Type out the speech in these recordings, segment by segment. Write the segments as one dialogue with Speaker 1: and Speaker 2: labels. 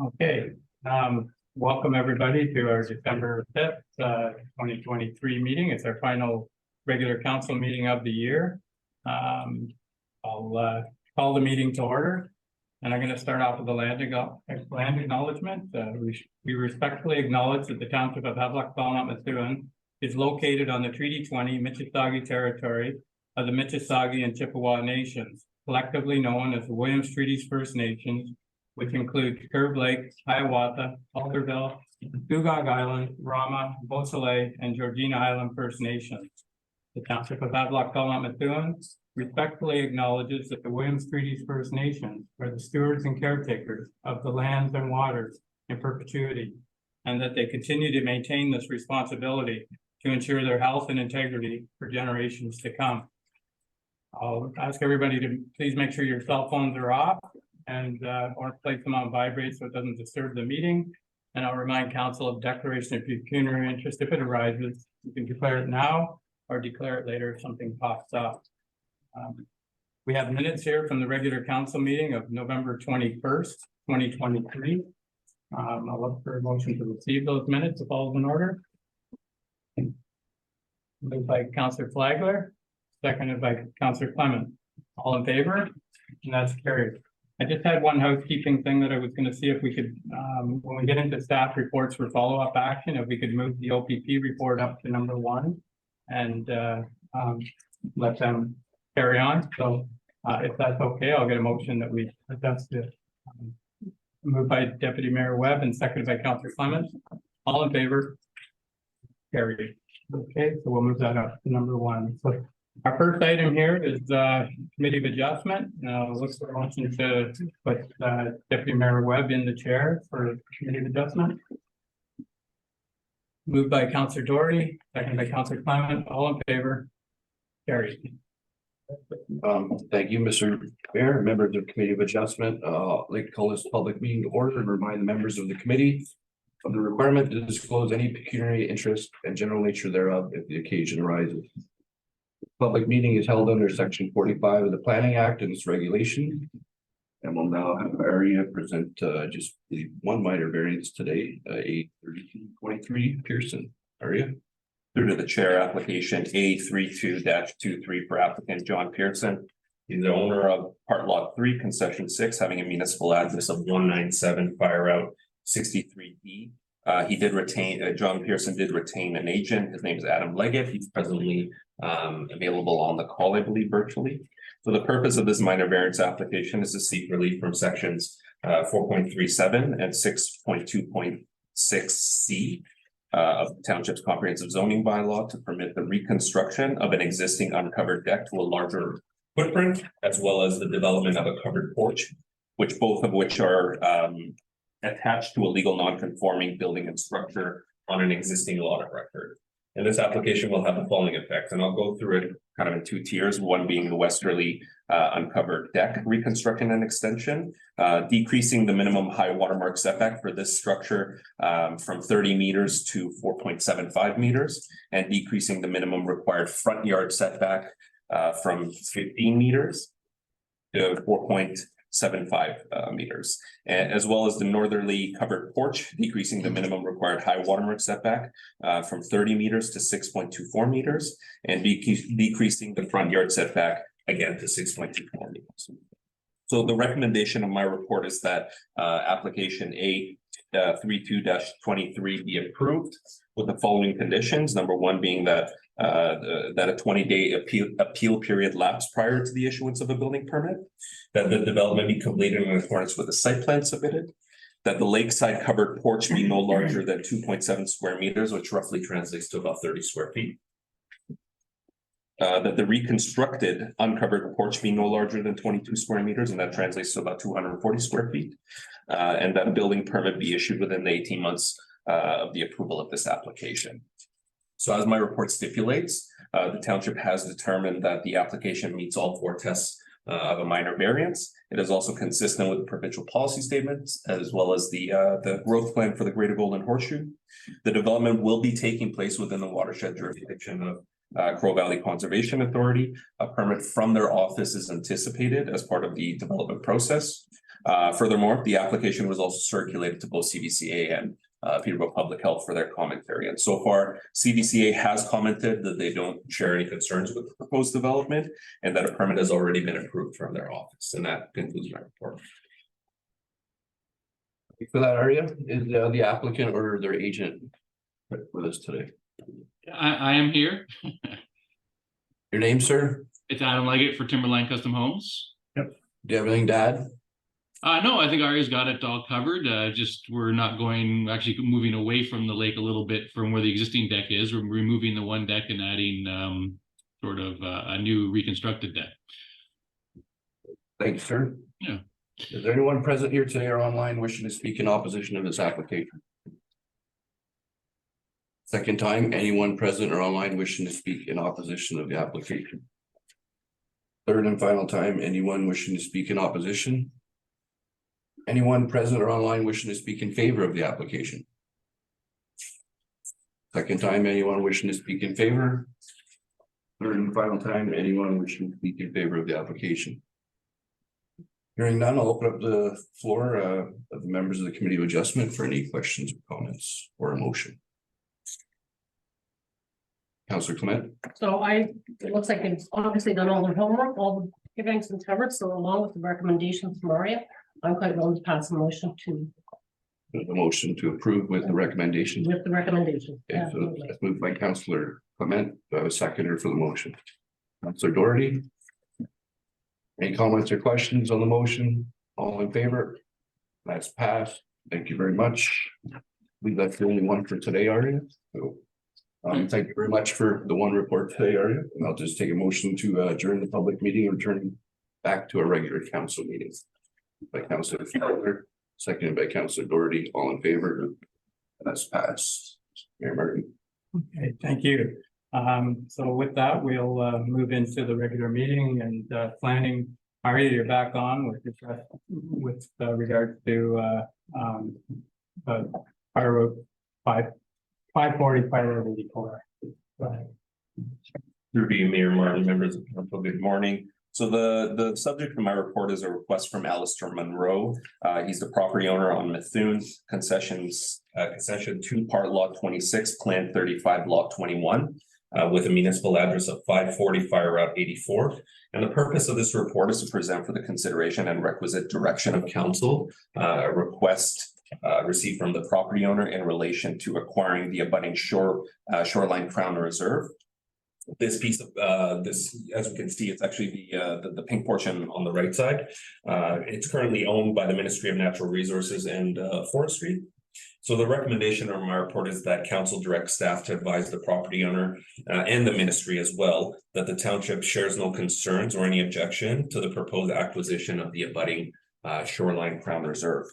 Speaker 1: Okay, welcome everybody to our December 5th, 2023 meeting. It's our final regular council meeting of the year. I'll call the meeting to order, and I'm going to start off with the land acknowledgement. We respectfully acknowledge that the Township of Havelock-Belmont-Methuen is located on the Treaty 20 Mississauga territory of the Mississauga and Chippewa Nations, collectively known as the Williams Treaties First Nations, which includes Curve Lake, Hiawatha, Alderville, Dugog Island, Rama, Beausoleil, and Georgina Island First Nations. The Township of Havelock-Belmont-Methuen respectfully acknowledges that the Williams Treaties First Nations are the stewards and caretakers of the lands and waters in perpetuity, and that they continue to maintain this responsibility to ensure their health and integrity for generations to come. I'll ask everybody to please make sure your cell phones are off and or place them on vibrate so it doesn't disturb the meeting. And I'll remind council of declaration of pecuniary interest. If it arises, you can declare it now or declare it later if something pops up. We have minutes here from the regular council meeting of November 21st, 2023. I'll look for a motion to receive those minutes if all is in order. Moved by Councillor Flagler, seconded by Councillor Clement. All in favor? And that's carried. I just had one housekeeping thing that I was going to see if we could, when we get into staff reports for follow-up action, if we could move the OPP report up to number 1 and let them carry on. So if that's okay, I'll get a motion that we adjust it. Moved by Deputy Mayor Webb and seconded by Councillor Clement. All in favor? Carried. Okay, so we'll move that up to number 1. So our first item here is committee of adjustment. Look for a motion to put Deputy Mayor Webb in the chair for committee of adjustment. Moved by Councillor Doherty, seconded by Councillor Clement. All in favor? Carried.
Speaker 2: Thank you, Mr. Mayor, members of Committee of Adjustment. I'd like to call this public meeting to order and remind the members of the committee of the requirement to disclose any pecuniary interest and general nature thereof if the occasion arises. Public meeting is held under Section 45 of the Planning Act and its regulation. And we'll now have Aria present just the one minor variance today, A3223 Pearson. Aria.
Speaker 3: Through to the chair, application A32-23 for applicant John Pearson. He's the owner of part lot 3, concession 6, having a municipal address of 197 Fire Route 63D. He did retain, John Pearson did retain an agent. His name is Adam Leggett. He's presently available on the call, I believe, virtually. So the purpose of this minor variance application is to seek relief from sections 4.37 and 6.2.6C of the Township's comprehensive zoning bylaw to permit the reconstruction of an existing uncovered deck to a larger footprint, as well as the development of a covered porch, which both of which are attached to a legal non-conforming building and structure on an existing lot of record. And this application will have the following effects, and I'll go through it kind of in 2 tiers, one being the westerly uncovered deck reconstruction and extension, decreasing the minimum high watermark setback for this structure from 30 meters to 4.75 meters, and decreasing the minimum required front yard setback from 15 meters to 4.75 meters, and as well as the northerly covered porch, decreasing the minimum required high watermark setback from 30 meters to 6.24 meters, and decreasing the front yard setback again to 6.24 meters. So the recommendation of my report is that application A32-23 be approved with the following conditions. Number 1 being that a 20-day appeal period lapse prior to the issuance of a building permit, that the development be completed in accordance with the site plan submitted, that the lakeside covered porch be no larger than 2.7 square meters, which roughly translates to about 30 square feet. That the reconstructed uncovered porch be no larger than 22 square meters, and that translates to about 240 square feet. And that a building permit be issued within the 18 months of the approval of this application. So as my report stipulates, the township has determined that the application meets all 4 tests of a minor variance. It is also consistent with the provincial policy statements, as well as the growth plan for the Greater Golden Horseshoe. The development will be taking place within the watershed jurisdiction of Crow Valley Conservation Authority. A permit from their office is anticipated as part of the development process. Furthermore, the application was also circulated to both CVCA and Peterborough Public Health for their commentary. And so far, CVCA has commented that they don't share any concerns with the proposed development and that a permit has already been approved from their office. And that concludes my report.
Speaker 2: For that area, is the applicant or their agent with us today?
Speaker 4: I am here.
Speaker 2: Your name, sir?
Speaker 4: It's Adam Leggett for Timberline Custom Homes.
Speaker 2: Do you have anything to add?
Speaker 4: No, I think Ari's got it all covered. Just we're not going, actually moving away from the lake a little bit from where the existing deck is. We're removing the one deck and adding sort of a new reconstructed deck.
Speaker 2: Thanks, sir.
Speaker 4: Yeah.
Speaker 2: Is there anyone present here today or online wishing to speak in opposition of this application? Second time, anyone present or online wishing to speak in opposition of the application? Third and final time, anyone wishing to speak in opposition? Anyone present or online wishing to speak in favor of the application? Second time, anyone wishing to speak in favor? Third and final time, anyone wishing to speak in favor of the application? Hearing none, I'll open up the floor of the members of the Committee of Adjustment for any questions or comments or a motion. Councillor Clement.
Speaker 5: So it looks like it's obviously done all their homework, all the everything's been covered, so along with the recommendations from Maria, I'm quite willing to pass a motion to.
Speaker 2: The motion to approve with the recommendation.
Speaker 5: With the recommendation.
Speaker 2: Okay, so that's moved by Councillor Clement. Do I have a seconder for the motion? Councillor Doherty. Any comments or questions on the motion? All in favor? That's passed. Thank you very much. I believe that's the only one for today, Aria. So, thank you very much for the one report today, Aria. And I'll just take a motion to adjourn the public meeting and return back to a regular council meeting. By Councillor Fowler, seconded by Councillor Doherty. All in favor? That's passed. Mayor Martin.
Speaker 1: Okay, thank you. So with that, we'll move into the regular meeting and planning. Maria, you're back on with regard to Fire Road 540 Fire Road 84.
Speaker 3: Through to you, Mayor Martin, members of council, good morning. So the subject of my report is a request from Alistair Monroe. He's the property owner on Methuen, concession 2, part lot 26, plan 35, lot 21. With a municipal address of 540 Fire Route 84. And the purpose of this report is to present for the consideration and requisite direction of council, a request received from the property owner in relation to acquiring the abutting shoreline crown reserve. This piece of this, as we can see, it's actually the pink portion on the right side. It's currently owned by the Ministry of Natural Resources and Forestry. So the recommendation on my report is that council direct staff to advise the property owner and the ministry as well that the township shares no concerns or any objection to the proposed acquisition of the abutting shoreline crown reserve.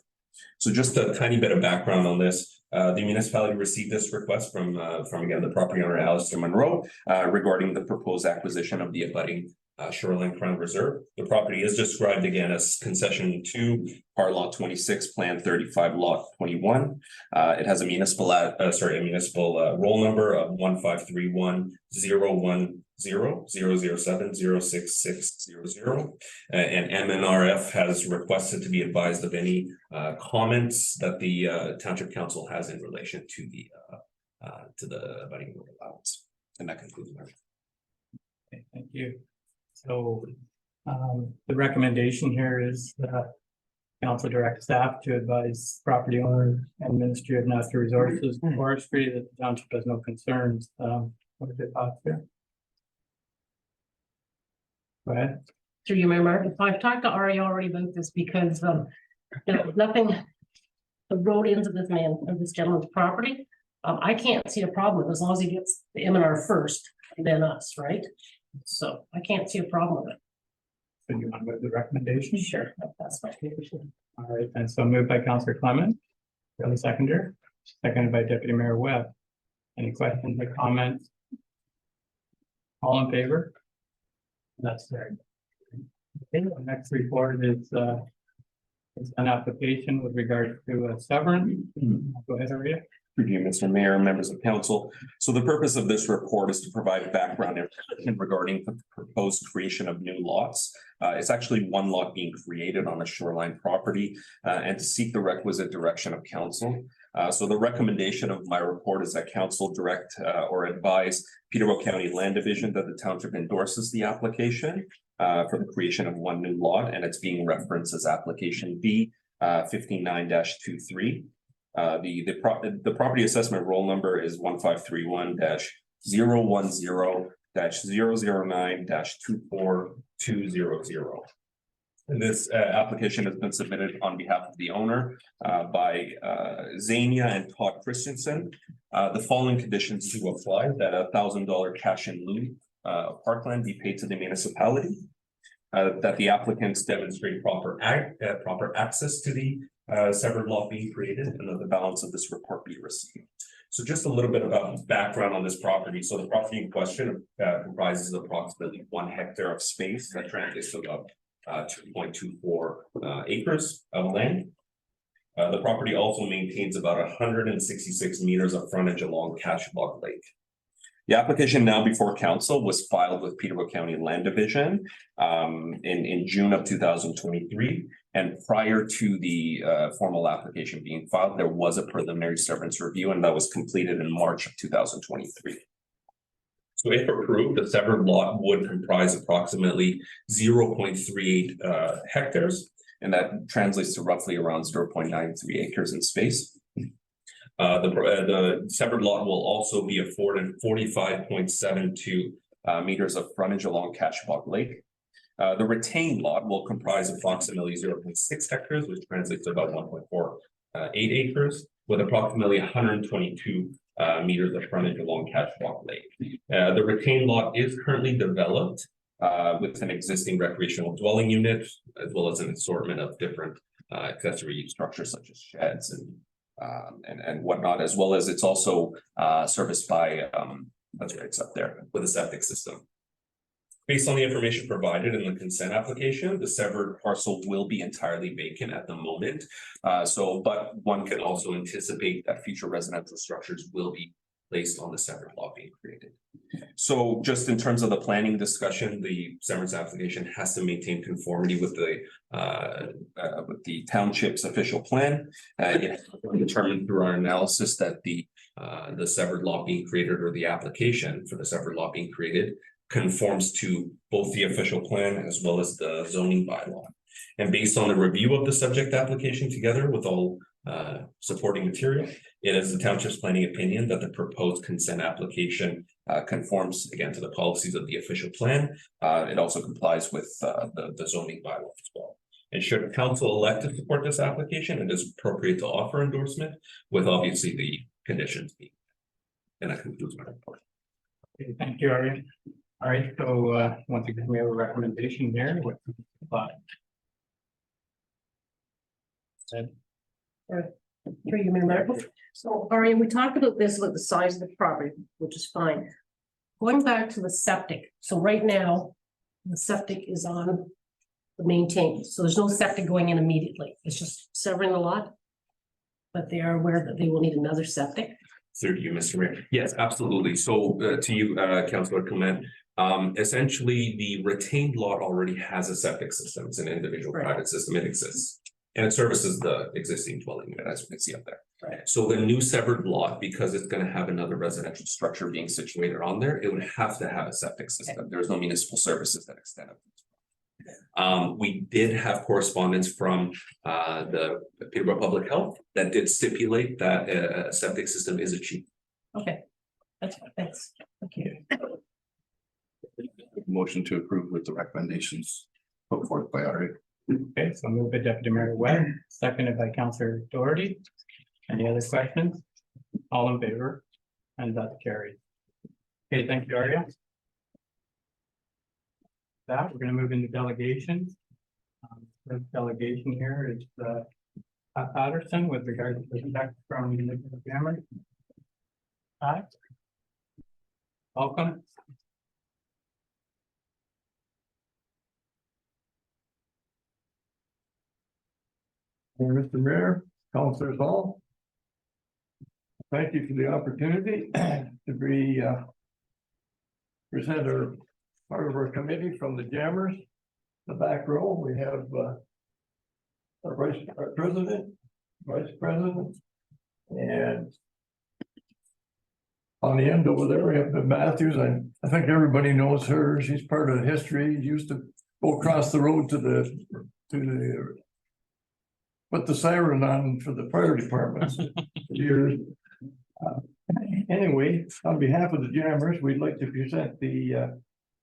Speaker 3: So just a tiny bit of background on this. The municipality received this request from again the property owner Alistair Monroe regarding the proposed acquisition of the abutting shoreline crown reserve. The property is described again as concession 2, part lot 26, plan 35, lot 21. It has a municipal roll number of 153101000706600, and MNRF has requested to be advised of any comments that the township council has in relation to the abutting allowance. And that concludes my report.
Speaker 1: Okay, thank you. So the recommendation here is that council direct staff to advise property owners and Ministry of Natural Resources and Forestry that the township has no concerns. What are your thoughts here? Go ahead.
Speaker 5: Through you, Mayor Martin. I've talked to Ari already about this because nothing, the road into this gentleman's property. I can't see a problem as long as he gets the M&R first and then us, right? So I can't see a problem with it.
Speaker 1: So you want to move the recommendation?
Speaker 5: Sure, that's my favorite.
Speaker 1: All right, and so moved by Councillor Clement, the seconder, seconded by Deputy Mayor Webb. Any questions or comments? All in favor? That's right. Okay, the next report is an application with regards to a severance. Go ahead, Aria.
Speaker 3: Review, Mr. Mayor, members of council. So the purpose of this report is to provide background information regarding the proposed creation of new lots It's actually one lot being created on a shoreline property and to seek the requisite direction of council. So the recommendation of my report is that council direct or advise Peterborough County Land Division that the township endorses the application for the creation of one new lot, and it's being referenced as application B 59-23. The property assessment roll number is 1531-010-009-24200. And this application has been submitted on behalf of the owner by Zania and Todd Christensen. The following conditions to apply: that $1,000 cash in lieu of parkland be paid to the municipality, that the applicants demonstrate proper access to the severed lot being created, and that the balance of this report be received. So just a little bit about background on this property. So the property in question comprises approximately 1 hectare of space that translates to about 2.24 acres of land. The property also maintains about 166 meters of frontage along Havelock Lake. The application now before council was filed with Peterborough County Land Division in June of 2023. And prior to the formal application being filed, there was a preliminary severance review, and that was completed in March of 2023. So if approved, the severed lot would comprise approximately 0.38 hectares, and that translates to roughly around 0.93 acres in space. The severed lot will also be afforded 45.72 meters of frontage along Havelock Lake. The retained lot will comprise approximately 0.6 hectares, which translates to about 1.48 acres, with approximately 122 meters of frontage along Havelock Lake. The retained lot is currently developed with an existing recreational dwelling unit, as well as an assortment of different accessory structures such as sheds and whatnot, as well as it's also serviced by that's right, it's up there with a septic system. Based on the information provided in the consent application, the severed parcel will be entirely vacant at the moment. But one can also anticipate that future residential structures will be placed on the severed lot being created. So just in terms of the planning discussion, the severance application has to maintain conformity with the township's official plan. It has been determined through our analysis that the severed lot being created, or the application for the severed lot being created, conforms to both the official plan as well as the zoning bylaw. And based on the review of the subject application together with all supporting material, it is the township's planning opinion that the proposed consent application conforms again to the policies of the official plan. It also complies with the zoning bylaw as well. And should council elect to support this application, it is appropriate to offer endorsement with obviously the conditions being. And that concludes my report.
Speaker 1: Okay, thank you, Arya. All right, so once again, we have a recommendation here. What
Speaker 5: Through you, Madam Mayor. So, Arya, we talked about this, about the size of the property, which is fine. Going back to the septic, so right now, the septic is on the maintained, so there's no septic going in immediately, it's just severing the lot. But they are aware that they will need another septic.
Speaker 3: Through you, Mr. Mayor. Yes, absolutely. So to you, Councilor Clement, essentially the retained lot already has a septic system. It's an individual private system. It exists. And it services the existing dwelling unit, as we can see up there.
Speaker 5: Right.
Speaker 3: So the new severed lot, because it's going to have another residential structure being situated on there, it would have to have a septic system. There's no municipal services that extend up. We did have correspondence from the Peterborough Public Health that did stipulate that a septic system is achieved.
Speaker 5: Okay, that's fine, thanks. Thank you.
Speaker 2: Motion to approve with the recommendations put forth by Ari.
Speaker 1: Okay, so move by Deputy Mayor Webb, seconded by Councillor Doherty. Any other questions? All in favor? And that's carried. Okay, thank you, Arya. That we're going to move into delegations. This delegation here is Pat Patterson with regard to the text from the family. Pat, welcome.
Speaker 6: Mr. Mayor, Councilors all. Thank you for the opportunity to present our part of our committee from the Jammers. the back row, we have our president, vice president, and on the end over there, we have the Matthews. I think everybody knows her. She's part of history. Used to go across the road to the put the siren on for the fire departments for years. Anyway, on behalf of the jammers, we'd like to present the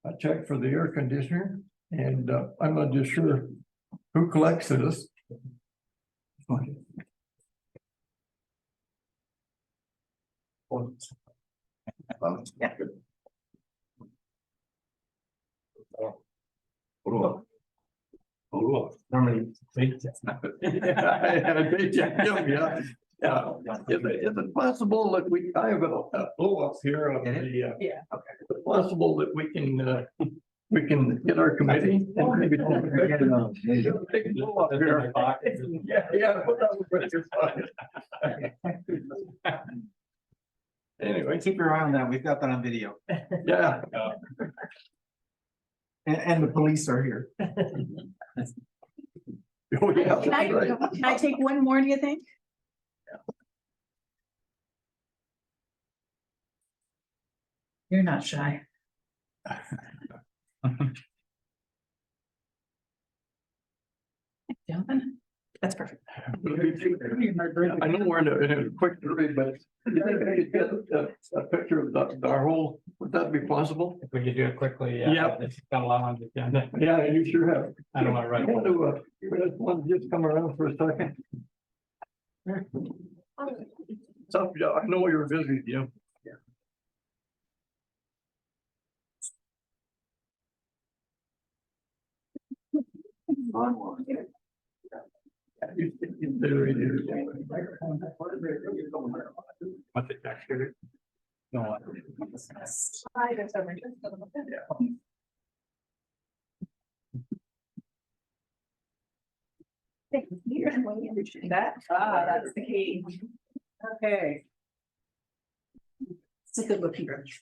Speaker 6: a check for the air conditioner, and I'm not just sure who collects this.
Speaker 7: Yeah.
Speaker 1: Normally.
Speaker 6: Yeah, is it possible that I have a blow up here of the,
Speaker 7: Yeah, okay.
Speaker 6: is it possible that we can get our committee and maybe. Big blow up here. Yeah, put that with your pocket. Anyway,
Speaker 7: Keep your eye on that. We've got that on video.
Speaker 6: yeah.
Speaker 7: And the police are here.
Speaker 6: Oh, yeah,
Speaker 8: Can I,
Speaker 6: right.
Speaker 8: can I take one more, do you think? You're not shy. Jonathan? That's perfect.
Speaker 6: I know we're in a quick hurry, but get a picture of our whole, would that be possible?
Speaker 1: If we could do it quickly,
Speaker 6: Yeah.
Speaker 1: it's got a lot on the agenda.
Speaker 6: Yeah, you sure have.
Speaker 1: I don't want to write.
Speaker 6: Want to just come around for a second? So, yeah, I know you're busy, Jim.
Speaker 1: What's it texture? No.
Speaker 8: That, that's the key. Okay. It's a good looking bridge.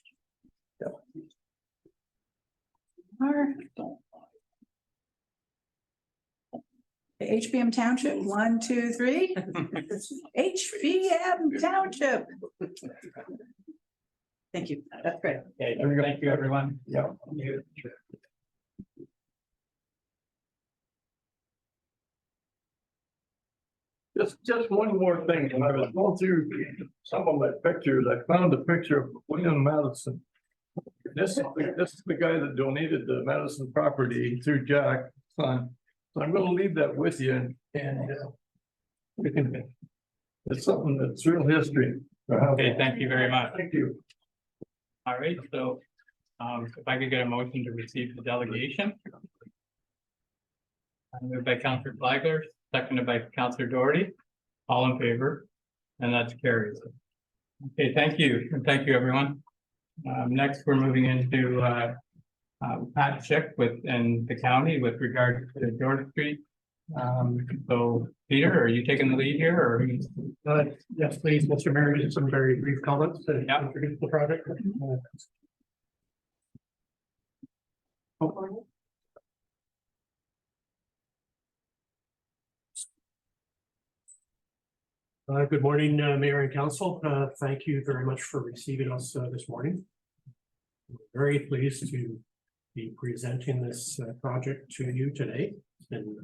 Speaker 8: HBM Township, 1, 2, 3. HBM Township. Thank you, that's great.
Speaker 1: Okay, thank you, everyone.
Speaker 6: Yeah. Just one more thing, when I was going through some of my pictures, I found a picture of William Madison. This is the guy that donated the Madison property through Jack son. So I'm gonna leave that with you and we can, it's something that's real history.
Speaker 1: Okay, thank you very much.
Speaker 6: Thank you.
Speaker 1: All right, so if I could get a motion to receive the delegation. Moved by Councillor Flagler, seconded by Councillor Doherty, all in favor, and that's carried. Okay, thank you, and thank you, everyone. Next, we're moving into Pat check in the county with regard to George Street. So Peter, are you taking the lead here or?
Speaker 9: Yes, please, Mr. Mayor, just some very brief comments to
Speaker 1: Yeah.
Speaker 9: introduce the project. Good morning, Mayor and Council. Thank you very much for receiving us this morning. We're very pleased to be presenting this project to you today. It's been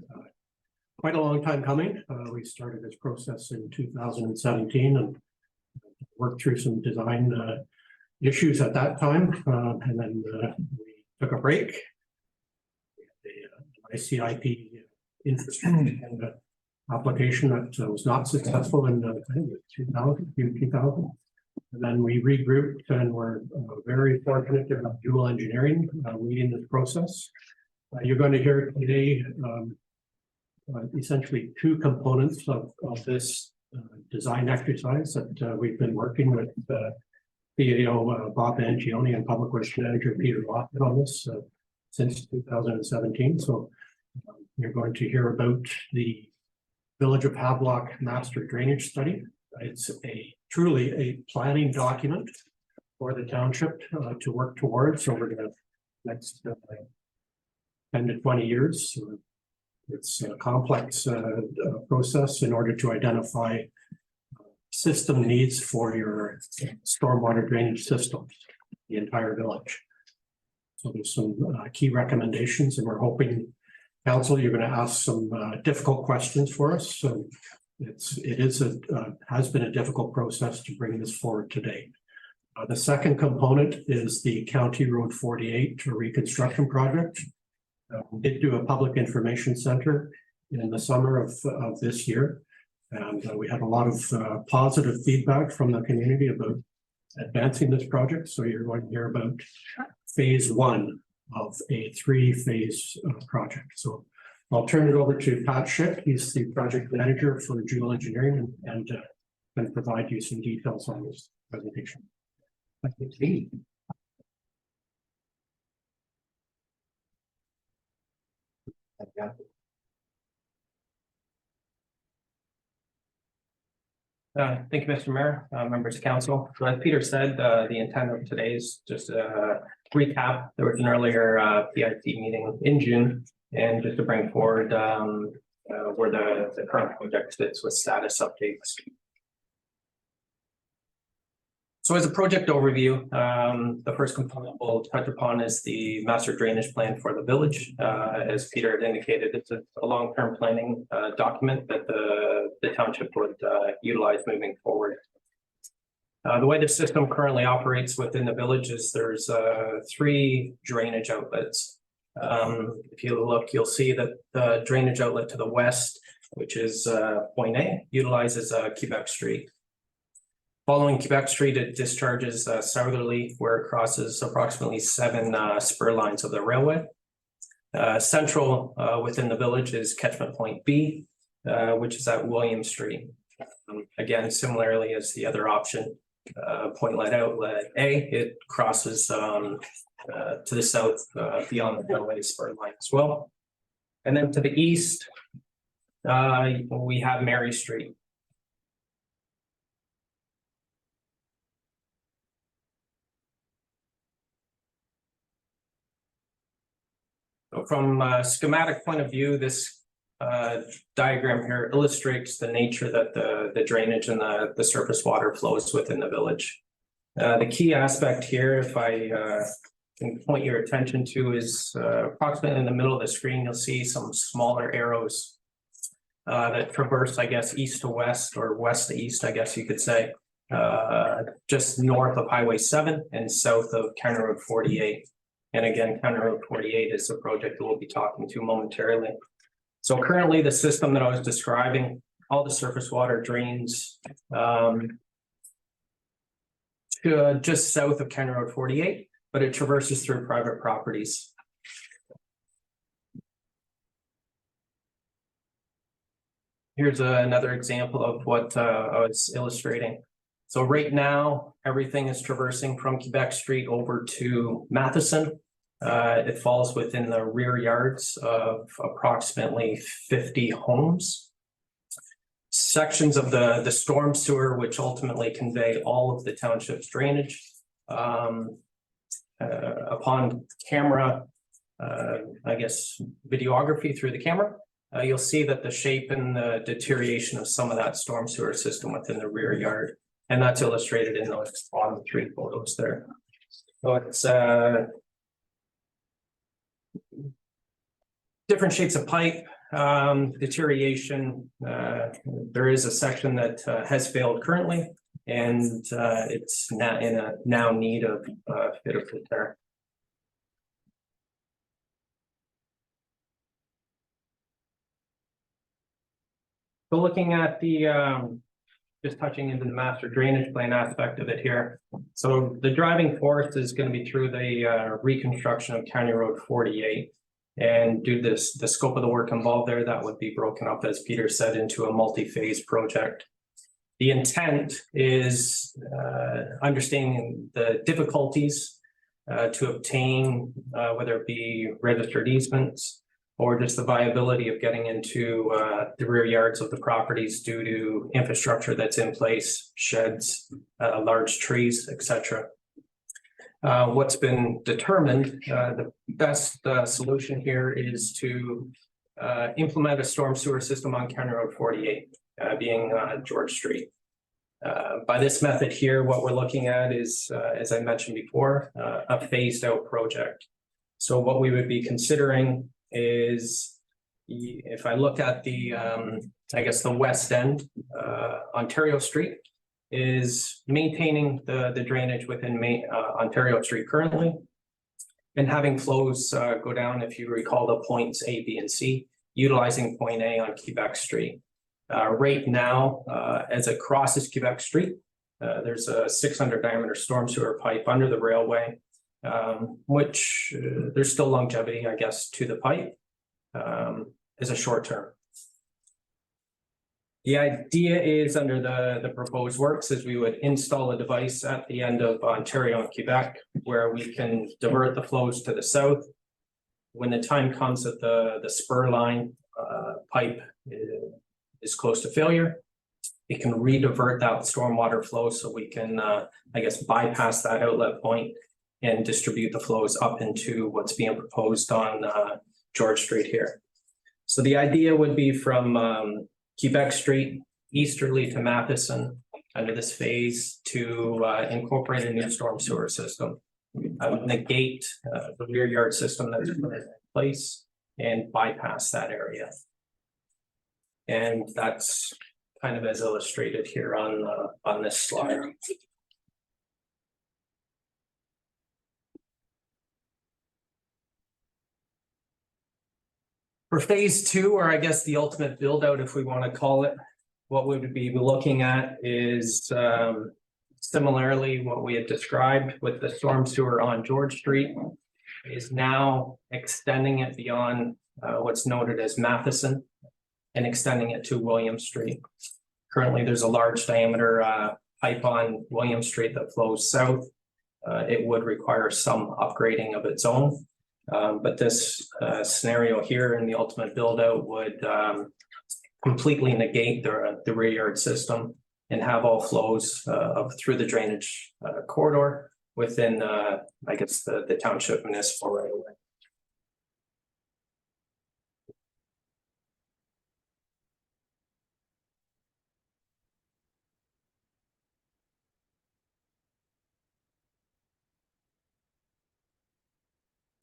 Speaker 9: quite a long time coming. We started this process in 2017 and worked through some design issues at that time, and then we took a break. The ICIP infrastructure and application that was not successful in 2000. And then we regrouped and we're very fortunate to have dual engineering leading this process. You're going to hear today essentially two components of this design exercise that we've been working with PAO Bob Angione and Public Works Manager Peter Lofton on this since 2017. So you're going to hear about the Village of Havelock Master Drainage Study. It's truly a planning document for the township to work towards over the next 10 to 20 years. It's a complex process in order to identify system needs for your stormwater drainage systems, the entire village. So there's some key recommendations, and we're hoping, council, you're going to ask some difficult questions for us. So has been a difficult process to bring this forward today. The second component is the County Road 48 reconstruction project. We did do a public information center in the summer of this year. And we had a lot of positive feedback from the community about advancing this project. So you're going to hear about phase 1 of a 3-phase project. So I'll turn it over to Pat Schick. He's the project manager for Jewel Engineering and can provide you some details on this presentation. Thank you.
Speaker 10: Thank you, Mr. Mayor, members of council. So as Peter said, the intent of today is just a recap. There was an earlier PIC meeting in June, and just to bring forward where the current project sits with status updates. So as a project overview, the first component we'll touch upon is the master drainage plan for the village. As Peter had indicated, it's a long-term planning document that the township would utilize moving forward. The way the system currently operates within the village is there's 3 drainage outlets. If you look, you'll see that the drainage outlet to the west, which is Point A, utilizes Quebec Street. Following Quebec Street, it discharges southerly, where it crosses approximately 7 spur lines of the railway. Central within the village is catchment point B, which is at William Street. Again, similarly as the other option, Pointlet Outlet A, it crosses to the south beyond the railway spur line as well. And then to the east, we have Mary Street. So from a schematic point of view, this diagram here illustrates the nature that the drainage and the surface water flows within the village. The key aspect here, if I can point your attention to, is approximately in the middle of the screen, you'll see some smaller arrows that traverse, I guess, east to west or west to east, I guess you could say, just north of Highway 7 and south of County Road 48. And again, County Road 48 is the project that we'll be talking to momentarily. So currently the system that I was describing, all the surface water drains to just south of County Road 48, but it traverses through private properties. Here's another example of what I was illustrating. So right now, everything is traversing from Quebec Street over to Matheson. It falls within the rear yards of approximately 50 homes. Sections of the storm sewer, which ultimately convey all of the township's drainage. Upon camera, I guess, videography through the camera, you'll see that the shape and the deterioration of some of that storm sewer system within the rear yard. And that's illustrated in those bottom 3 photos there. So it's different shapes of pipe, deterioration. There is a section that has failed currently, and it's now in a need of fit of repair. So looking at the just touching into the master drainage plan aspect of it here. So the driving force is going to be through the reconstruction of County Road 48. And due to the scope of the work involved there, that would be broken up, as Peter said, into a multi-phase project. The intent is understanding the difficulties to obtain, whether it be registered easements or just the viability of getting into the rear yards of the properties due to infrastructure that's in place, sheds, large trees, etc. What's been determined, the best solution here is to implement a storm sewer system on County Road 48, being George Street. By this method here, what we're looking at is, as I mentioned before, a phased out project. So what we would be considering is, if I look at the, I guess the west end, Ontario Street is maintaining the drainage within Ontario Street currently, and having flows go down, if you recall, the points A, B, and C, utilizing point A on Quebec Street. Right now, as it crosses Quebec Street, there's a 600 diameter storm sewer pipe under the railway, which there's still longevity, I guess, to the pipe as a short term. The idea is, under the proposed works, is we would install a device at the end of Ontario and Quebec where we can divert the flows to the south. When the time comes that the spur line pipe is close to failure, it can redivert that stormwater flow so we can, I guess, bypass that outlet point and distribute the flows up into what's being proposed on George Street here. So the idea would be from Quebec Street easterly to Matheson under this phase to incorporate a new storm sewer system. Negate the rear yard system that's in place and bypass that area. And that's kind of as illustrated here on this slide. For phase two, or I guess the ultimate build out, if we want to call it, what we would be looking at is similarly what we had described with the storm sewer on George Street, is now extending it beyond what's noted as Matheson and extending it to William Street. Currently, there's a large diameter pipe on William Street that flows south. It would require some upgrading of its own. But this scenario here in the ultimate build out would completely negate the rear yard system and have all flows through the drainage corridor within, I guess, the township municipal right away.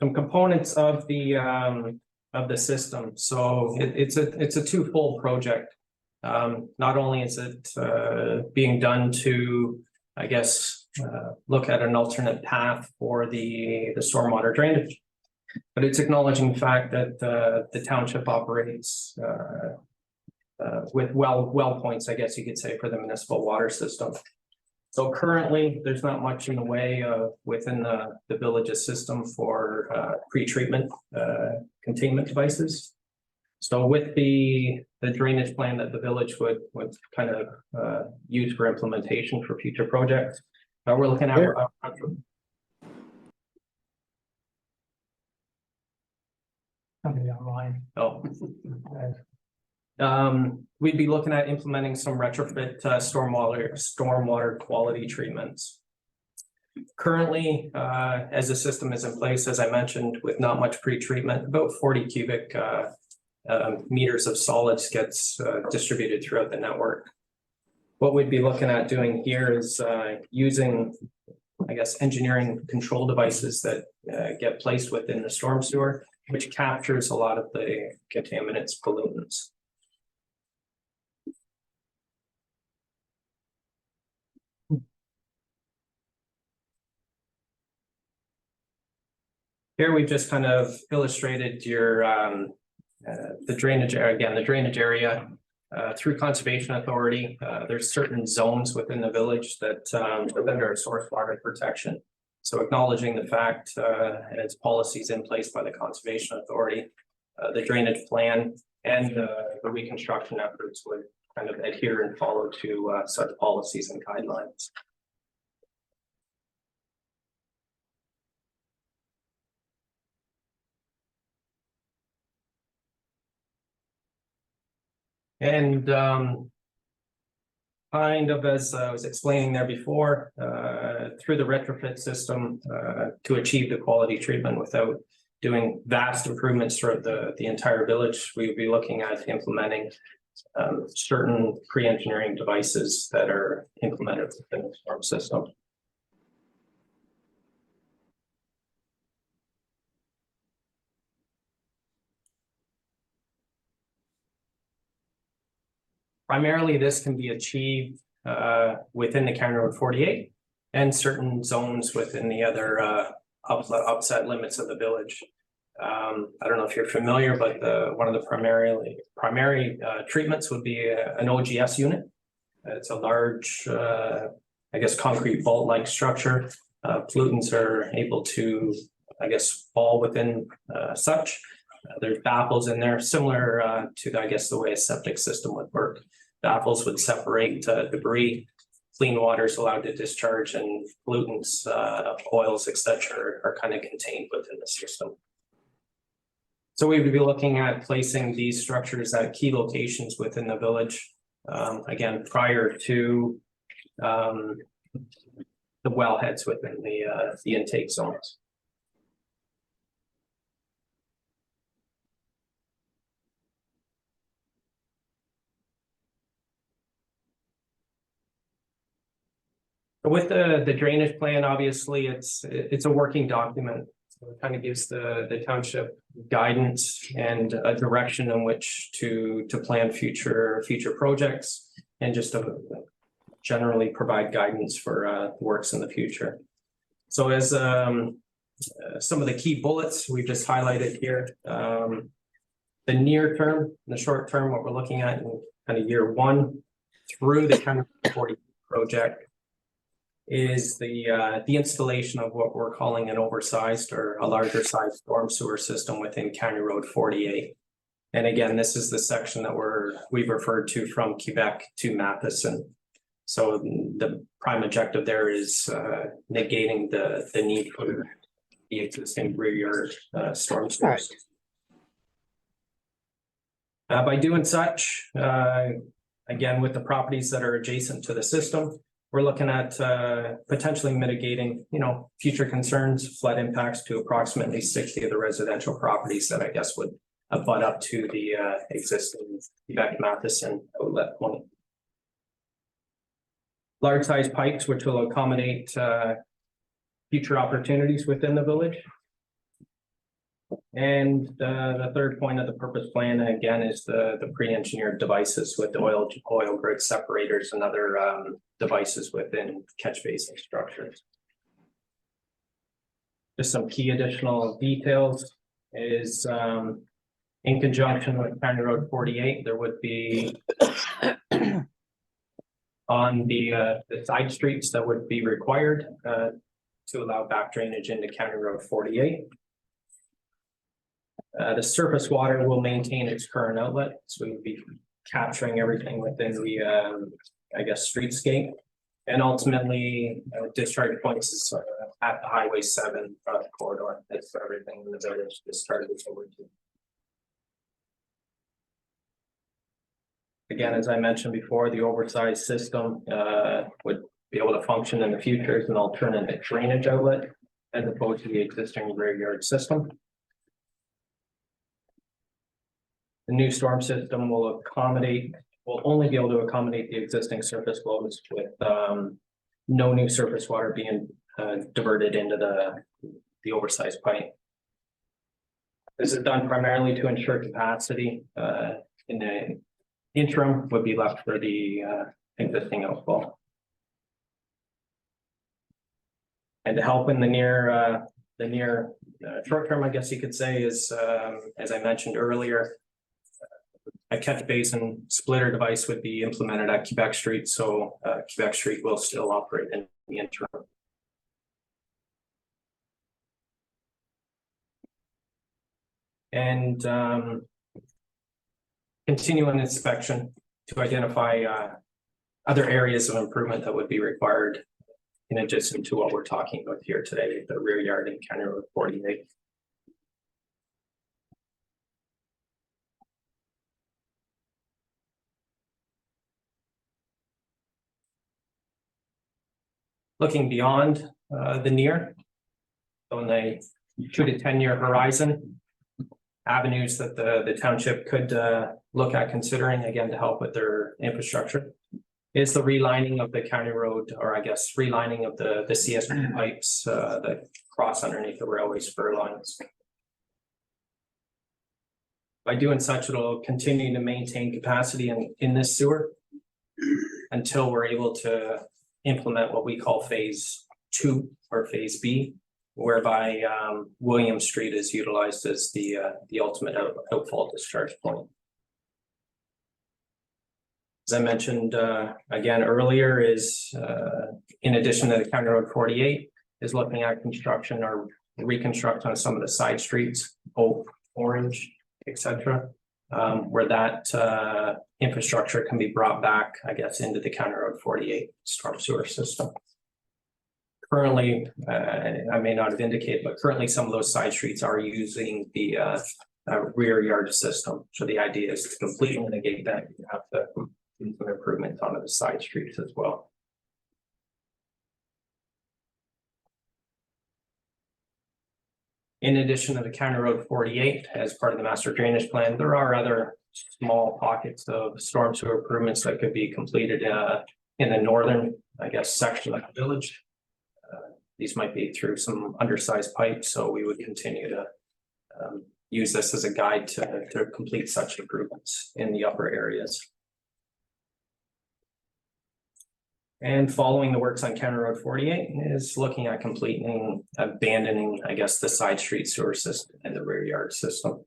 Speaker 10: Some components of the system. So it's a twofold project. Not only is it being done to, I guess, look at an alternate path for the stormwater drainage, but it's acknowledging the fact that the township operates with well points, I guess you could say, for the municipal water system. So currently, there's not much in the way of within the village's system for pre-treatment containment devices. So with the drainage plan that the village would kind of use for implementation for future projects, we're looking at.
Speaker 1: Somebody online.
Speaker 10: Oh. We'd be looking at implementing some retrofit stormwater quality treatments. Currently, as the system is in place, as I mentioned, with not much pre-treatment, about 40 cubic meters of solids gets distributed throughout the network. What we'd be looking at doing here is using, I guess, engineering control devices that get placed within the storm sewer, which captures a lot of the contaminants, pollutants. Here we've just kind of illustrated your the drainage area, again, the drainage area through Conservation Authority. There's certain zones within the village that are under source water protection. So acknowledging the fact and its policies in place by the Conservation Authority, the drainage plan and the reconstruction efforts would kind of adhere and follow to such policies and guidelines. And kind of as I was explaining there before, through the retrofit system, to achieve the quality treatment without doing vast improvements throughout the entire village, we would be looking at implementing certain pre-engineering devices that are implemented within the storm system. Primarily, this can be achieved within the County Road 48 and certain zones within the other upset limits of the village. I don't know if you're familiar, but one of the primary treatments would be an OGS unit. It's a large, I guess, concrete vault-like structure. Pollutants are able to, I guess, fall within such. There's baffles in there, similar to, I guess, the way a septic system would work. Baffles would separate debris, clean water is allowed to discharge, and pollutants, oils, etc., are kind of contained within the system. So we would be looking at placing these structures at key locations within the village, again, prior to the wellheads within the intake zones. With the drainage plan, obviously, it's a working document. So it kind of gives the township guidance and a direction in which to plan future projects, and just to generally provide guidance for works in the future. So as some of the key bullets we just highlighted here, the near term, the short term, what we're looking at in kind of year 1 through the kind of 40 project is the installation of what we're calling an oversized or a larger size storm sewer system within County Road 48. And again, this is the section that we've referred to from Quebec to Matheson. So the prime objective there is negating the need for the existing rear yard storm sewers. By doing such, again, with the properties that are adjacent to the system, we're looking at potentially mitigating, future concerns, flood impacts to approximately 60 of the residential properties that I guess would abut up to the existing Quebec Matheson outlet point. Large size pipes, which will accommodate future opportunities within the village. And the third point of the purpose plan, again, is the pre-engineered devices with oil grid separators and other devices within catch basin structures. Just some key additional details is in conjunction with County Road 48, there would be on the side streets that would be required to allow back drainage into County Road 48. The surface water will maintain its current outlet, so we would be capturing everything within the, I guess, streetscape. And ultimately, discharge points is at the Highway 7 corridor. That's everything in the village discharges over to. Again, as I mentioned before, the oversized system would be able to function in the future as an alternative drainage outlet as opposed to the existing rear yard system. The new storm system will only be able to accommodate the existing surface flows with no new surface water being diverted into the oversized pipe. This is done primarily to ensure capacity in the interim would be left for the existing outflow. And to help in the near short term, I guess you could say, is as I mentioned earlier, a catch basin splitter device would be implemented at Quebec Street, so Quebec Street will still operate in the interim. And continuing inspection to identify other areas of improvement that would be required in addition to what we're talking about here today, the rear yard in County Road 48. looking beyond the near. So in the 2 to 10-year horizon, avenues that the township could look at considering, again, to help with their infrastructure, is the relining of the county road, or I guess relining of the CSP pipes that cross underneath the railway spur lines. By doing such, it'll continue to maintain capacity in this sewer until we're able to implement what we call phase 2 or phase B, whereby William Street is utilized as the ultimate outfall discharge point. As I mentioned again earlier, is in addition to the County Road 48, is looking at construction or reconstruction on some of the side streets, Oak, Orange, etc., where that infrastructure can be brought back, I guess, into the County Road 48 storm sewer system. Currently, I may not have indicated, but currently some of those side streets are using the rear yard system. So the idea is to completely negate that. You have to do some improvements onto the side streets as well. In addition to the County Road 48, as part of the master drainage plan, there are other small pockets of storm sewer improvements that could be completed in the northern, I guess, section of the village. These might be through some undersized pipes, so we would continue to use this as a guide to complete such improvements in the upper areas. And following the works on County Road 48 is looking at completing, abandoning, I guess, the side street sewer system and the rear yard system.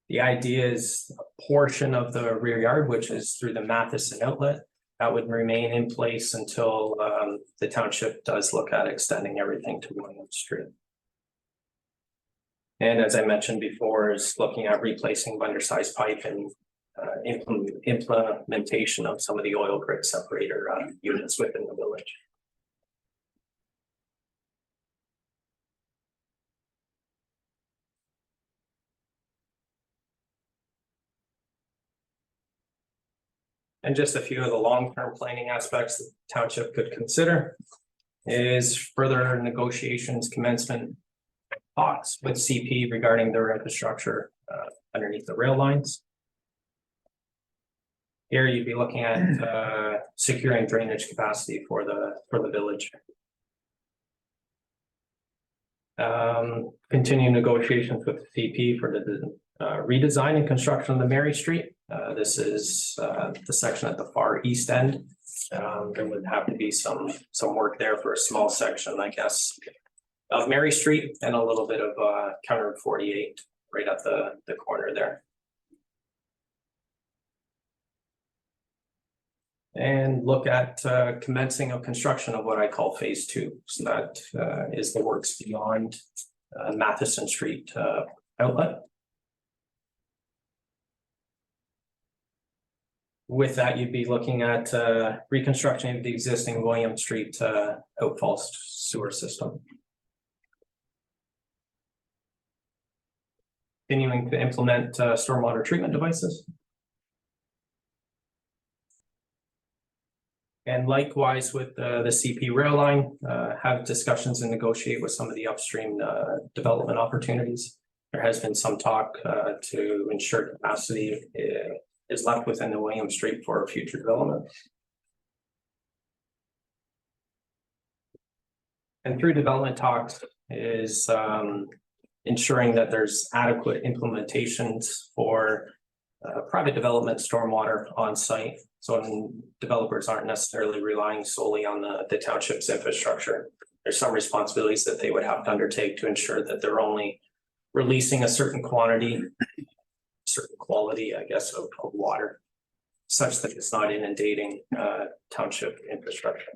Speaker 10: The idea is a portion of the rear yard, which is through the Matheson outlet, that would remain in place until the township does look at extending everything to William Street. And as I mentioned before, is looking at replacing undersized pipe and implementation of some of the oil grid separator units within the village. And just a few of the long-term planning aspects the township could consider is further negotiations, commencement talks with CP regarding their infrastructure underneath the rail lines. Here you'd be looking at securing drainage capacity for the village. Continuing negotiations with the CP for the redesign and construction of the Mary Street. This is the section at the far east end. There would have to be some work there for a small section, I guess, of Mary Street and a little bit of County Road 48 right at the corner there. And look at commencing of construction of what I call phase 2. So that is the works beyond Matheson Street outlet. With that, you'd be looking at reconstruction of the existing William Street outfall sewer system. Continuing to implement stormwater treatment devices. And likewise with the CP rail line, have discussions and negotiate with some of the upstream development opportunities. There has been some talk to ensure capacity is left within the William Street for future development. And through development talks is ensuring that there's adequate implementations for private development stormwater on site. So developers aren't necessarily relying solely on the township's infrastructure. There's some responsibilities that they would have to undertake to ensure that they're only releasing a certain quantity, certain quality, I guess, of water, such that it's not inundating township infrastructure.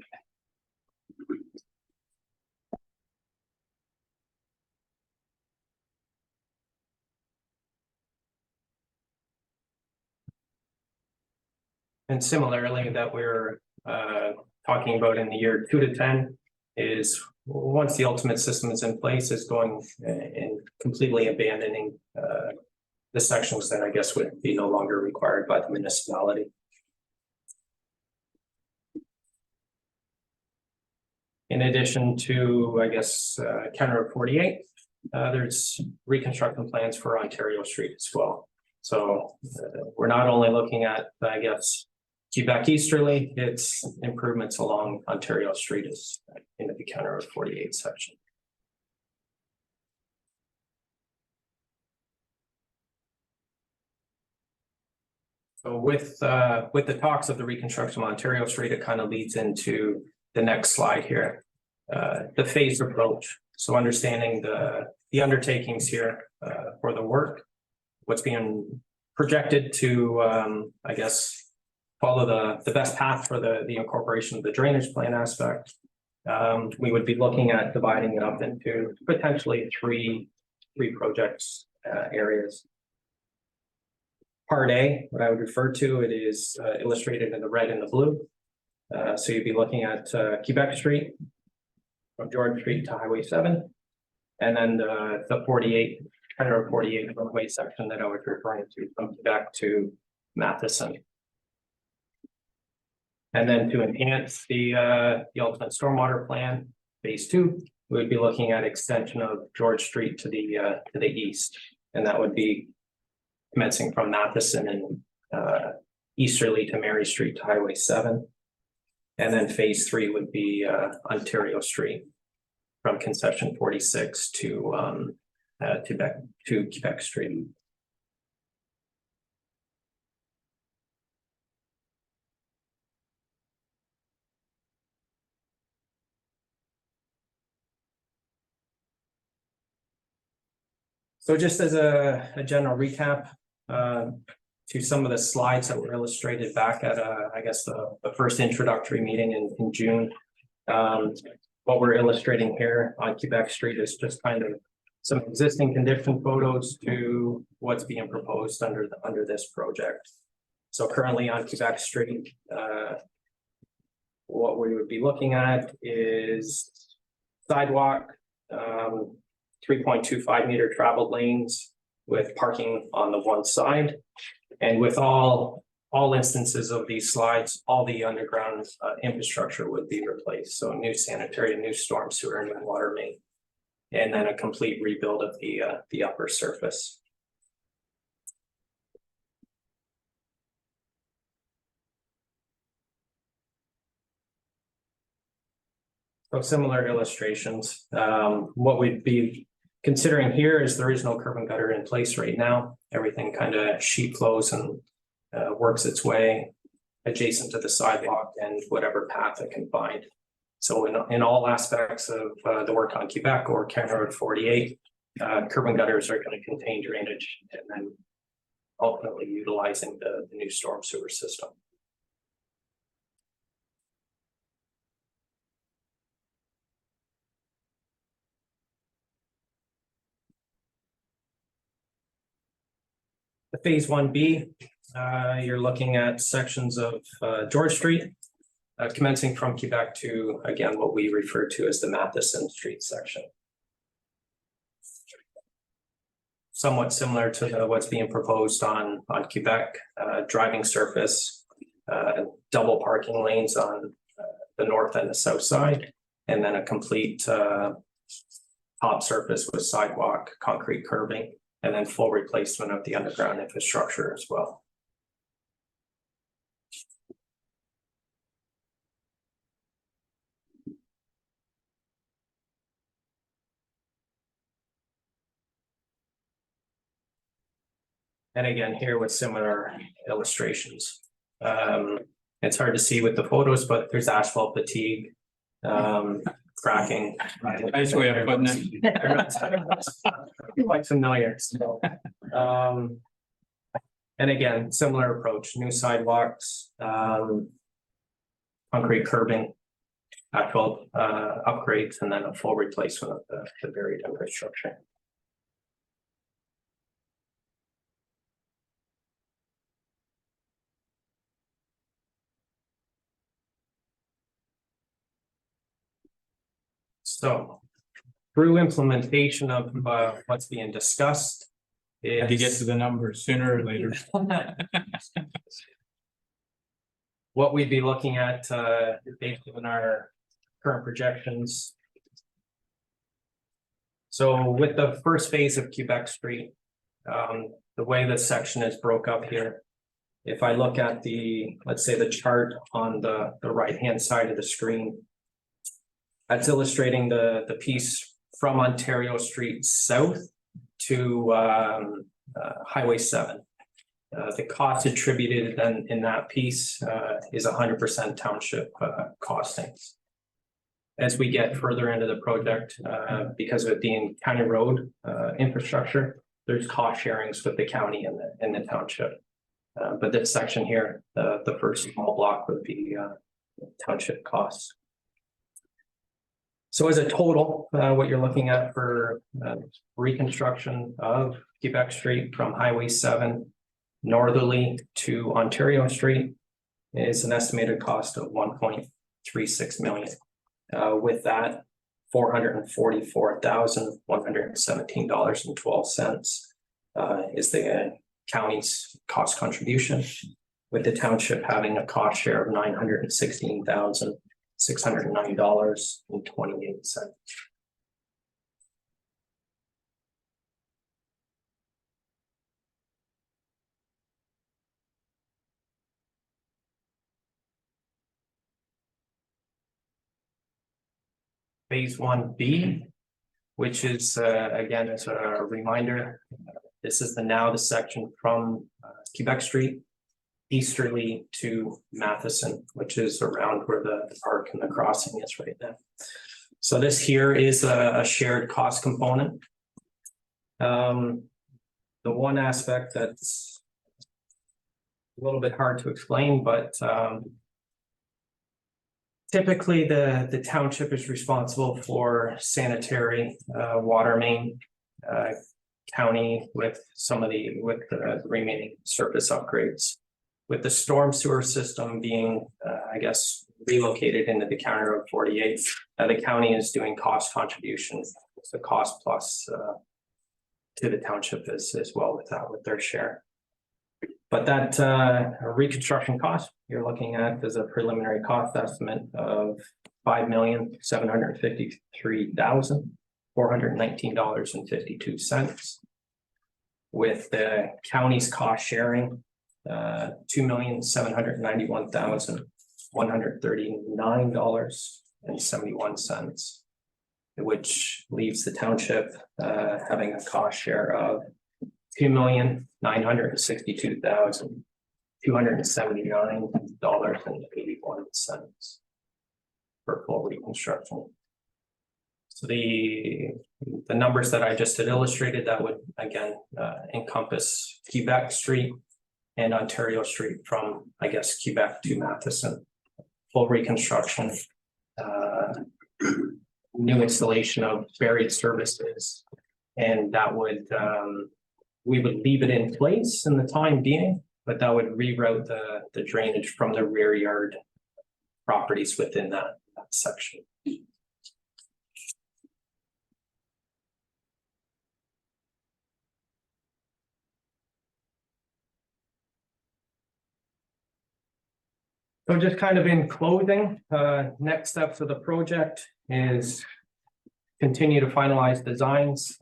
Speaker 10: And similarly, that we're talking about in the year 2 to 10 is once the ultimate system is in place, is going and completely abandoning the sections that I guess would be no longer required by the municipality. In addition to, I guess, County Road 48, there's reconstruction plans for Ontario Street as well. So we're not only looking at, I guess, Quebec Easterly, it's improvements along Ontario Street is into the County Road 48 section. So with the talks of the reconstruction of Ontario Street, it kind of leads into the next slide here. The phased approach. So understanding the undertakings here for the work, what's being projected to, I guess, follow the best path for the incorporation of the drainage plan aspect. We would be looking at dividing it up into potentially three projects areas. Part A, what I would refer to, it is illustrated in the red and the blue. So you'd be looking at Quebec Street from George Street to Highway 7. And then the 48, County Road 48 roadway section that I was referring to from Quebec to Matheson. And then to enhance the ultimate stormwater plan, phase 2, we would be looking at extension of George Street to the east. And that would be commencing from Matheson and easterly to Mary Street to Highway 7. And then phase 3 would be Ontario Street from concession 46 to Quebec Street. So just as a general recap to some of the slides that were illustrated back at I guess the first introductory meeting in June. What we're illustrating here on Quebec Street is just kind of some existing condition photos to what's being proposed under this project. So currently on Quebec Street, what we would be looking at is sidewalk, 3.25 meter traveled lanes with parking on the one side. And with all instances of these slides, all the underground infrastructure would be replaced. So new sanitary, new storm sewer, new water main, and then a complete rebuild of the upper surface. So similar illustrations. What we'd be considering here is there is no curb and gutter in place right now. Everything kind of sheet flows and works its way adjacent to the sidewalk and whatever path it can find. So in all aspects of the work on Quebec or County Road 48, curb and gutters are going to contain drainage and then ultimately utilizing the new storm sewer system. The phase 1B, you're looking at sections of George Street, commencing from Quebec to, again, what we refer to as the Matheson Street section. Somewhat similar to what's being proposed on Quebec, driving surface, double parking lanes on the north and the south side, and then a complete top surface with sidewalk, concrete curbing, and then full replacement of the underground infrastructure as well. And again, here with similar illustrations. It's hard to see with the photos, but there's asphalt fatigue, cracking.
Speaker 1: Nice way of putting it.
Speaker 10: Quite familiar. So, and again, similar approach, new sidewalks, concrete curbing, actual upgrades, and then a full replacement of the buried infrastructure. So through implementation of what's being discussed.
Speaker 1: Had to get to the numbers sooner or later.
Speaker 10: What we'd be looking at based on our current projections. So with the first phase of Quebec Street, the way this section is broke up here. If I look at the, let's say the chart on the right-hand side of the screen. That's illustrating the piece from Ontario Street south to Highway 7. The cost attributed then in that piece is 100% township costings. As we get further into the project, because of it being county road infrastructure, there's cost sharings with the county and the township. But this section here, the first small block would be township costs. So as a total, what you're looking at for reconstruction of Quebec Street from Highway 7 northerly to Ontario Street is an estimated cost of $1.36 million. With that, $444,117.12 is the county's cost contribution, with the township having a cost share of $916,609.28. Phase 1B, which is again, as a reminder, this is the section from Quebec Street easterly to Matheson, which is around where the park and the crossing is right now. So this here is a shared cost component. The one aspect that's a little bit hard to explain, but typically the township is responsible for sanitary water main, county with the remaining surface upgrades. With the storm sewer system being, I guess, relocated into the County Road 48, the county is doing cost contributions. It's a cost plus to the township as well with their share. But that reconstruction cost you're looking at is a preliminary cost estimate of $5,753,419.52, with the county's cost sharing $2,791,139.71, which leaves the township having a cost share of $2,962,279.81 for full reconstruction. So the numbers that I just had illustrated, that would again encompass Quebec Street and Ontario Street from, I guess, Quebec to Matheson. Full reconstruction, new installation of buried services, and that would we would leave it in place in the time being, but that would reroute the drainage from the rear yard properties within that section. So just kind of in closing, next steps of the project is continue to finalize designs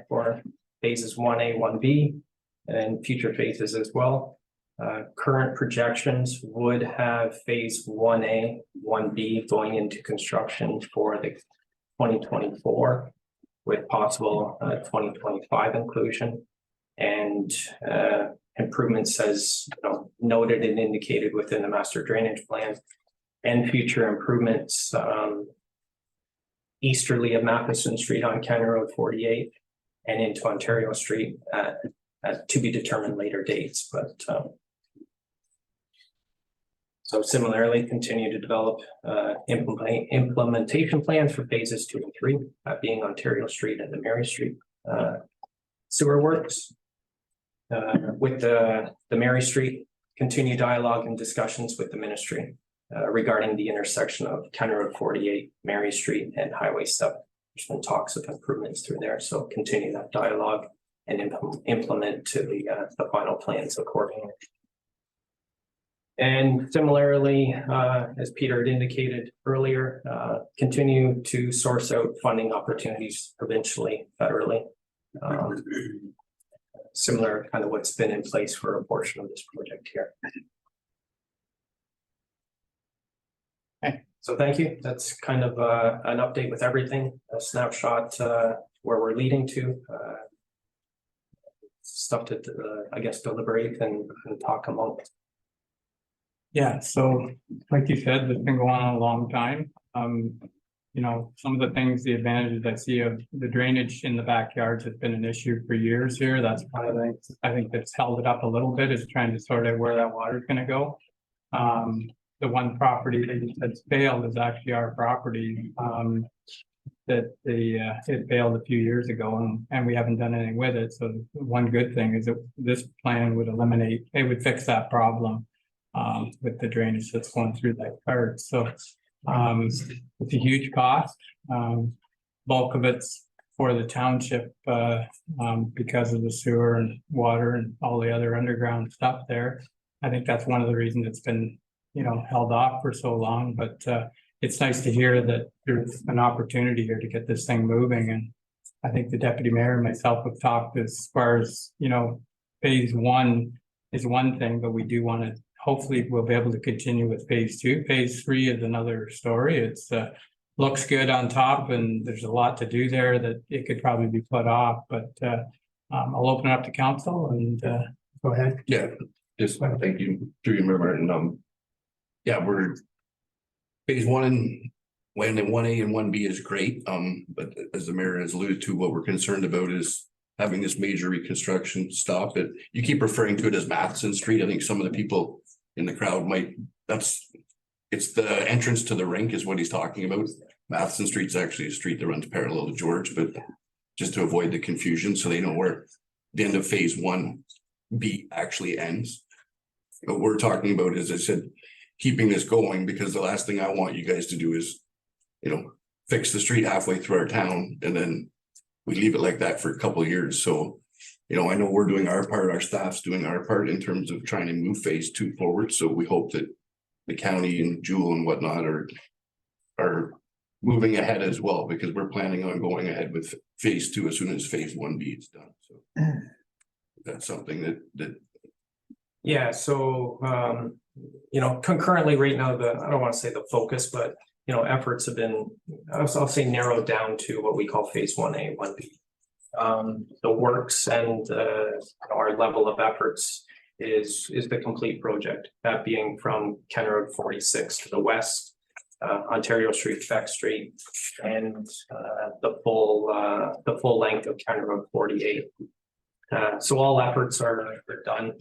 Speaker 10: for phases 1A, 1B, and future phases as well. Current projections would have phase 1A, 1B going into construction for the 2024, with possible 2025 inclusion, and improvements as noted and indicated within the master drainage plan, and future improvements easterly of Matheson Street on County Road 48 and into Ontario Street at to be determined later dates. But so similarly, continue to develop implementation plans for phases 2 and 3, that being Ontario Street and the Mary Street sewer works. With the Mary Street, continue dialogue and discussions with the ministry regarding the intersection of County Road 48, Mary Street, and Highway 7. There's been talks of improvements through there, so continue that dialogue and implement to the final plans accordingly. And similarly, as Peter had indicated earlier, continue to source out funding opportunities provincially, federally. Similar kind of what's been in place for a portion of this project here.
Speaker 1: Okay.
Speaker 10: So thank you. That's kind of an update with everything, a snapshot where we're leading to. Stuff to, I guess, deliberate and talk among.
Speaker 1: Yeah, so like you said, it's been going on a long time. You know, some of the things, the advantages I see of the drainage in the backyards has been an issue for years here. That's one of the things I think that's held it up a little bit, is trying to sort out where that water is gonna go. The one property that's failed is actually our property. That it failed a few years ago and we haven't done anything with it. So one good thing is that this plan would eliminate, it would fix that problem. With the drainage that's going through that part. So it's a huge cost. Bulk of it's for the township because of the sewer and water and all the other underground stuff there. I think that's one of the reasons it's been, you know, held off for so long, but it's nice to hear that there's an opportunity here to get this thing moving. And I think the deputy mayor and myself have talked as far as, you know, phase one is one thing, but we do want to, hopefully we'll be able to continue with phase two. Phase three is another story. It's looks good on top and there's a lot to do there that it could probably be put off, but I'll open it up to council and go ahead.
Speaker 2: Yeah, just thank you, through your member, and yeah, we're phase one and when 1A and 1B is great. But as the mayor has alluded to, what we're concerned about is having this major reconstruction stop it. You keep referring to it as Matheson Street. I think some of the people in the crowd might, it's the entrance to the rink is what he's talking about. Matheson Street's actually a street that runs parallel to George, but just to avoid the confusion, so they know where the end of phase 1B actually ends. What we're talking about is, I said, keeping this going, because the last thing I want you guys to do is, you know, fix the street halfway through our town and then we leave it like that for a couple of years. So, you know, I know we're doing our part, our staff's doing our part in terms of trying to move phase 2 forward. So we hope that the county and Jewel and whatnot are moving ahead as well, because we're planning on going ahead with phase 2 as soon as phase 1B is done. So that's something that
Speaker 10: Yeah, so you know, concurrently right now, I don't want to say the focus, but you know, efforts have been, I'll say, narrowed down to what we call phase 1A, 1B. The works and our level of efforts is the complete project, that being from Ken Road 46 to the west, Ontario Street, Beck Street, and the full length of Ken Road 48. So all efforts are done.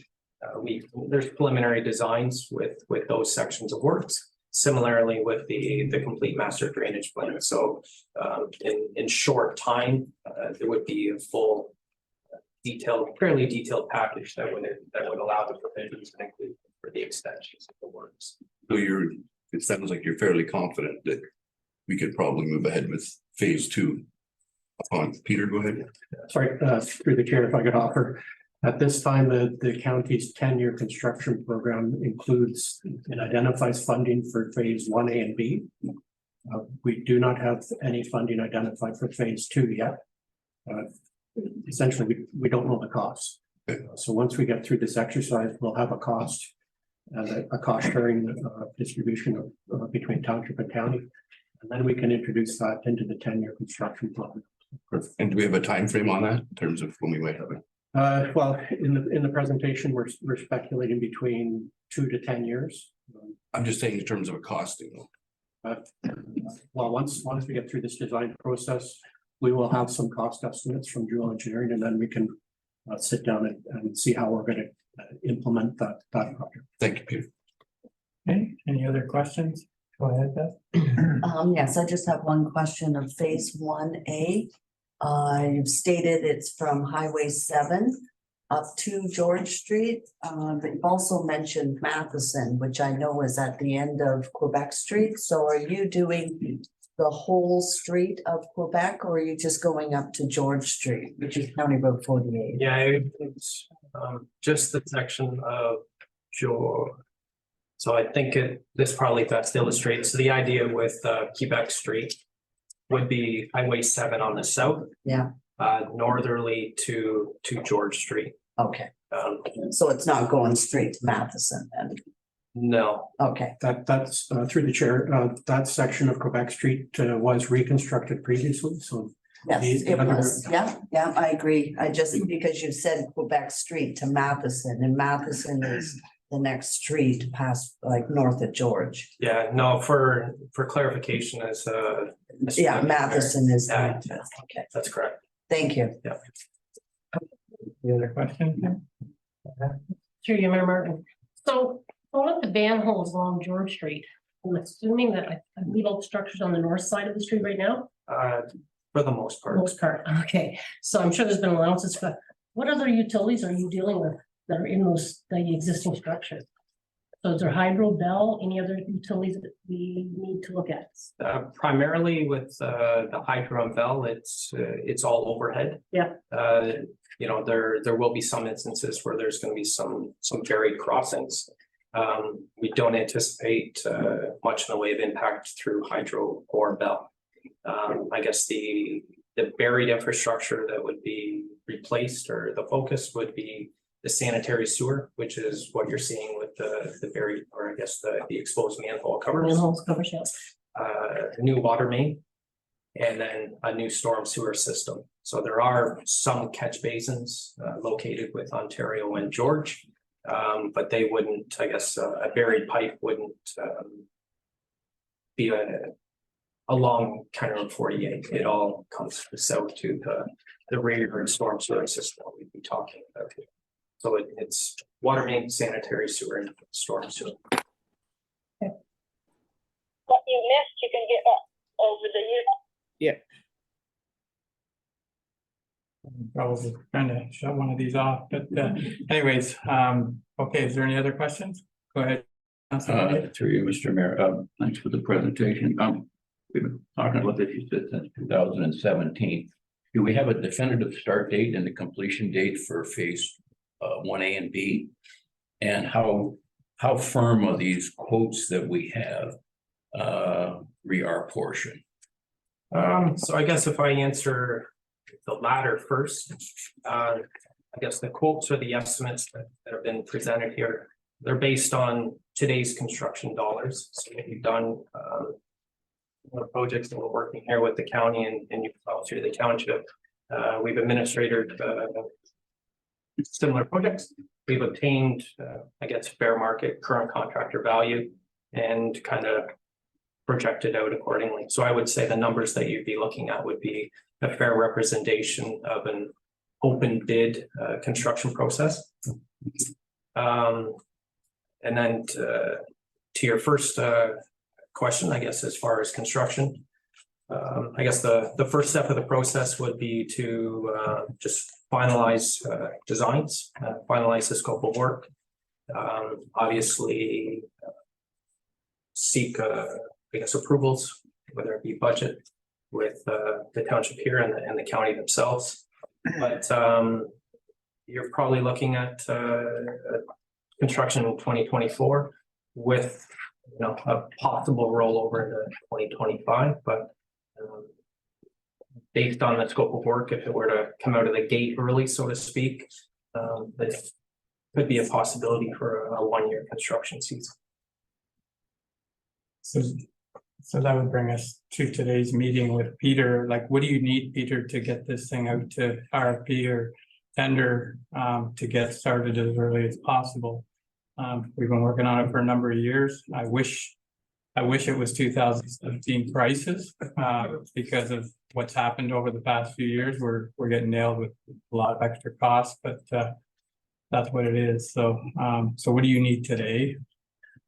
Speaker 10: There's preliminary designs with those sections of works. Similarly with the complete master drainage plan. So in short time, there would be a full fairly detailed package that would allow the provisions and include for the extensions of the works.
Speaker 2: So it sounds like you're fairly confident that we could probably move ahead with phase 2. Peter, go ahead.
Speaker 9: Sorry, through the chair, if I could offer. At this time, the county's 10-year construction program includes and identifies funding for phase 1A and B. We do not have any funding identified for phase 2 yet. Essentially, we don't know the cost. So once we get through this exercise, we'll have a cost and a cost sharing distribution of between township and county. And then we can introduce that into the 10-year construction plan.
Speaker 2: And do we have a time frame on that in terms of when we might have it?
Speaker 9: Well, in the presentation, we're speculating between 2 to 10 years.
Speaker 2: I'm just saying in terms of a costing.
Speaker 9: Well, once we get through this design process, we will have some cost estimates from Jewel Engineering, and then we can sit down and see how we're going to implement that project.
Speaker 2: Thank you, Peter.
Speaker 1: Okay, any other questions? Go ahead, Beth.
Speaker 11: Yes, I just have one question of phase 1A. You've stated it's from Highway 7 up to George Street. But you've also mentioned Matheson, which I know is at the end of Quebec Street. So are you doing the whole street of Quebec, or are you just going up to George Street, which is County Road 48?
Speaker 10: Yeah, it's just the section of So I think this probably best illustrates the idea with Quebec Street would be Highway 7 on the south.
Speaker 11: Yeah.
Speaker 10: Northerly to George Street.
Speaker 11: Okay,
Speaker 10: Um,
Speaker 11: so it's not going straight to Matheson then?
Speaker 10: no,
Speaker 11: Okay,
Speaker 9: That's through the chair, that section of Quebec Street was reconstructed previously, so.
Speaker 11: yes,
Speaker 9: The
Speaker 11: it
Speaker 9: other-
Speaker 11: was, yeah, I agree. I just, because you said Quebec Street to Matheson, and Matheson is the next street past, like, north of George.
Speaker 10: yeah, no, for clarification as
Speaker 11: Yeah, Matheson is,
Speaker 10: Yeah.
Speaker 11: okay,
Speaker 10: That's correct.
Speaker 11: thank you.
Speaker 1: Any other questions?
Speaker 5: Through you, Mayor Martin. So one of the manholes along George Street, I'm assuming that I believe all the structures on the north side of the street right now,
Speaker 10: For the most part.
Speaker 5: most part, okay. So I'm sure there's been allowances for, what other utilities are you dealing with that are in the existing structures? So is there Hydro, Bell, any other utilities that we need to look at?
Speaker 10: Primarily with the Hydro and Bell, it's all overhead.
Speaker 5: Yeah.
Speaker 10: You know, there will be some instances where there's gonna be some buried crossings. We don't anticipate much in the way of impact through Hydro or Bell. I guess the buried infrastructure that would be replaced, or the focus would be the sanitary sewer, which is what you're seeing with the buried, or I guess the exposed manhole covers.
Speaker 5: Manholes covers, yes.
Speaker 10: New water main, and then a new storm sewer system. So there are some catch basins located with Ontario and George. But they wouldn't, I guess, a buried pipe wouldn't be along County Road 48. It all comes south to the Rayburn storm sewer system we'd be talking about here. So it's water main, sanitary sewer, and storm sewer.
Speaker 12: What you missed, you can get over the years.
Speaker 1: Probably trying to shut one of these off, but anyways, okay, is there any other questions? Go ahead.
Speaker 13: Through you, Mr. Mayor, thanks for the presentation. We've been talking about this, you said, since 2017. Do we have a definitive start date and the completion date for phase 1A and B? And how firm are these quotes that we have re our portion?
Speaker 10: So I guess if I answer the latter first, I guess the quotes or the estimates that have been presented here, they're based on today's construction dollars. So we've done the projects that we're working here with the county and you follow through the township. We've administered similar projects. We've obtained, I guess, fair market current contractor value and kind of projected out accordingly. So I would say the numbers that you'd be looking at would be a fair representation of an open bid construction process. And then to your first question, I guess, as far as construction, I guess the first step of the process would be to just finalize designs, finalize the scope of work. Obviously, seek, I guess, approvals, whether it be budget with the township here and the county themselves. But you're probably looking at construction in 2024 with, you know, a possible rollover into 2025. But based on the scope of work, if it were to come out of the gate early, so to speak, this could be a possibility for a 1-year construction season.
Speaker 1: So that would bring us to today's meeting with Peter. Like, what do you need, Peter, to get this thing out to RFP or tender to get started as early as possible? We've been working on it for a number of years. I wish it was 2017 prices because of what's happened over the past few years. We're getting nailed with a lot of extra costs, but that's what it is. So so what do you need today?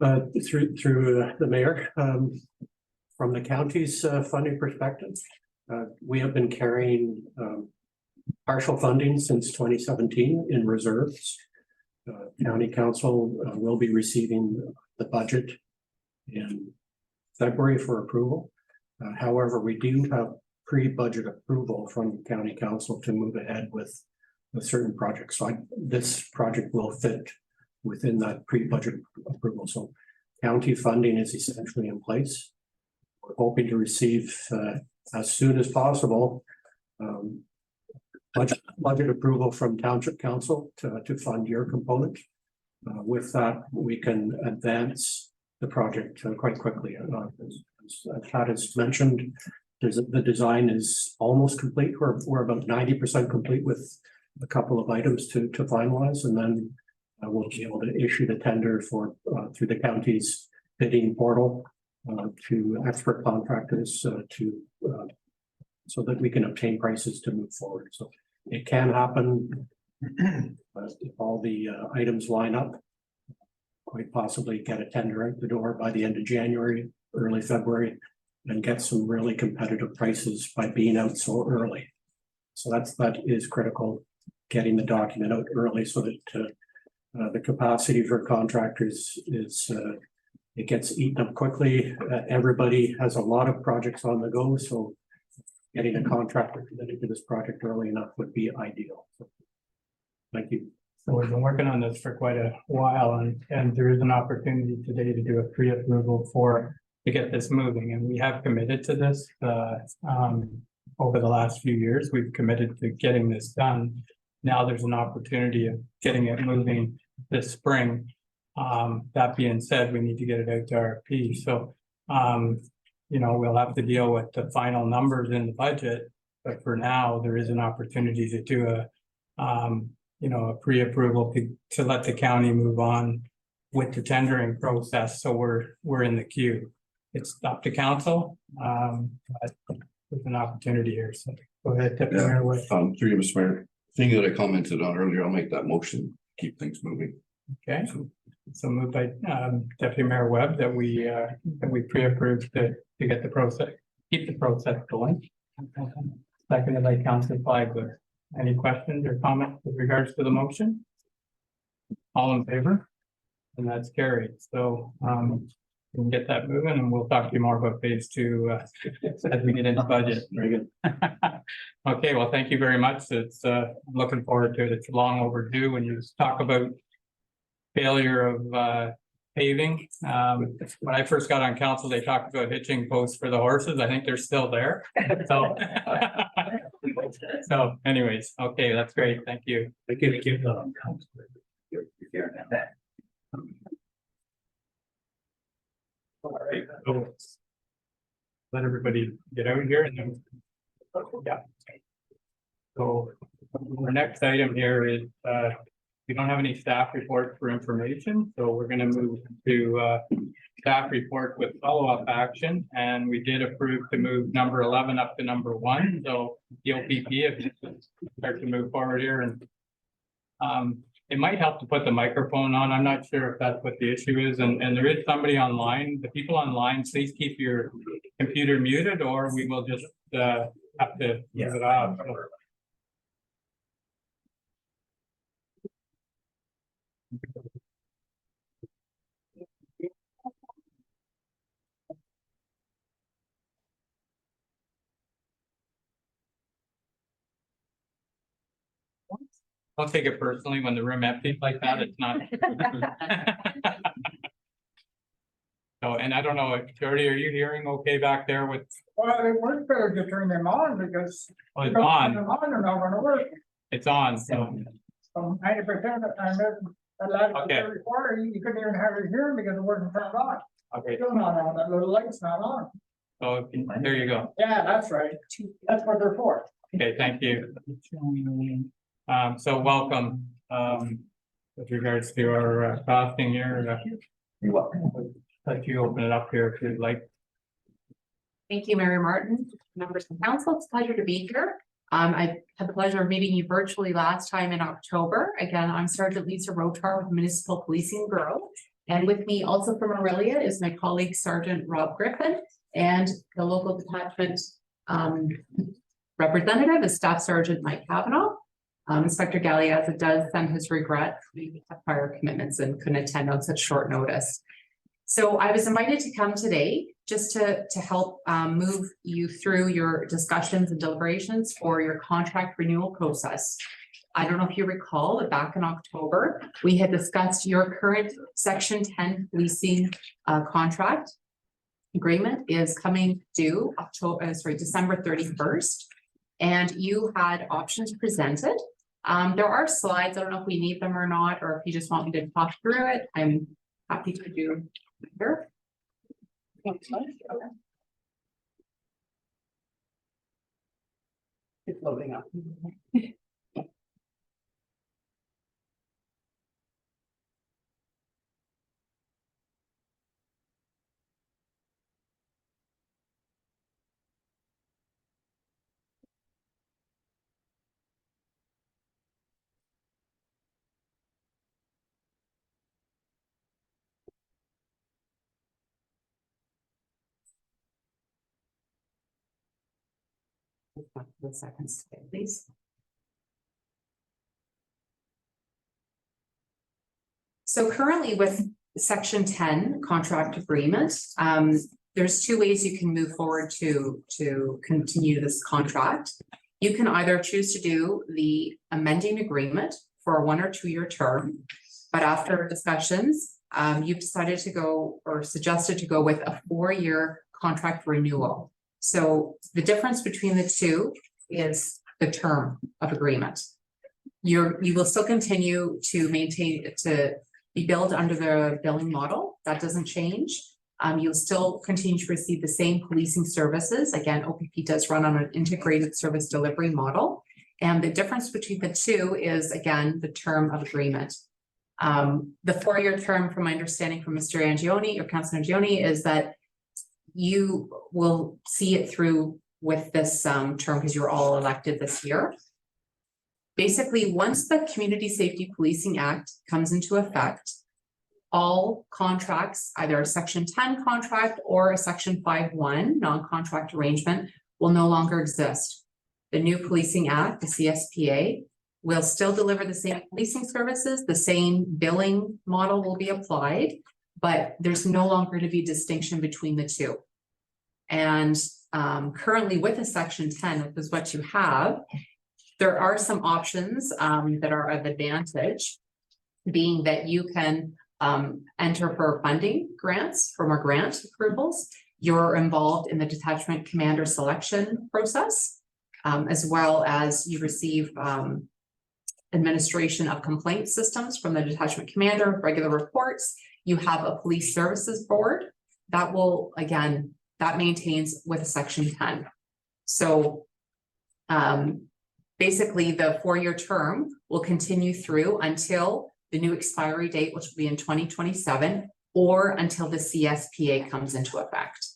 Speaker 9: Through the mayor, from the county's funding perspective, we have been carrying partial funding since 2017 in reserves. County council will be receiving the budget in February for approval. However, we do have pre-budget approval from county council to move ahead with certain projects. So this project will fit within that pre-budget approval. So county funding is essentially in place. We're hoping to receive as soon as possible budget approval from Township Council to fund your component. With that, we can advance the project quite quickly. As Pat has mentioned, the design is almost complete. We're about 90% complete with a couple of items to finalize, and then we'll be able to issue the tender for through the county's bidding portal to expert contractors so that we can obtain prices to move forward. So it can happen if all the items line up. Quite possibly get a tender out the door by the end of January, early February, and get some really competitive prices by being out so early. So that is critical, getting the document out early so that the capacity for contractors is it gets eaten up quickly. Everybody has a lot of projects on the go, so getting a contractor committed to this project early enough would be ideal. So, thank you.
Speaker 1: So we've been working on this for quite a while, and there is an opportunity today to do a pre-approval to get this moving, and we have committed to this over the last few years. We've committed to getting this done. Now there's an opportunity of getting it moving this spring. That being said, we need to get it out to RFP. So you know, we'll have to deal with the final numbers in the budget, but for now there is an opportunity to do a pre-approval to let the county move on with the tendering process. So we're in the queue. It's up to council. But there's an opportunity here. So go ahead, Deputy Mayor.
Speaker 2: Through you, Mr. Mayor, thing that I commented on earlier, I'll make that motion, keep things moving.
Speaker 1: Okay, so moved by Deputy Mayor Webb that we pre-approved to get the process, keep the process going. Seconded by Councilor Flagler. Any questions or comments with regards to the motion? All in favor? And that's carried. So we can get that moving, and we'll talk to you more about phase two as we get into budget. Very good. Okay, well, thank you very much. It's looking forward to it. It's long overdue. When you talk about failure of paving, when I first got on council, they talked about hitching posts for the horses. I think they're still there. So, so anyways, okay, that's great. Thank you.
Speaker 9: Thank you.
Speaker 1: All right. So let everybody get out here and then, yeah. So our next item here is we don't have any staff reports for information, so we're going to move to staff report with follow-up action, and we did approve to move number 11 up to number 1. So the OPP, if you start to move forward here, and it might help to put the microphone on. I'm not sure if that's what the issue is, and there is somebody online. The people online, please keep your computer muted, or we will just have to move it off. Don't take it personally when the room empties like that. It's not. So, and I don't know, Jordy, are you hearing okay back there with?
Speaker 14: Well, it works better to turn them on because.
Speaker 1: Oh, it's on.
Speaker 14: They're not gonna work.
Speaker 1: It's on, so.
Speaker 14: 90% of the time, that last
Speaker 1: Okay.
Speaker 14: recorder, you couldn't even have it here because it wasn't turned on.
Speaker 1: Okay,
Speaker 14: Still not on, that little light's not on.
Speaker 1: so there you go.
Speaker 14: Yeah, that's right. That's what they're for.
Speaker 1: Okay, thank you. So welcome, with regards to our costing here. You're welcome. Let you open it up here if you'd like.
Speaker 15: Thank you, Mary Martin, members of council. It's a pleasure to be here. I had the pleasure of meeting you virtually last time in October. Again, I'm Sergeant Lisa Rotar with the Municipal Policing Bureau. And with me also from Aurelia is my colleague Sergeant Rob Griffin, and the local detachment representative is Staff Sergeant Mike Kavanaugh. Inspector Galeazza does send his regrets. We have prior commitments and couldn't attend on such short notice. So I was invited to come today just to help move you through your discussions and deliberations for your contract renewal process. I don't know if you recall that back in October, we had discussed your current section 10 policing contract. Agreement is coming due December 31st. And you had options presented. There are slides. I don't know if we need them or not, or if you just want me to talk through it. I'm happy to do here. It's loading up. The seconds, please. So currently with section 10 contract agreement, there's two ways you can move forward to continue this contract. You can either choose to do the amending agreement for a 1 or 2 year term, but after discussions, you've decided to go or suggested to go with a 4-year contract renewal. So the difference between the two is the term of agreement. You will still continue to maintain, to be billed under the billing model. That doesn't change. You'll still continue to receive the same policing services. Again, OPP does run on an integrated service delivery model. And the difference between the two is, again, the term of agreement. The 4-year term, from my understanding from Mr. Angione or Councilor Angione, is that you will see it through with this term because you're all elected this year. Basically, once the Community Safety Policing Act comes into effect, all contracts, either a Section 10 contract or a Section 5.1 non-contract arrangement, will no longer exist. The new Policing Act, the CSPA, will still deliver the same policing services, the same billing model will be applied, but there's no longer to be distinction between the two. And currently with a Section 10, which is what you have, there are some options that are of advantage, being that you can enter for funding grants for more grant approvals. You're involved in the detachment commander selection process, as well as you receive administration of complaint systems from the detachment commander, regular reports. You have a police services board that will, again, that maintains with Section 10. So basically the 4-year term will continue through until the new expiry date, which will be in 2027, or until the CSPA comes into effect.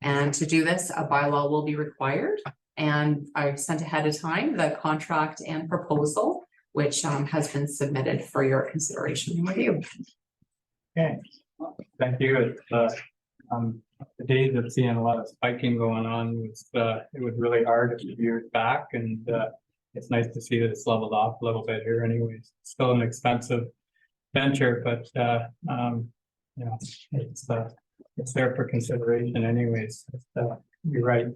Speaker 15: And to do this, a bylaw will be required. And I've sent ahead of time the contract and proposal, which has been submitted for your consideration and review.
Speaker 1: Okay, thank you. The days of seeing a lot of spiking going on was it was really hard a few years back, and it's nice to see that it's leveled off a little bit here. Anyways, still an expensive venture, but you know, it's there for consideration. Anyways, you're right.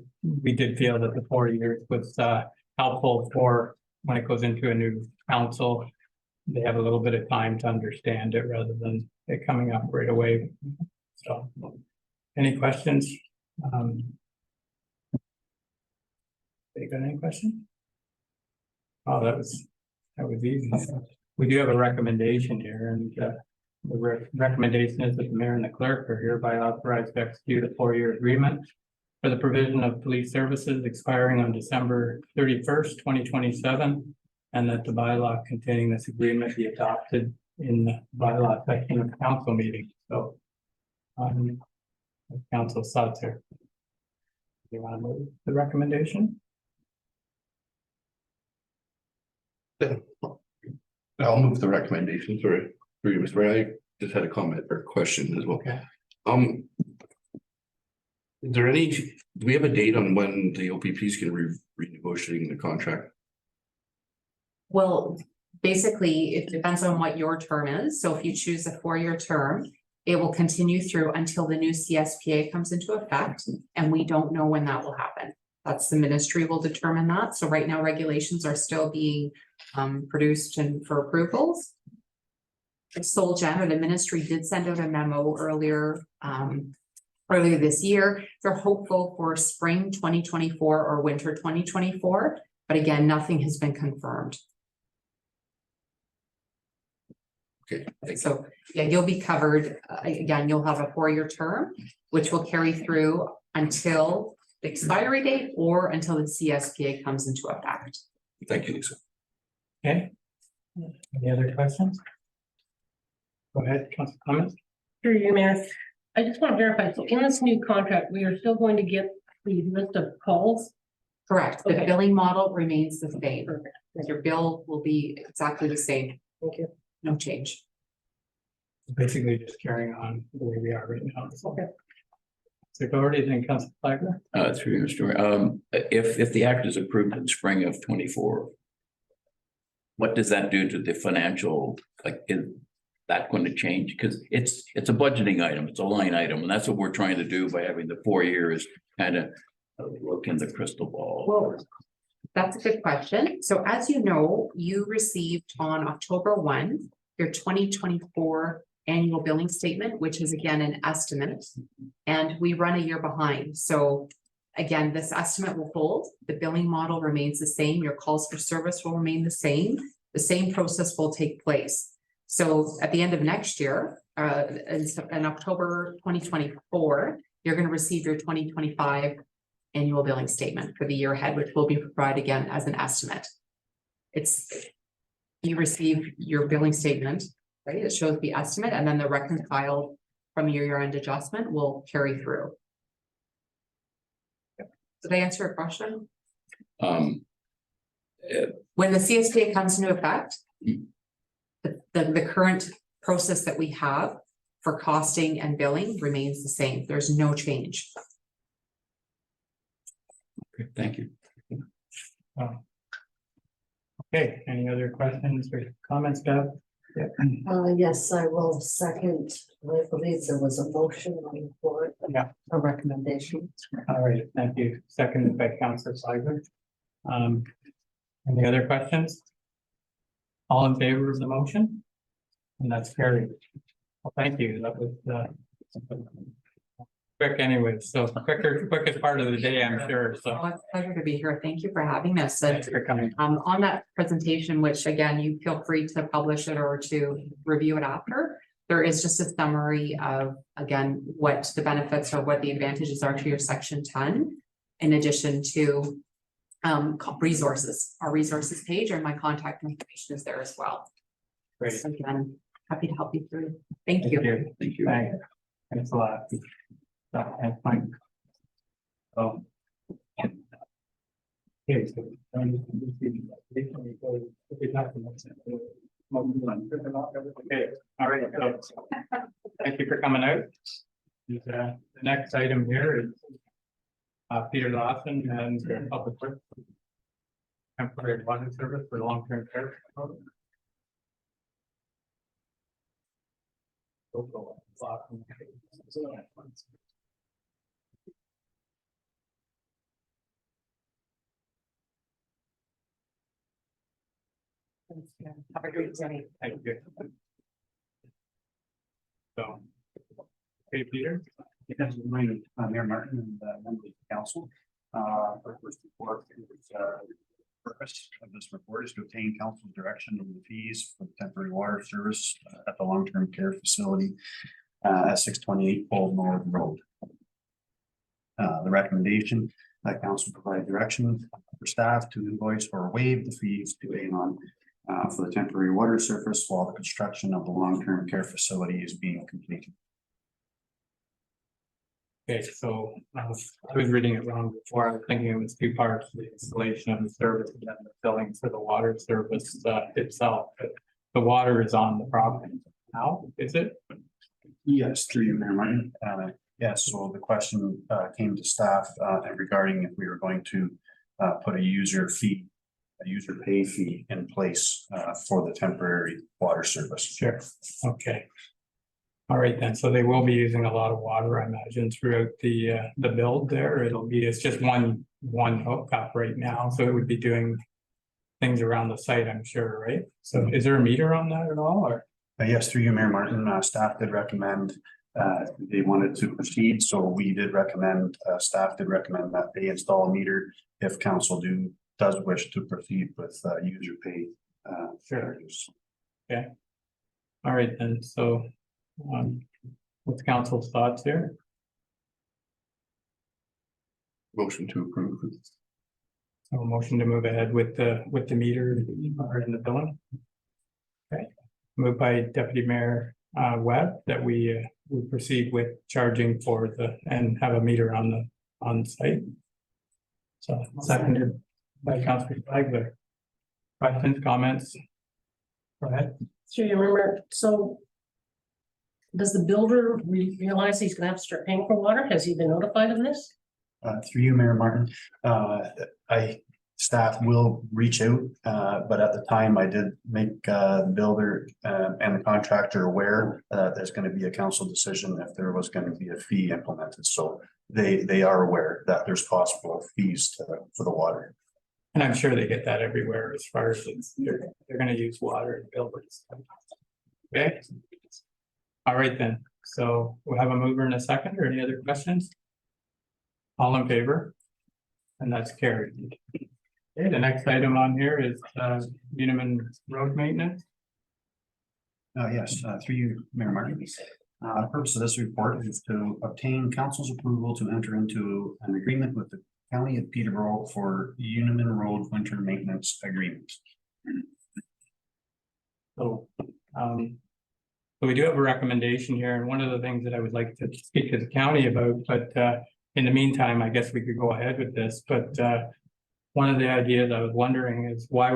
Speaker 1: We did feel that the 4 years was helpful for when it goes into a new council. They have a little bit of time to understand it rather than it coming up right away. So, any questions? You got any questions? Oh, that was easy. We do have a recommendation here, and the recommendation is that the mayor and the clerk are hereby authorized to execute a 4-year agreement for the provision of police services expiring on December 31st, 2027, and that the bylaw containing this agreement be adopted in the bylaw section of the council meeting. So, council thoughts here. Do you want to move the recommendation?
Speaker 2: I'll move the recommendation. Sorry, for you, Mr. Mayor. I just had a comment or question as well.
Speaker 1: Okay.
Speaker 2: Is there any? Do we have a date on when the OPP is going to be renegotiating the contract?
Speaker 15: Well, basically, it depends on what your term is. So if you choose a 4-year term, it will continue through until the new CSPA comes into effect, and we don't know when that will happen. That's the ministry will determine that. So right now regulations are still being produced and for approvals. Sole Gen or the ministry did send out a memo earlier this year. They're hopeful for spring 2024 or winter 2024, but again, nothing has been confirmed.
Speaker 2: Okay, thank you.
Speaker 15: So yeah, you'll be covered. Again, you'll have a 4-year term, which will carry through until the expiry date or until the CSPA comes into effect.
Speaker 2: Thank you, Lisa.
Speaker 1: Okay. Any other questions? Go ahead, Council comments.
Speaker 5: Through you, Mayor. I just want to verify, so in this new contract, we are still going to get the list of calls?
Speaker 15: Correct. The
Speaker 5: Okay.
Speaker 15: billing model remains the same.
Speaker 5: Perfect.
Speaker 15: Your bill will be exactly the same.
Speaker 5: Thank you.
Speaker 15: No change.
Speaker 1: Basically just carrying on the way we are right now.
Speaker 5: Okay.
Speaker 1: So Doherty, then Council Flagler.
Speaker 13: Through you, Mr. Mayor. If the act is approved in spring of 24, what does that do to the financial, like, is that going to change? Because it's a budgeting item, it's a line item, and that's what we're trying to do by having the 4 years kind of look in the crystal ball.
Speaker 15: Well, that's a good question. So as you know, you received on October 1, your 2024 annual billing statement, which is again an estimate, and we run a year behind. So again, this estimate will hold. The billing model remains the same. Your calls for service will remain the same. The same process will take place. So at the end of next year, in October 2024, you're going to receive your 2025 annual billing statement for the year ahead, which will be provided again as an estimate. You receive your billing statement, right? It shows the estimate, and then the reconciled from your year-end adjustment will carry through. Did I answer your question? When the CSPA comes into effect, the current process that we have for costing and billing remains the same. There's no change.
Speaker 13: Okay, thank you.
Speaker 1: Okay, any other questions or comments, Deb?
Speaker 11: Yes, I will second. I believe there was a motion on the floor.
Speaker 1: Yeah.
Speaker 11: A recommendation.
Speaker 1: All right, thank you. Seconded by Councilor Flagler. Any other questions? All in favor of the motion? And that's carried. Well, thank you. That was quick anyway, so quickest part of the day, I'm sure, so.
Speaker 15: Oh, it's a pleasure to be here. Thank you for having us.
Speaker 1: Thanks for coming.
Speaker 15: On that presentation, which again, you feel free to publish it or to review it after. There is just a summary of, again, what the benefits or what the advantages are to your section 10. In addition to resources, our resources page, and my contact information is there as well.
Speaker 1: Great.
Speaker 15: So again, happy to help you through. Thank you.
Speaker 13: Thank you.
Speaker 1: Thanks a lot. That's fine. Oh. Okay, so. Okay, all right, so thank you for coming out. The next item here is Peter Lawson and the Public Works temporary water service for long-term care.
Speaker 15: Have a great day.
Speaker 1: Thank you. So, hey, Peter.
Speaker 16: Yes, good morning, Mayor Martin and members of the council. First report is purpose of this report is to obtain council's direction on the fees for the temporary water service at the long-term care facility at 628 Old North Road. The recommendation that council provide direction for staff to invoice or waive the fees to Aon for the temporary water surface while the construction of the long-term care facility is being completed.
Speaker 1: Okay, so I was reading it wrong before. I was thinking it was two parts, the installation of the service and then the billing for the water service itself. But the water is on the property now, is it?
Speaker 16: Yes, through you, Mayor Martin. Yes, so the question came to staff regarding if we were going to put a user pay fee in place for the temporary water service.
Speaker 1: Sure, okay. All right then, so they will be using a lot of water, I imagine, throughout the build there. It's just one hookup right now, so it would be doing things around the site, I'm sure, right? So is there a meter on that at all, or?
Speaker 16: Yes, through you, Mayor Martin, staff did recommend, they wanted to proceed, so we did recommend, staff did recommend that they install a meter if council does wish to proceed with, user pay.
Speaker 1: Sure. Okay. All right then, so, what's council's thoughts here?
Speaker 2: Motion to approve.
Speaker 1: So a motion to move ahead with the meter or in the billing. Okay, moved by Deputy Mayor Webb that we proceed with charging for and have a meter on site. So seconded by Councilor Flagler. Questions, comments? Go ahead.
Speaker 5: So you remember, so does the builder realize he's gonna have to start paying for water? Has he been notified of this?
Speaker 16: Through you, Mayor Martin, staff will reach out, but at the time I did make the builder and the contractor aware there's going to be a council decision if there was going to be a fee implemented. So they are aware that there's possible fees for the water.
Speaker 1: And I'm sure they get that everywhere as far as they're gonna use water and buildings. Okay. All right then, so we'll have a mover in a second, or any other questions? All in favor? And that's carried. Okay, the next item on here is Uniman Road Maintenance.
Speaker 16: Yes, through you, Mayor Martin. The purpose of this report is to obtain council's approval to enter into an agreement with the County of Peterborough for Uniman Road Winter Maintenance Agreement.
Speaker 1: So we do have a recommendation here, and one of the things that I would like to speak to the county about, but in the meantime, I guess we could go ahead with this, but one of the ideas I was wondering is why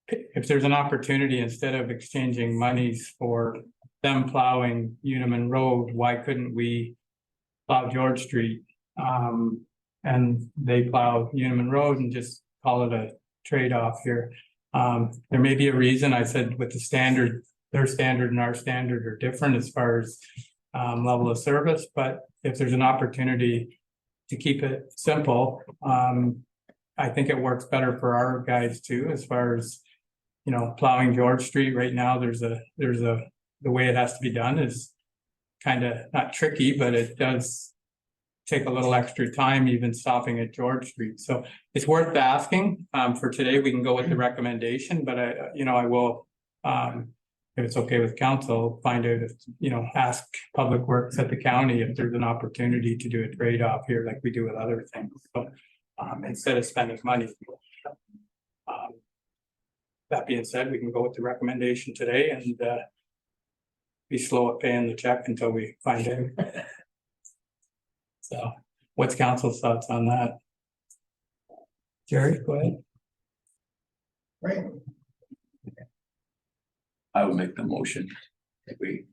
Speaker 1: if there's an opportunity, instead of exchanging monies for them plowing Uniman Road, why couldn't we plow George Street? And they plow Uniman Road and just call it a trade-off here. There may be a reason. I said with the standard, their standard and our standard are different as far as level of service, but if there's an opportunity to keep it simple, I think it works better for our guys too, as far as, plowing George Street right now. The way it has to be done is kind of not tricky, but it does take a little extra time, even stopping at George Street. So it's worth asking. For today, we can go with the recommendation, but I will, if it's okay with council, find out if, ask Public Works at the county if there's an opportunity to do a trade-off here like we do with other things. So instead of spending money. That being said, we can go with the recommendation today and be slow at paying the check until we find out. So what's council's thoughts on that? Jerry, go ahead.
Speaker 14: Right.
Speaker 13: I would make the motion that we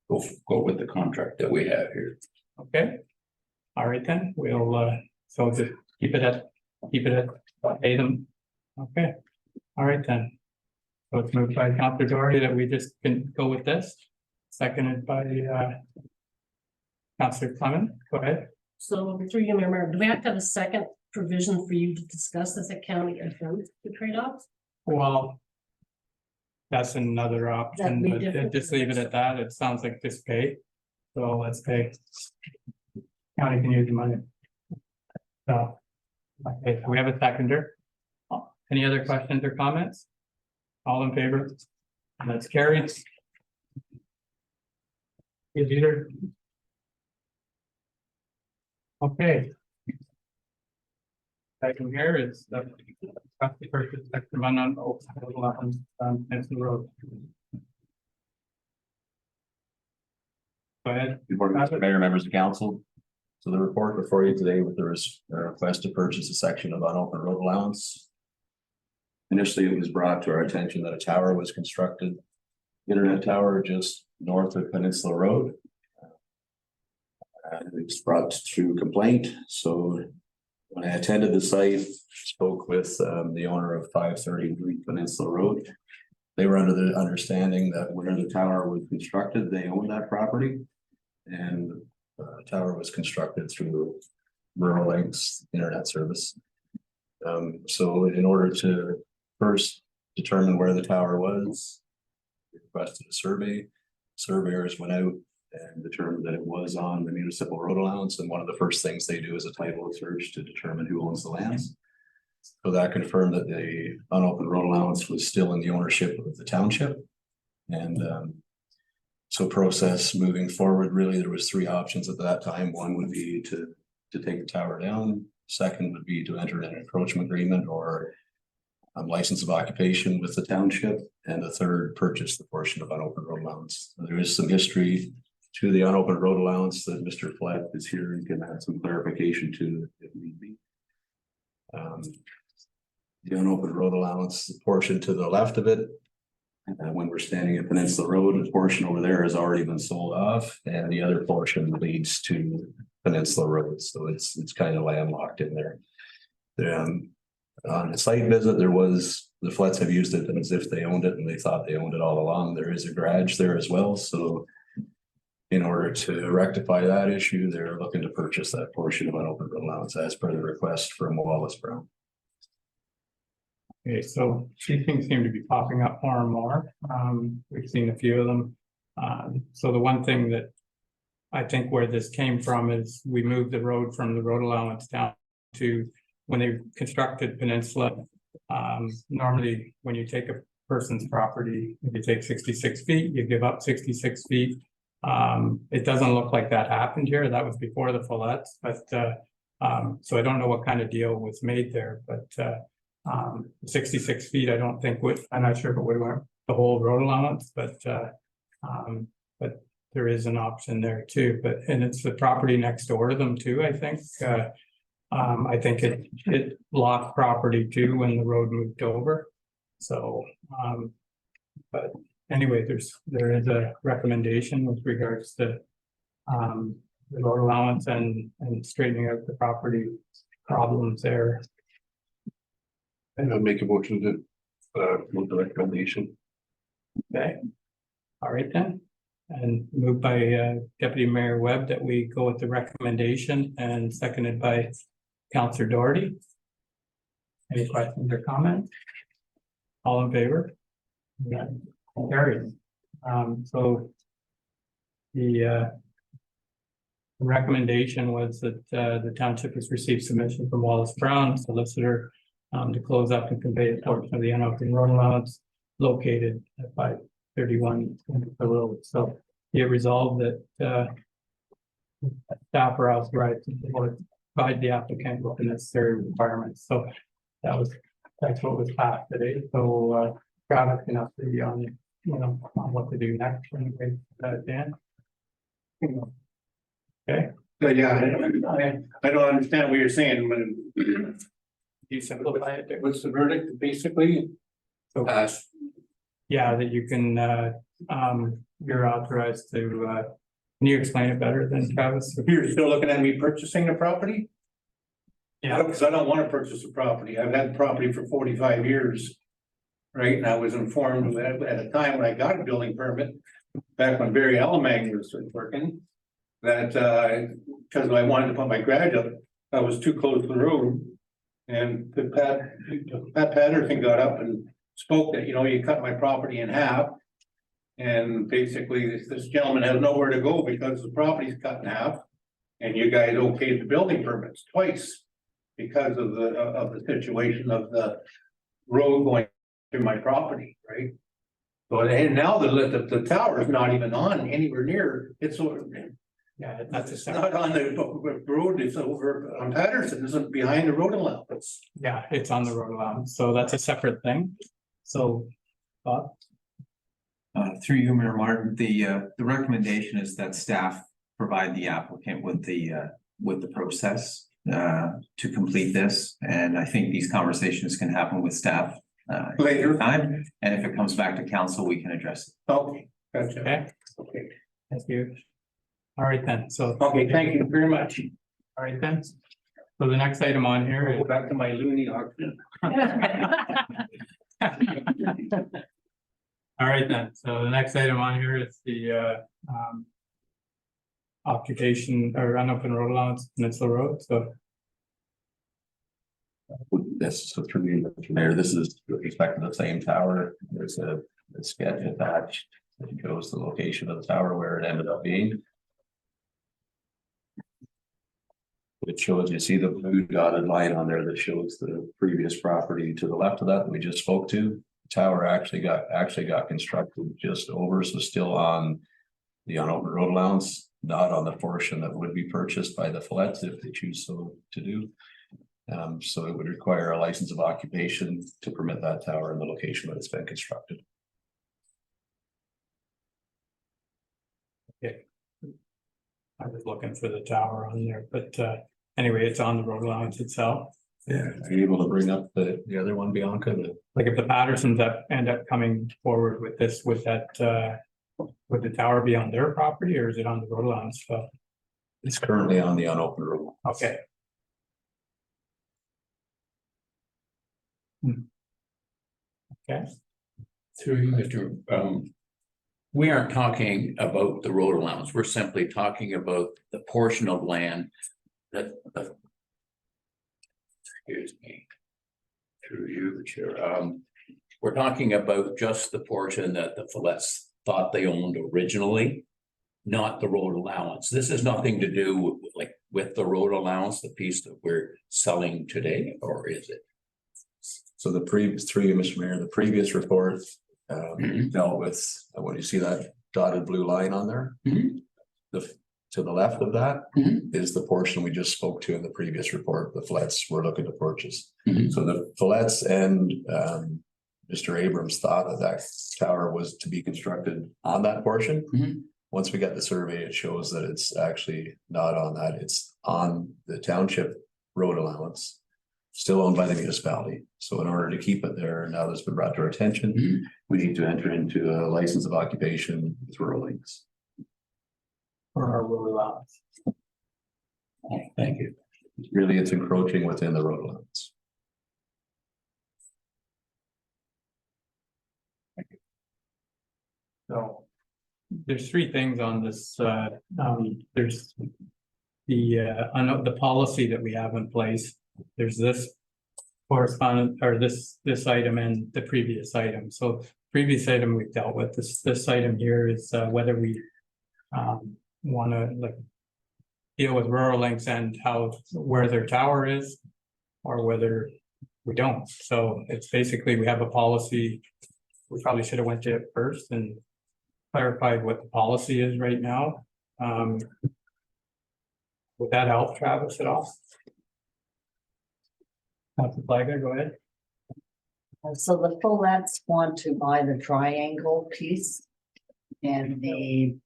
Speaker 13: go with the contract that we have here.
Speaker 1: Okay. All right then, we'll so just keep it at pay them. Okay. All right then. So it's moved by Councilor Doherty that we just can go with this. Seconded by Councilor Clement. Go ahead.
Speaker 5: So through you, Mayor, do we have to have a second provision for you to discuss as a county event the trade-offs?
Speaker 1: Well, that's another option,
Speaker 5: be
Speaker 1: but
Speaker 5: different?
Speaker 1: just leave it at that. It sounds like just pay. So let's pay. County can use the money. So, okay, so we have a seconder. Any other questions or comments? All in favor? That's carried. Is either. Okay. Item here is the purchase spectrum on Henson Road. Go ahead.
Speaker 17: Good morning, Mr. Mayor, members of council. So the report before you today with the request to purchase a section of unopened road allowance. Initially, it was brought to our attention that a tower was constructed, internet tower just north of Peninsula Road. It was brought through complaint. So when I attended the site, spoke with the owner of 530 Peninsula Road. They were under the understanding that where the tower was constructed, they owned that property. And tower was constructed through Rural Links internet service. So in order to first determine where the tower was, we requested a survey. Surveyors went out and determined that it was on the municipal road allowance, and one of the first things they do is a title search to determine who owns the lands. So that confirmed that the unopened road allowance was still in the ownership of the township. And so process moving forward, really, there was three options at that time. One would be to take the tower down. Second would be to enter an encroachment agreement or license of occupation with the township. And the third, purchase the portion of unopened road allowance. There is some history to the unopened road allowance that Mr. Flatt is here and can add some clarification to if need be. The unopened road allowance, the portion to the left of it, when we're standing at Peninsula Road, the portion over there has already been sold off, and the other portion leads to Peninsula Road, so it's kind of landlocked in there. On the site visit, there was, the Flats have used it as if they owned it, and they thought they owned it all along. There is a garage there as well, so in order to rectify that issue, they're looking to purchase that portion of unopened road allowance as per the request from Wallace Brown.
Speaker 1: Okay, so these things seem to be popping up more and more. We've seen a few of them. So the one thing that I think where this came from is we moved the road from the road allowance down to when they constructed Peninsula. Normally, when you take a person's property, if you take 66 feet, you give up 66 feet. It doesn't look like that happened here. That was before the Follettes, but so I don't know what kind of deal was made there, but 66 feet, I don't think would, I'm not sure if it would want the whole road allowance, but there is an option there too, and it's the property next door to them too, I think. I think it lost property too when the road moved over. So, but anyway, there is a recommendation with regards to the road allowance and straightening out the property problems there.
Speaker 2: And I'll make a motion to move the recommendation.
Speaker 1: Okay. All right then. And moved by Deputy Mayor Webb that we go with the recommendation, and seconded by Councillor Doherty. Any questions or comments? All in favor? Yeah, carried. So the recommendation was that the township has received submission from Wallace Brown, solicitor, to close up and convey a portion of the unopened road allowance located at 531 the road. So be it resolved that staff are authorized to provide the applicant with the necessary requirements. So that's what was passed today. So Travis can update you on on what to do next. Anyway, Dan. Okay.
Speaker 6: So yeah, I don't understand what you're saying, but
Speaker 1: You simplify it there.
Speaker 6: what's the verdict basically?
Speaker 1: So yeah, that you can you're authorized to can you explain it better than Travis?
Speaker 6: You're still looking at me purchasing the property?
Speaker 1: Yeah.
Speaker 6: Because I don't want to purchase the property. I've had the property for 45 years. Right, and I was informed at a time when I got a building permit, back when Barry Alamang was working, that because I wanted to put my garage up, I was too close to the road. And Pat Patterson got up and spoke that, you cut my property in half. And basically this gentleman has nowhere to go because the property's cut in half. And you guys okayed the building permits twice because of the situation of the road going through my property, right? So and now the tower is not even on anywhere near, it's
Speaker 1: yeah, that's
Speaker 6: it's not on the road, it's over on Patterson, isn't behind the road allowance.
Speaker 1: Yeah, it's on the road allowance, so that's a separate thing. So Bob?
Speaker 18: Through you, Mayor Martin, the recommendation is that staff provide the applicant with the process to complete this, and I think these conversations can happen with staff later time, and if it comes back to council, we can address it.
Speaker 6: Okay, gotcha.
Speaker 1: Okay, thank you. All right then, so.
Speaker 6: Okay, thank you very much.
Speaker 1: All right then. So the next item on here is.
Speaker 6: Go back to my loony auction.
Speaker 1: All right then, so the next item on here is the occupation or unopened road allowance, Peninsula Road, so.
Speaker 17: This is through you, Mr. Mayor. This is with respect to the same tower. There's a sketch attached that shows the location of the tower where it ended up being. It shows, you see the blue dotted line on there that shows the previous property to the left of that we just spoke to. The tower actually got constructed just over, so still on the unopened road allowance, not on the portion that would be purchased by the Follets if they choose so to do. So it would require a license of occupation to permit that tower in the location that it's been constructed.
Speaker 1: Okay. I was looking for the tower on there, but anyway, it's on the road allowance itself.
Speaker 17: Yeah, are you able to bring up the other one, Bianca?
Speaker 1: Like if the Pattersons that end up coming forward with this, would that would the tower be on their property or is it on the road allowance stuff?
Speaker 17: It's currently on the unopened road.
Speaker 1: Okay. Okay.
Speaker 13: Through you, Mr. We aren't talking about the road allowance. We're simply talking about the portion of land that. Excuse me. Through you, Chair. We're talking about just the portion that the Follets thought they owned originally, not the road allowance. This has nothing to do with the road allowance, the piece that we're selling today, or is it?
Speaker 17: So the previous three, Mr. Mayor, the previous report dealt with, what do you see that dotted blue line on there? To the left of that is the portion we just spoke to in the previous report, the Follets were looking to purchase. So the Follets and Mr. Abrams thought that tower was to be constructed on that portion. Once we got the survey, it shows that it's actually not on that, it's on the township road allowance. Still owned by the municipality. So in order to keep it there, now that's been brought to our attention, we need to enter into a license of occupation with rural links.
Speaker 1: For our road allowance.
Speaker 13: Thank you.
Speaker 17: Really, it's encroaching within the road allowance.
Speaker 1: So there's three things on this, there's the policy that we have in place. There's this correspondent or this item and the previous item. So previous item we've dealt with, this item here is whether we want to deal with rural links and where their tower is or whether we don't. So it's basically we have a policy. We probably should have went to it first and clarified what the policy is right now. Would that help, Travis, at all? Councilor Flagler, go ahead.
Speaker 11: So the Follets want to buy the triangle piece. And the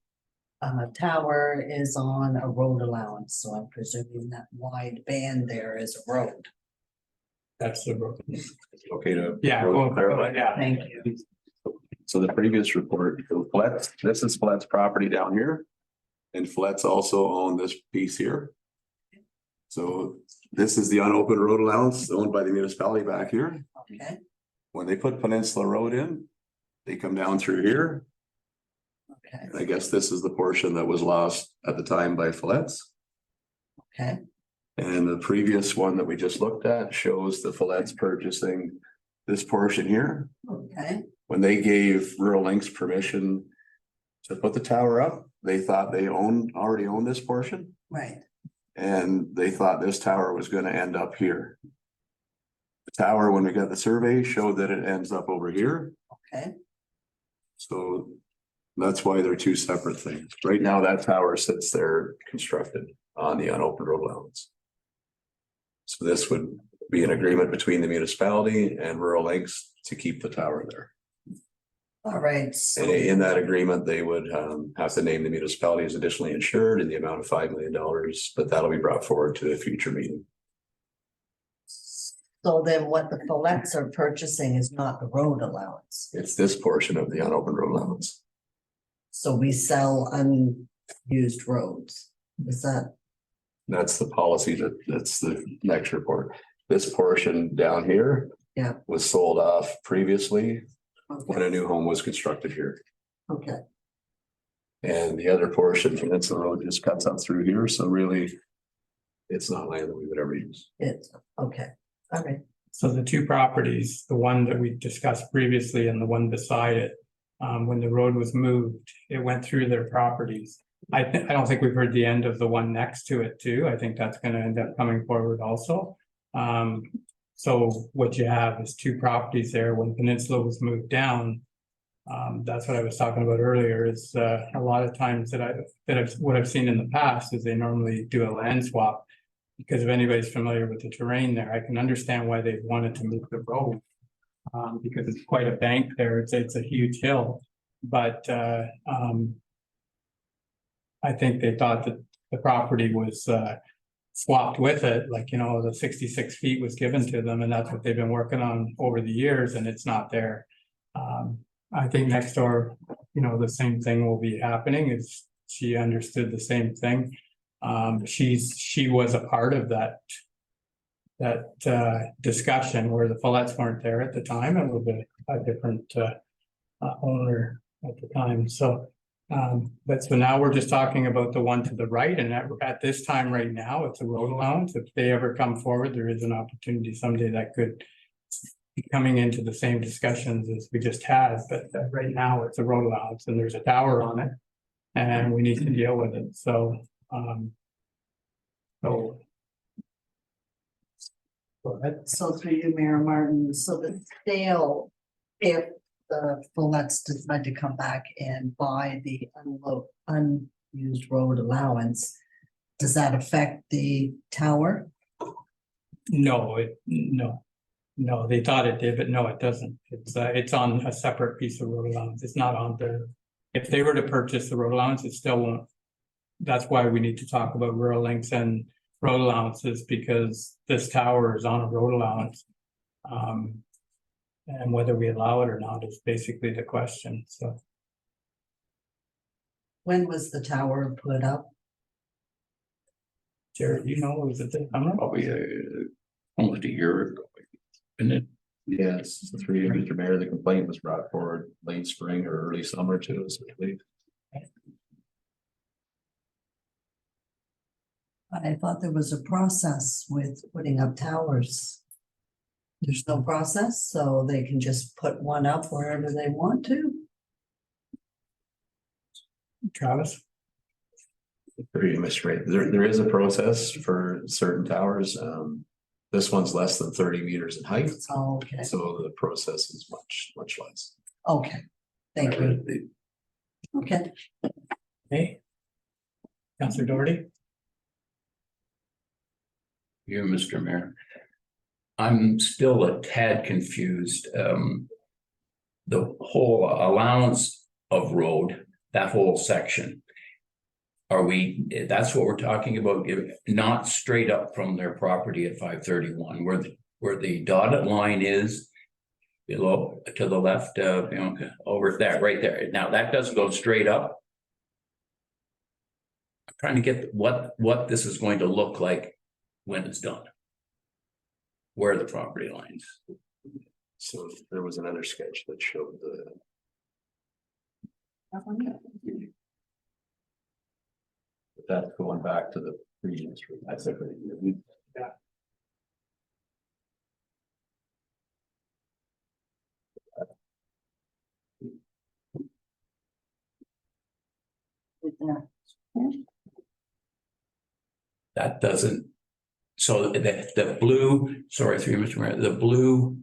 Speaker 11: tower is on a road allowance, so I'm presuming that wide band there is a road.
Speaker 1: That's the road.
Speaker 17: Okay to.
Speaker 1: Yeah, yeah.
Speaker 11: Thank you.
Speaker 17: So the previous report, Follets, this is Follets property down here. And Follets also own this piece here. So this is the unopened road allowance owned by the municipality back here.
Speaker 11: Okay.
Speaker 17: When they put Peninsula Road in, they come down through here.
Speaker 11: Okay.
Speaker 17: And I guess this is the portion that was lost at the time by Follets.
Speaker 11: Okay.
Speaker 17: And the previous one that we just looked at shows the Follets purchasing this portion here.
Speaker 11: Okay.
Speaker 17: When they gave Rural Links permission to put the tower up, they thought they already owned this portion.
Speaker 11: Right.
Speaker 17: And they thought this tower was gonna end up here. The tower, when we got the survey, showed that it ends up over here.
Speaker 11: Okay.
Speaker 17: So that's why they're two separate things. Right now, that tower sits there constructed on the unopened road allowance. So this would be an agreement between the municipality and Rural Links to keep the tower there.
Speaker 11: All right.
Speaker 17: And
Speaker 11: So
Speaker 17: in that agreement, they would have to name the municipality as additionally insured in the amount of $5 million, but that'll be brought forward to a future meeting.
Speaker 11: so then what the Follets are purchasing is not the road allowance.
Speaker 17: It's this portion of the unopened road allowance.
Speaker 11: So we sell unused roads. Is that?
Speaker 17: That's the policy that's the next report. This portion down here.
Speaker 11: Yeah.
Speaker 17: Was sold off previously when a new home was constructed here.
Speaker 11: Okay,
Speaker 17: And the other portion, Peninsula Road, just cuts up through here, so really. It's not land that we would ever use.
Speaker 11: it's, okay, all right.
Speaker 1: So the two properties, the one that we discussed previously and the one beside it, when the road was moved, it went through their properties. I don't think we've heard the end of the one next to it too. I think that's gonna end up coming forward also. So what you have is two properties there. When Peninsula was moved down, that's what I was talking about earlier, is a lot of times what I've seen in the past is they normally do a land swap. Because if anybody's familiar with the terrain there, I can understand why they wanted to move the road. Because it's quite a bank there, it's a huge hill, but I think they thought that the property was swapped with it, like, you know, the 66 feet was given to them, and that's what they've been working on over the years, and it's not there. I think next door, you know, the same thing will be happening. She understood the same thing. She was a part of that discussion where the Follettes weren't there at the time, and with a different owner at the time. So but so now we're just talking about the one to the right, and at this time right now, it's a road allowance. If they ever come forward, there is an opportunity someday that could be coming into the same discussions as we just had, but right now it's a road allowance and there's a tower on it. And we need to deal with it, so so. Go ahead.
Speaker 11: So through you, Mayor Martin, so the sale, if the Follettes decide to come back and buy the unused road allowance, does that affect the tower?
Speaker 1: No, no, they thought it did, but no, it doesn't. It's on a separate piece of road allowance. It's not on the, if they were to purchase the road allowance, it still won't. That's why we need to talk about rural links and road allowances, because this tower is on a road allowance. And whether we allow it or not is basically the question, so.
Speaker 11: When was the tower put up?
Speaker 1: Jared, you know, was it the summer?
Speaker 13: Probably almost a year ago. And it,
Speaker 17: Yes, the three, Mr. Mayor, the complaint was brought forward late spring or early summer to us, I believe.
Speaker 11: I thought there was a process with putting up towers. There's no process, so they can just put one up wherever they want to.
Speaker 1: Travis?
Speaker 17: Pretty much right. There is a process for certain towers. This one's less than 30 meters in height.
Speaker 11: Oh, okay,
Speaker 17: So the process is much less.
Speaker 11: okay, thank you. Okay.
Speaker 1: Hey. Councilor Doherty?
Speaker 13: you, Mr. Mayor. I'm still a tad confused. The whole allowance of road, that whole section. Are we, that's what we're talking about, not straight up from their property at 531, where the dotted line is below to the left, over there, right there. Now that doesn't go straight up. I'm trying to get what this is going to look like when it's done. Where are the property lines?
Speaker 17: So there was another sketch that showed the. But that's going back to the previous. That's a pretty good.
Speaker 1: Yeah.
Speaker 13: That doesn't, so the blue, sorry, through Mr. Mayor, the blue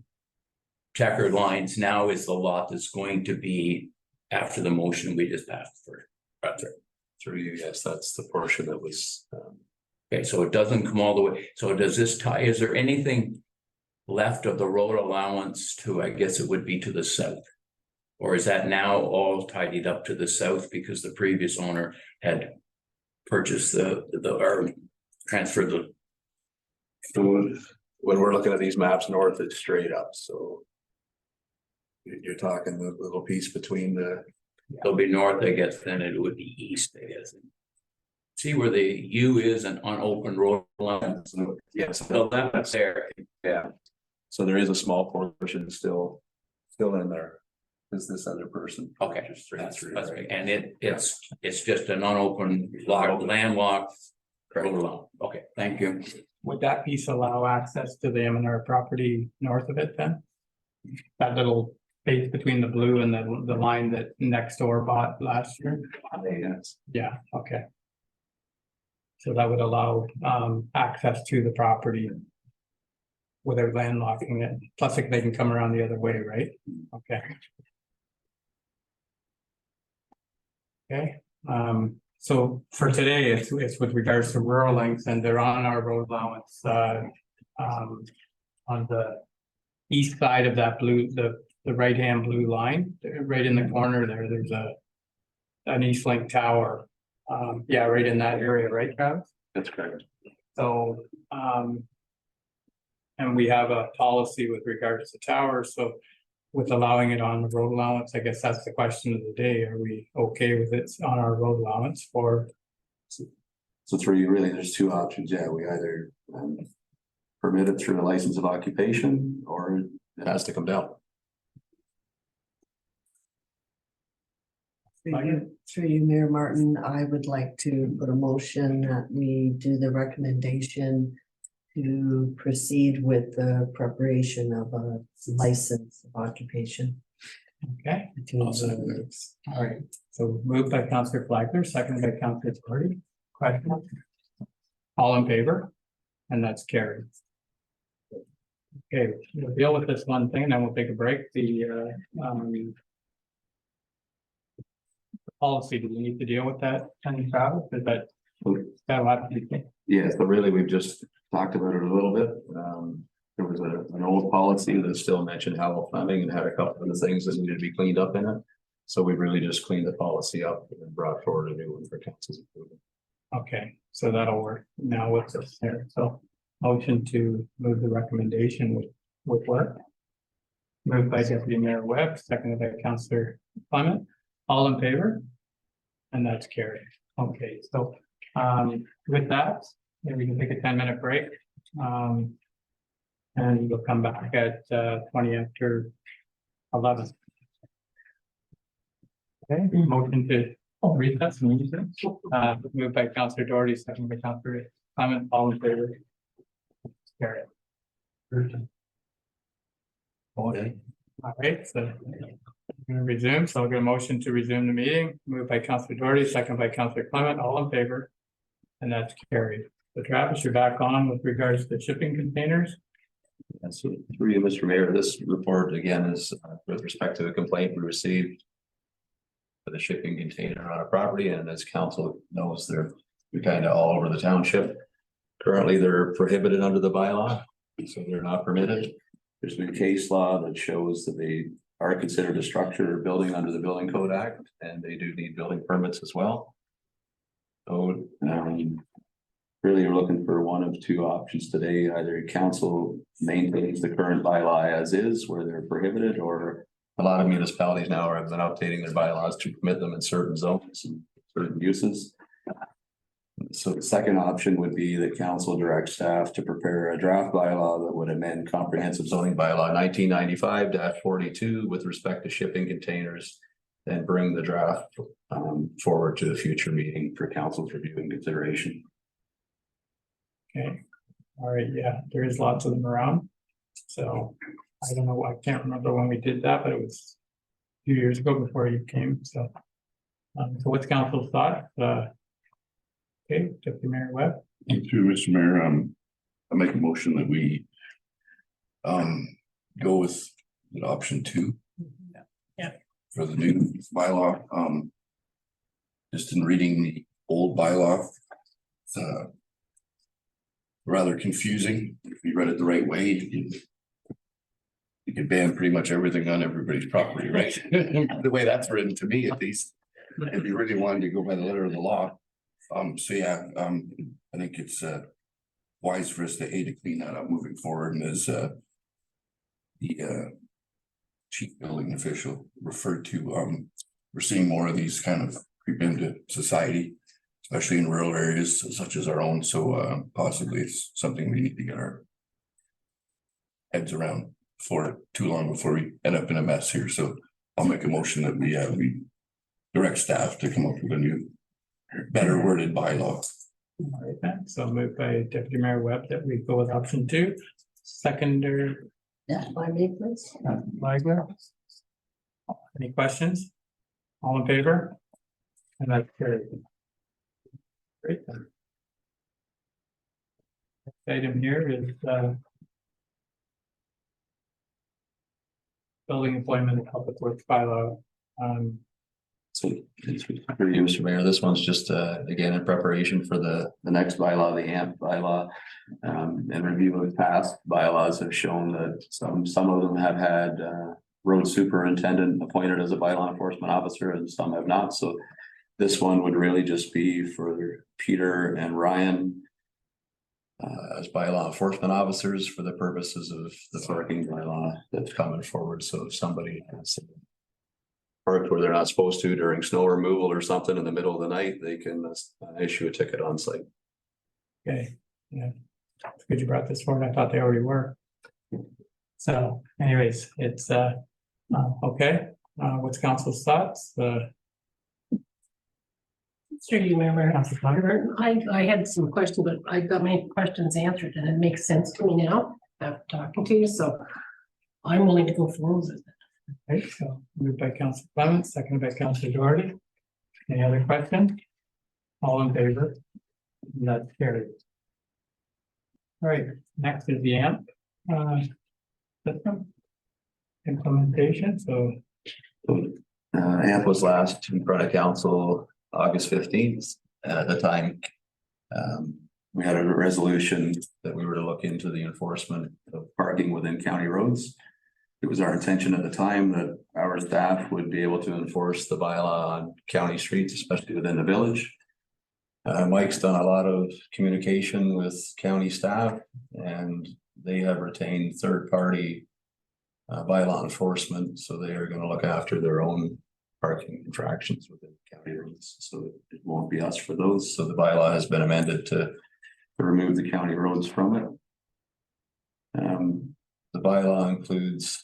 Speaker 13: checkered lines now is the lot that's going to be after the motion we just passed for.
Speaker 17: Through you, yes, that's the portion that was.
Speaker 13: Okay, so it doesn't come all the way, so does this tie, is there anything left of the road allowance to, I guess it would be to the south? Or is that now all tidied up to the south because the previous owner had purchased or transferred the.
Speaker 17: So when we're looking at these maps, north is straight up, so. You're talking the little piece between the.
Speaker 13: It'll be north, I guess, then it would be east, I guess. See where the U is and on open road line.
Speaker 17: So, yes,
Speaker 13: So that's there.
Speaker 17: yeah. So there is a small portion still in there. is this other person.
Speaker 13: Okay,
Speaker 17: Just straight
Speaker 13: that's,
Speaker 17: through,
Speaker 13: that's
Speaker 17: right?
Speaker 13: right. And it's just a non-open lot, landlocked. Road alone. Okay, thank you.
Speaker 1: Would that piece allow access to the M&R property north of it then? That little space between the blue and the line that next door bought last year?
Speaker 17: Yes.
Speaker 1: Yeah, okay. So that would allow access to the property without landlocking it. Plus they can come around the other way, right? Okay. Okay, so for today, it's with regards to rural links and they're on our road allowance, on the east side of that blue, the right-hand blue line, right in the corner there, there's an East Link tower. Yeah, right in that area, right, Travis?
Speaker 17: That's correct.
Speaker 1: So, and we have a policy with regards to towers, so with allowing it on the road allowance, I guess that's the question of the day. Are we okay with it on our road allowance for?
Speaker 17: So through you, really, there's two options. Yeah, we either permit it through a license of occupation or it has to come down.
Speaker 11: Through you, Mayor Martin, I would like to put a motion that we do the recommendation to proceed with the preparation of a license of occupation.
Speaker 1: Okay. All right, so moved by Councillor Flagler, seconded by Councillor Doherty. Question? All in favor? And that's carried. Okay, we'll deal with this one thing, and then we'll take a break. The policy, do we need to deal with that? Any travel? Is that'll have to be.
Speaker 17: Yeah, so really, we've just talked about it a little bit. There was an old policy that still mentioned Havelock funding and had a couple of the things that needed to be cleaned up in it. So we really just cleaned the policy up and brought forward a new one for council's approval.
Speaker 1: Okay, so that'll work now with this there. So motion to move the recommendation with work. Moved by Deputy Mayor Webb, seconded by Councillor Clement. All in favor? And that's carried. Okay, so with that, maybe we can take a 10-minute break. And we'll come back at 20 after 11. Okay, motion to recess. Moved by Councillor Doherty, seconded by Councillor Clement. All in favor? Carried. Okay. All right, so I'm gonna resume, so I'll get a motion to resume the meeting, moved by Councillor Doherty, second by Councillor Clement, all in favor. And that's carried. So Travis, you're back on with regards to shipping containers.
Speaker 17: And so through you, Mr. Mayor, this report again is with respect to the complaint we received for the shipping container on a property, and as council knows, they're kind of all over the township. Currently, they're prohibited under the bylaw, so they're not permitted. There's been case law that shows that they are considered a structure or building under the Building Code Act, and they do need building permits as well. So, really, you're looking for one of two options today. Either council maintains the current bylaw as is, where they're prohibited, or a lot of municipalities now have been updating their bylaws to permit them in certain zones and certain uses. So the second option would be that council directs staff to prepare a draft bylaw that would amend comprehensive zoning bylaw 1995-42 with respect to shipping containers, and bring the draft forward to the future meeting for council's review and consideration.
Speaker 1: Okay, all right, yeah, there is lots of them around. So I don't know, I can't remember when we did that, but it was a few years ago before you came, so. So what's council's thought? Okay, Deputy Mayor Webb.
Speaker 19: Thank you, Mr. Mayor. I make a motion that we go with option 2.
Speaker 1: Yeah.
Speaker 19: For the new bylaw. Just in reading the old bylaw, rather confusing. If you read it the right way, you could ban pretty much everything on everybody's property, right? The way that's written, to me at least, if you really wanted to go by the letter of the law. So yeah, I think it's wise for us to clean that up moving forward, and as the chief building official referred to, we're seeing more of these kind of creep into society, especially in rural areas such as our own. So possibly it's something we need to get our heads around for too long before we end up in a mess here. So I'll make a motion that we direct staff to come up with a new, better worded bylaw.
Speaker 1: All right, then. So moved by Deputy Mayor Webb that we go with option 2. Seconder,
Speaker 11: Yeah, by me, please.
Speaker 1: Flagler. Any questions? All in favor? And that's carried. Great then. Next item here is building employment and public works bylaw.
Speaker 17: So, through you, Mr. Mayor, this one's just, again, in preparation for the next bylaw, the AMP bylaw. And review of past bylaws have shown that some of them have had, road superintendent appointed as a bylaw enforcement officer and some have not. So this one would really just be for Peter and Ryan as bylaw enforcement officers for the purposes of the parking bylaw that's coming forward. So if somebody has parked where they're not supposed to during snow removal or something in the middle of the night, they can issue a ticket on site.
Speaker 1: Okay, yeah. It's good you brought this forward. I thought they already were. So anyways, it's okay. What's council's thoughts?
Speaker 5: Sure, you remember, I had some questions, but I got my questions answered and it makes sense to me now after talking to you, so I'm willing to go forward with it.
Speaker 1: Okay, so moved by Council Clement, seconded by Council Doherty. Any other questions? All in favor? That's carried. All right, next is the AMP system implementation. So
Speaker 17: AMP was last in front of council August 15th. At the time, we had a resolution that we were to look into the enforcement of parking within county roads. It was our intention at the time that our staff would be able to enforce the bylaw on county streets, especially within the village. Mike's done a lot of communication with county staff and they have retained third-party bylaw enforcement. So they are going to look after their own parking infractions within county roads. So it won't be us for those. So the bylaw has been amended to remove the county roads from it. The bylaw includes,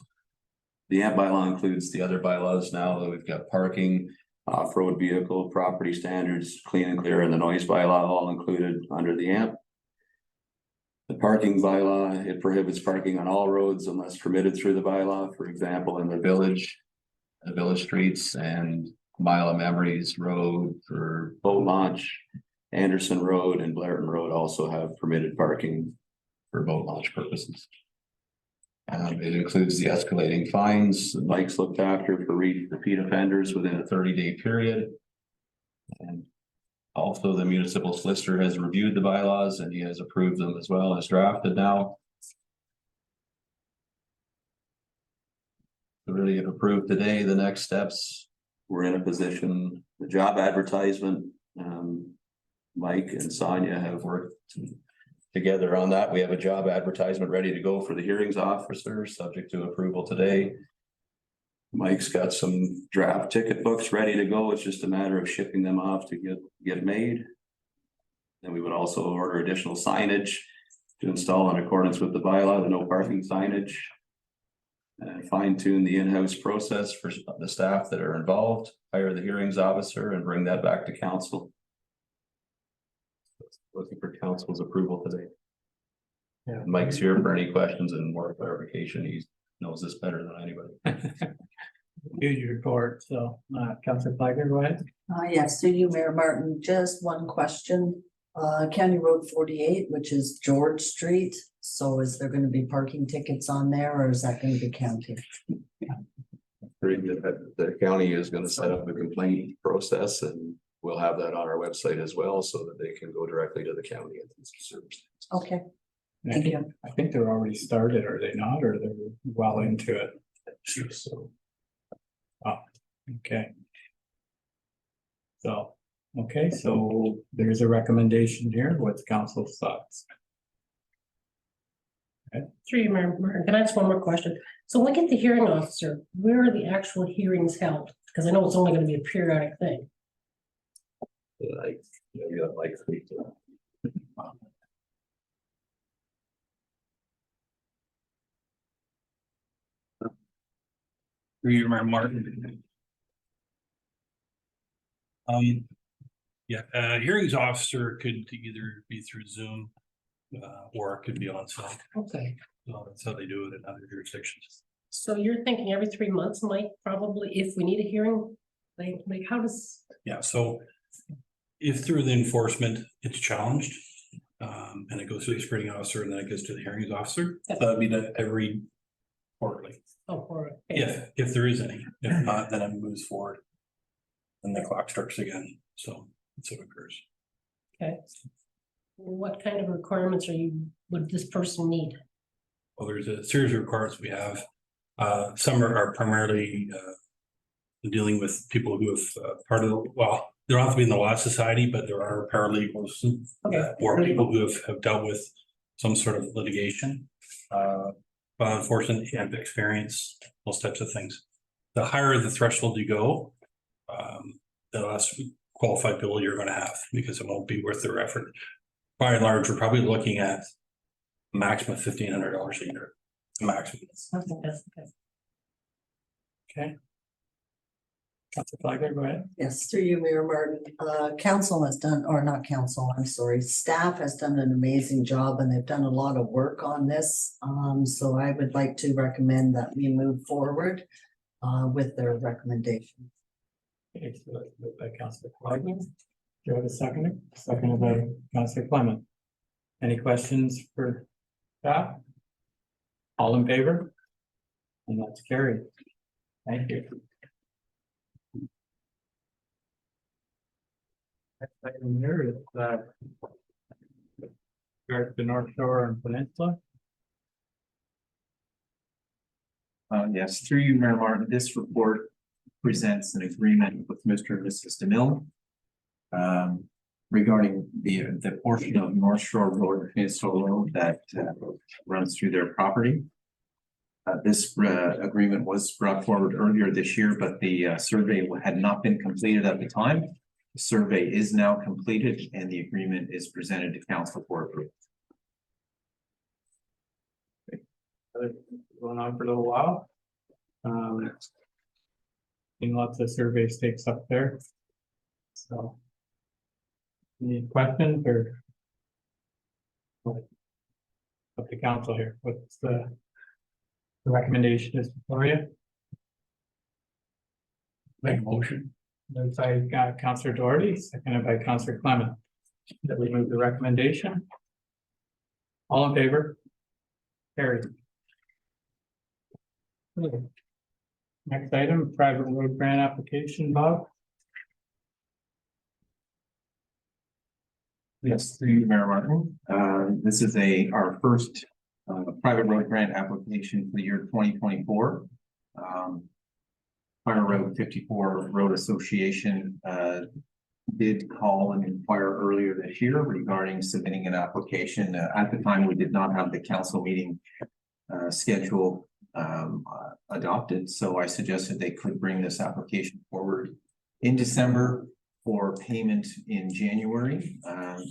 Speaker 17: the AMP bylaw includes the other bylaws now that we've got parking, off-road vehicle, property standards, clean and clear, and the noise bylaw all included under the AMP. The parking bylaw, it prohibits parking on all roads unless permitted through the bylaw. For example, in the village streets and Mile of Memories Road for boat launch, Anderson Road and Blairton Road also have permitted parking for boat launch purposes. It includes the escalating fines that Mike's looked after for repeat offenders within a 30-day period. And also the municipal solicitor has reviewed the bylaws and he has approved them as well as drafted now. So really, if approved today, the next steps, we're in a position, the job advertisement, Mike and Sonia have worked together on that. We have a job advertisement ready to go for the hearings officer, subject to approval today. Mike's got some draft ticket books ready to go. It's just a matter of shipping them off to get made. Then we would also order additional signage to install in accordance with the bylaw, the no parking signage. And fine tune the in-house process for the staff that are involved, hire the hearings officer and bring that back to council. Looking for council's approval today.
Speaker 1: Yeah.
Speaker 17: Mike's here for any questions and more clarification. He knows this better than anybody.
Speaker 1: huge report. So Councilor Flagler, go ahead.
Speaker 11: Yes, through you, Mayor Martin, just one question. County Road 48, which is George Street. So is there going to be parking tickets on there or is that going to be county?
Speaker 17: The county is going to set up a complaint process and we'll have that on our website as well so that they can go directly to the county.
Speaker 11: Okay.
Speaker 1: Thank you. I think they're already started, are they not, or they're well into it? So, okay. So, okay, so there's a recommendation here. What's council's thoughts? Okay.
Speaker 5: Through you, Mayor Martin, can I ask one more question? So when we get the hearing officer, where are the actual hearings held? Because I know it's only going to be a periodic thing.
Speaker 17: Like
Speaker 20: Mayor Martin. Yeah, hearings officer could either be through Zoom, or it could be on site.
Speaker 5: Okay,
Speaker 20: So that's how they do it in other jurisdictions.
Speaker 5: so you're thinking every 3 months might probably, if we need a hearing, like how does?
Speaker 20: Yeah, so if through the enforcement, it's challenged, and it goes to the screening officer and then it goes to the hearings officer, that'd be done every quarterly.
Speaker 5: Oh, all right.
Speaker 20: If there is any, if not, then it moves forward. And the clock starts again, so that's what occurs.
Speaker 5: Okay. What kind of requirements would this person need?
Speaker 20: Well, there's a series of requirements we have. Some are primarily dealing with people who have part of well, they don't have to be in the law society, but there are paralegals or people who have dealt with some sort of litigation, enforcement and experience, those types of things. The higher the threshold you go, the less qualified bill you're going to have, because it won't be worth their effort. By and large, we're probably looking at a maximum of $1,500 a year, maximum.
Speaker 1: Okay. Councilor Flagler, go ahead.
Speaker 11: Yes, through you, Mayor Martin. Council has done, or not council, I'm sorry, staff has done an amazing job and they've done a lot of work on this. So I would like to recommend that we move forward with their recommendation.
Speaker 1: Okay, so that's moved by Councilor Flagler. Do you have a seconder? Seconded by Councilor Clement. Any questions for staff? All in favor? And that's carried. Thank you. Next item here is regards to North Shore and Peninsula.
Speaker 18: Yes, through you, Mayor Martin, this report presents an agreement with Mr. and Mrs. DeMille regarding the portion of North Shore Road, Peninsula Road that runs through their property. This agreement was brought forward earlier this year, but the survey had not been completed at the time. The survey is now completed and the agreement is presented to council for approval.
Speaker 1: Going on for a little while. Seen lots of survey stakes up there. So. Any questions or? Up to council here, what's the recommendation is before you?
Speaker 20: Make a motion.
Speaker 1: Moved by Councilor Doherty, seconded by Councilor Clement. That we move the recommendation. All in favor? Carried. Next item, private road grant application, Bob.
Speaker 18: Yes, through you, Mayor Martin. This is our first private road grant application for the year 2024. Fire Road 54 Road Association did call and inquire earlier this year regarding submitting an application. At the time, we did not have the council meeting schedule adopted, so I suggested they could bring this application forward in December for payment in January.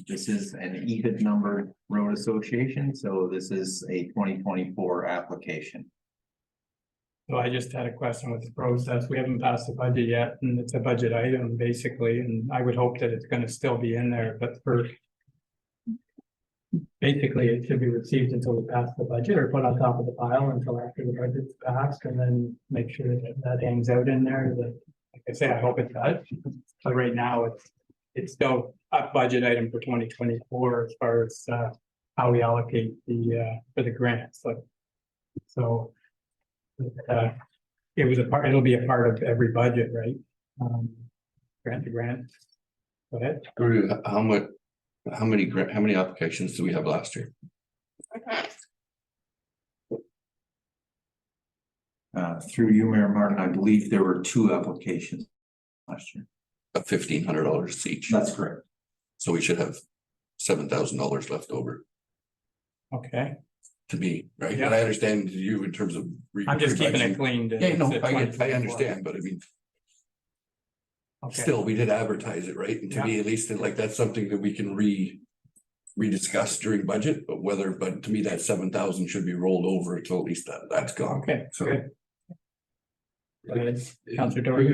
Speaker 18: This is an EBIT number road association, so this is a 2024 application.
Speaker 1: So I just had a question with the process. We haven't passed the budget yet, and it's a budget item basically, and I would hope that it's gonna still be in there, but for. Basically, it should be received until we pass the budget or put on top of the pile until after the budget's passed, and then make sure that that hangs out in there. That, like I say, I hope it does. But right now, it's still a budget item for 2024 as far as how we allocate the for the grants. Like, so it was it'll be a part of every budget, right? Grant to grant. Go ahead.
Speaker 2: How many applications do we have last year?
Speaker 18: Through you, Mayor Martin, I believe there were 2 applications last year.
Speaker 2: Of $1,500 each.
Speaker 18: That's correct.
Speaker 2: So we should have $7,000 left over.
Speaker 1: Okay.
Speaker 2: To me, right?
Speaker 1: Yeah.
Speaker 2: And I understand you in terms of.
Speaker 1: I'm just keeping it clean.
Speaker 2: Yeah, no, I understand, but I mean.
Speaker 1: Okay.
Speaker 2: Still, we did advertise it, right? And to me, at least, like, that's something that we can rediscuss during budget, but to me, that 7,000 should be rolled over until at least that's gone.
Speaker 1: Okay,
Speaker 2: So.
Speaker 1: good. Go ahead, Counselor Doherty.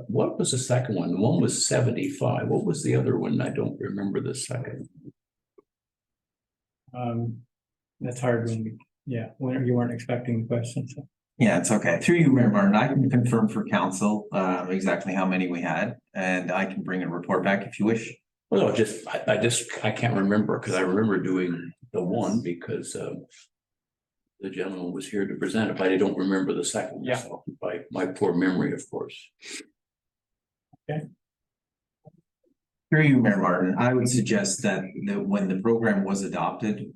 Speaker 13: What was the second one? The one was 75. What was the other one? I don't remember the second.
Speaker 1: That's hard when, when you weren't expecting the question, so.
Speaker 18: Yeah, it's okay. Through you, Mayor Martin, I can confirm for council exactly how many we had, and I can bring a report back if you wish.
Speaker 13: Well, I can't remember because I remember doing the one because the gentleman was here to present it, but I don't remember the second.
Speaker 1: Yeah.
Speaker 13: So by my poor memory, of course.
Speaker 1: Okay.
Speaker 18: Through you, Mayor Martin, I would suggest that when the program was adopted,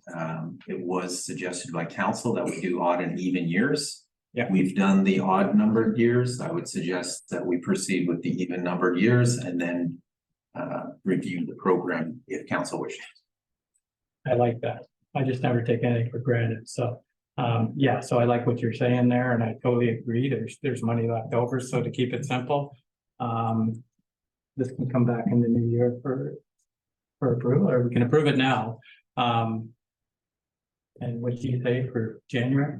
Speaker 18: it was suggested by council that we do odd and even years.
Speaker 1: Yeah.
Speaker 18: We've done the odd numbered years. I would suggest that we proceed with the even numbered years and then review the program if council wishes.
Speaker 1: I like that. I just never take anything for granted, so. So I like what you're saying there, and I totally agree. There's money left over, so to keep it simple. This can come back in the new year for approval, or we can approve it now. And what do you say for January?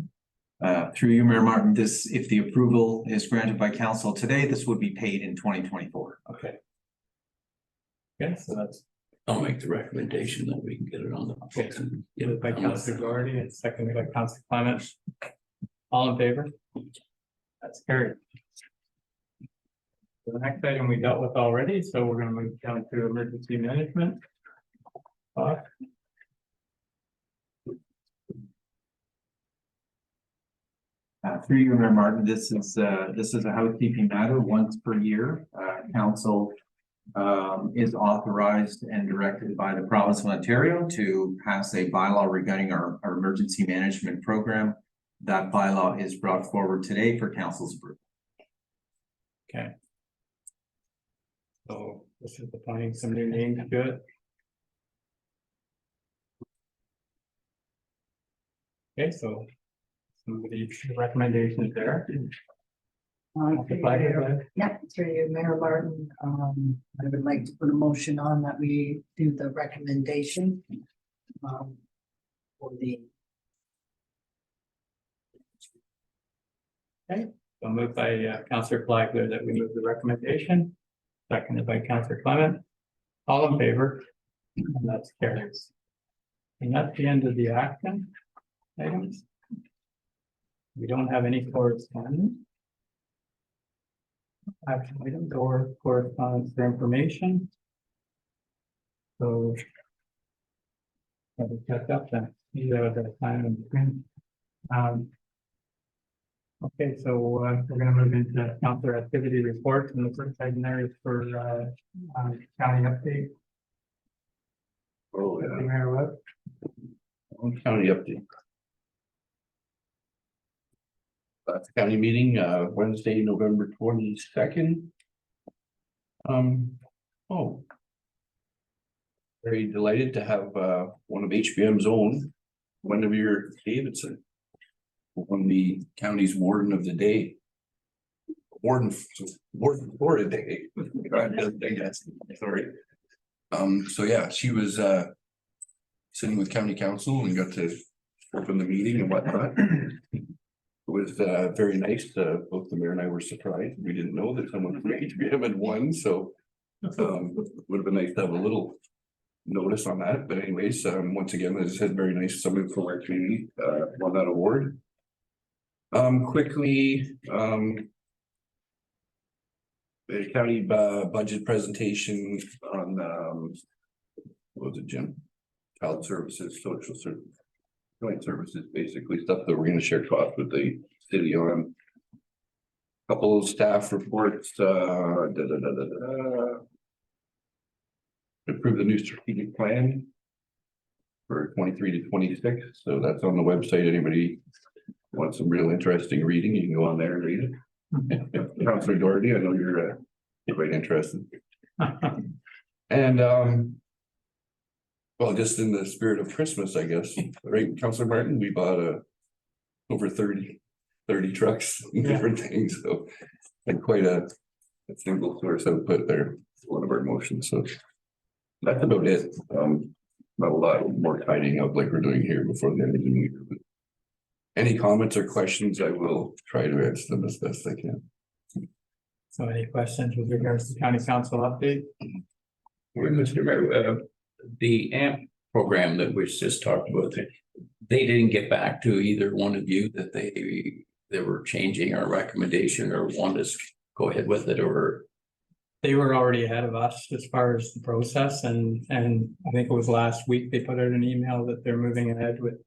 Speaker 18: Through you, Mayor Martin, if the approval is granted by council today, this would be paid in 2024.
Speaker 1: Okay. Okay, so that's.
Speaker 13: I'll make the recommendation that we can get it on the books and get it
Speaker 1: By Councilor Doherty and seconded by Councilor Clement. All in favor? That's carried. So the next item we dealt with already, so we're gonna move down to emergency management.
Speaker 18: Through you, Mayor Martin, this is a housekeeping matter once per year. Council is authorized and directed by the province of Ontario to pass a bylaw regarding our emergency management program. That bylaw is brought forward today for council's approval.
Speaker 1: Okay. So this is applying some new names to it. Okay, so somebody recommendations there.
Speaker 11: Yeah, through you, Mayor Martin, I would like to put a motion on that we do the recommendation. For the.
Speaker 1: Okay, so moved by Councilor Flagler that we move the recommendation, seconded by Councilor Clement. All in favor? And that's carries. And that's the end of the action items. We don't have any correspondence. Action items or correspondence for information. So. Let me catch up then. The time and screen. Okay, so we're gonna move into councilor activity reports, and the first item there is for county update.
Speaker 2: Oh, yeah.
Speaker 1: Mayor Webb.
Speaker 2: County update. That's county meeting, Wednesday, November 22nd. Very delighted to have one of HBM's own, Guinevere Davidson, won the county's warden of the day. Warden for a day. I guess, sorry. So yeah, she was sitting with county council and got to open the meeting and whatnot. It was very nice. Both the mayor and I were surprised. We didn't know that someone from HBM had won, so would have been nice to have a little notice on that. But anyways, once again, as I said, very nice someone from our community won that award. Quickly, the county budget presentation on what was it, Jim? Child services, social service. Joint services, basically stuff that we're gonna share costs with the city on. Couple of staff reports, approve the new strategic plan for 23 to 26, so that's on the website. Anybody wants some real interesting reading, you can go on there and read it. Councilor Doherty, I know you're quite interested. And well, just in the spirit of Christmas, I guess, right, Councilor Martin, we bought over 30 trucks and different things, so and quite a single source output there, one of our motions, so that's about it. Not a lot more tidying up like we're doing here before the end of the year. Any comments or questions, I will try to answer them as best I can.
Speaker 1: So any questions with regards to county council update?
Speaker 13: Mr. Mayor, the AMP program that we just talked about, they didn't get back to either one of you that they were changing our recommendation or wanted us to go ahead with it, or?
Speaker 1: They were already ahead of us as far as the process, and I think it was last week they put out an email that they're moving ahead with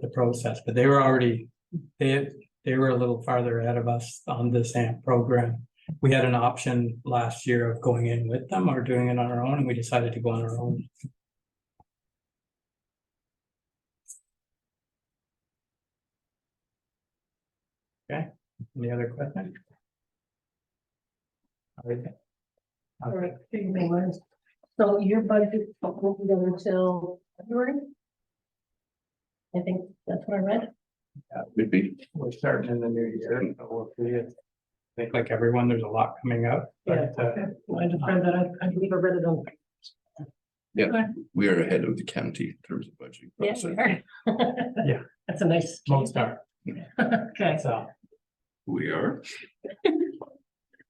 Speaker 1: the process, but they were already, they were a little farther ahead of us on this AMP program. We had an option last year of going in with them or doing it on our own, and we decided to go on our own. Okay, any other questions?
Speaker 5: All right, so your budget won't be done until February? I think that's what I read.
Speaker 1: Would be. We're starting in the new year, so we'll see it. I think like everyone, there's a lot coming up.
Speaker 5: Yeah,
Speaker 1: But,
Speaker 5: okay. I just read that, I believe I read it on.
Speaker 19: Yeah, we are ahead of the county in terms of budgeting.
Speaker 5: Yeah, we are.
Speaker 1: Yeah.
Speaker 5: That's a nice.
Speaker 1: Won't start.
Speaker 5: Okay.
Speaker 1: So,
Speaker 13: We are.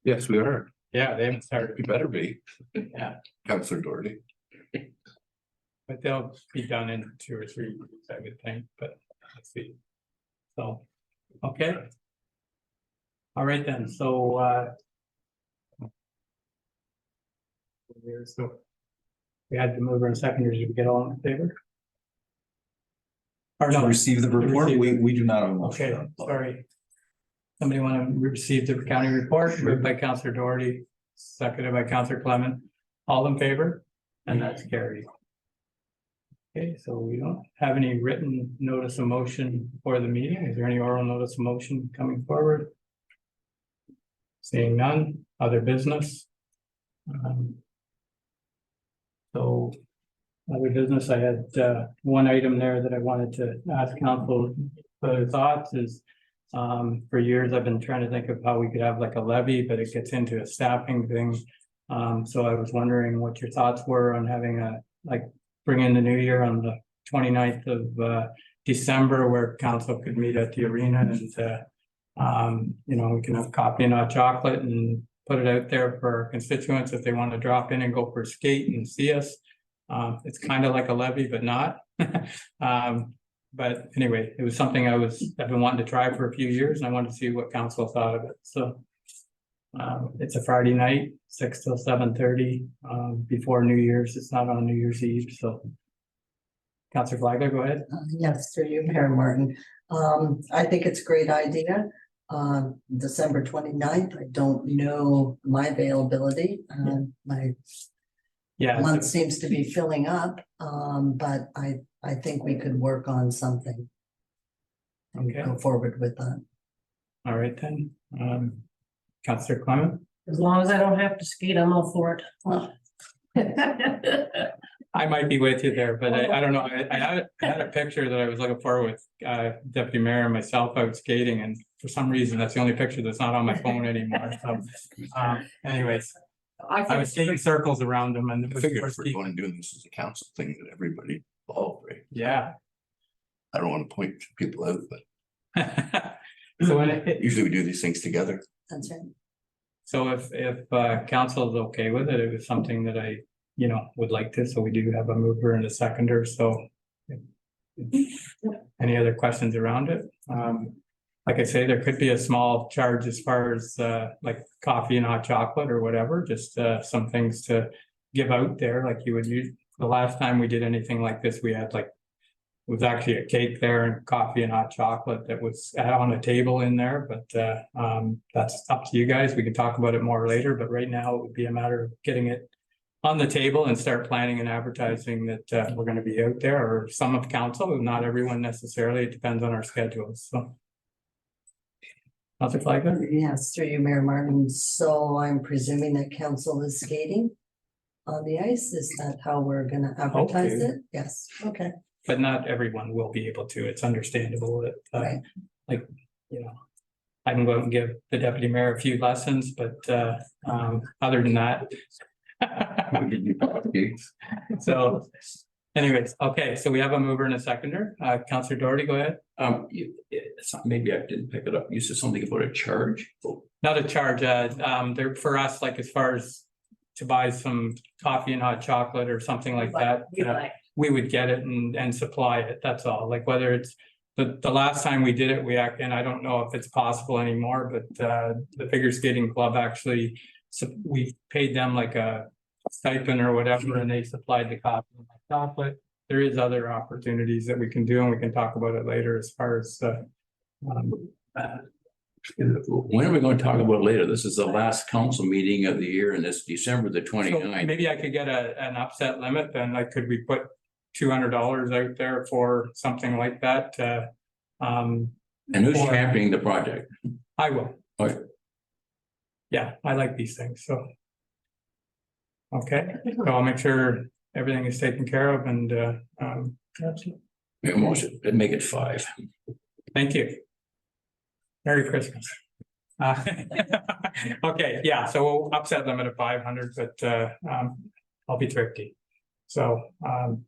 Speaker 19: Yes, we are.
Speaker 1: yeah, they haven't started,
Speaker 19: We better be.
Speaker 1: yeah,
Speaker 19: Counselor Doherty.
Speaker 1: but they'll be done in 2 or 3 weeks, I would think, but let's see. So, okay. All right then, so we had the mover and seconders, did we get all in favor? Or
Speaker 18: To
Speaker 1: no,
Speaker 18: receive the report,
Speaker 1: receive
Speaker 18: we do not have a motion.
Speaker 1: okay, sorry. Somebody want to receive the county report, moved by Counselor Doherty, seconded by Counselor Clement, all in favor? And that's carried. Okay, so we don't have any written notice of motion for the meeting. Is there any oral notice of motion coming forward? Seeing none, other business. So other business, I had one item there that I wanted to ask council for their thoughts is for years, I've been trying to think of how we could have like a levy, but it gets into a staffing thing. So I was wondering what your thoughts were on having bring in the new year on the 29th of December, where council could meet at the arena and we can have coffee and hot chocolate and put it out there for our constituents if they want to drop in and go for a skate and see us. It's kind of like a levy, but not. But anyway, it was something I've been wanting to try for a few years, and I wanted to see what council thought of it. So it's a Friday night, 6 till 7:30, before New Year's. It's not on New Year's Eve, so. Councillor Flagler, go ahead.
Speaker 11: Yes, through you, Mayor Martin. I think it's a great idea. December 29th, I don't know my availability. My month seems to be filling up, but I think we could work on something. And go forward with that.
Speaker 1: All right then. Councillor Clement.
Speaker 5: As long as I don't have to skate, I'm all for it.
Speaker 1: I might be with you there, but I don't know. I had a picture that I was looking for with Deputy Mayor and myself out skating, and for some reason, that's the only picture that's not on my phone anymore. So anyways, I was skating circles around them, and
Speaker 19: I figured if we're going to do this as a council thing that everybody involved, right?
Speaker 1: Yeah.
Speaker 19: I don't want to point people out, but
Speaker 1: so
Speaker 19: usually we do these things together.
Speaker 11: That's right.
Speaker 1: So if council is okay with it, it was something that I would like to, so we do have a mover and a seconder, so. Any other questions around it? Like I say, there could be a small charge as far as like coffee and hot chocolate or whatever, just some things to give out there like you would use. The last time we did anything like this, we had it was actually a cake there and coffee and hot chocolate that was on a table in there, but that's up to you guys. We can talk about it more later, but right now it would be a matter of getting it on the table and start planning and advertising that we're going to be out there, or some of council, not everyone necessarily. It depends on our schedules. So. Councilor Flagler?
Speaker 11: Yes, through you, Mayor Martin. So I'm presuming that council is skating on the ice. Is that how we're going to advertise it? Yes. Okay.
Speaker 1: But not everyone will be able to. It's understandable that, I can go out and give the deputy mayor a few lessons, but other than that. So Anyways, okay, so we have a mover and a seconder. Counselor Doherty, go ahead.
Speaker 13: Maybe I didn't pick it up. You said something about a charge.
Speaker 1: Not a charge, they're for us, like as far as to buy some coffee and hot chocolate or something like that. We would get it and supply it, that's all, like whether it's the last time we did it, and I don't know if it's possible anymore, but the figure skating club actually, we paid them like a stipend or whatever, and they supplied the coffee and hot chocolate. There is other opportunities that we can do, and we can talk about it later as far as
Speaker 13: when are we going to talk about it later? This is the last council meeting of the year, and it's December the 29th.
Speaker 1: Maybe I could get an upset limit, then like, could we put $200 out there for something like that?
Speaker 13: And who's championing the project?
Speaker 1: I will.
Speaker 13: Okay.
Speaker 1: Yeah, I like these things, so. Okay, so I'll make sure everything is taken care of and
Speaker 13: Make a motion, make it 5.
Speaker 1: thank you. Merry Christmas. Okay, yeah, so we'll upset limit of 500, but I'll be thrifty. So,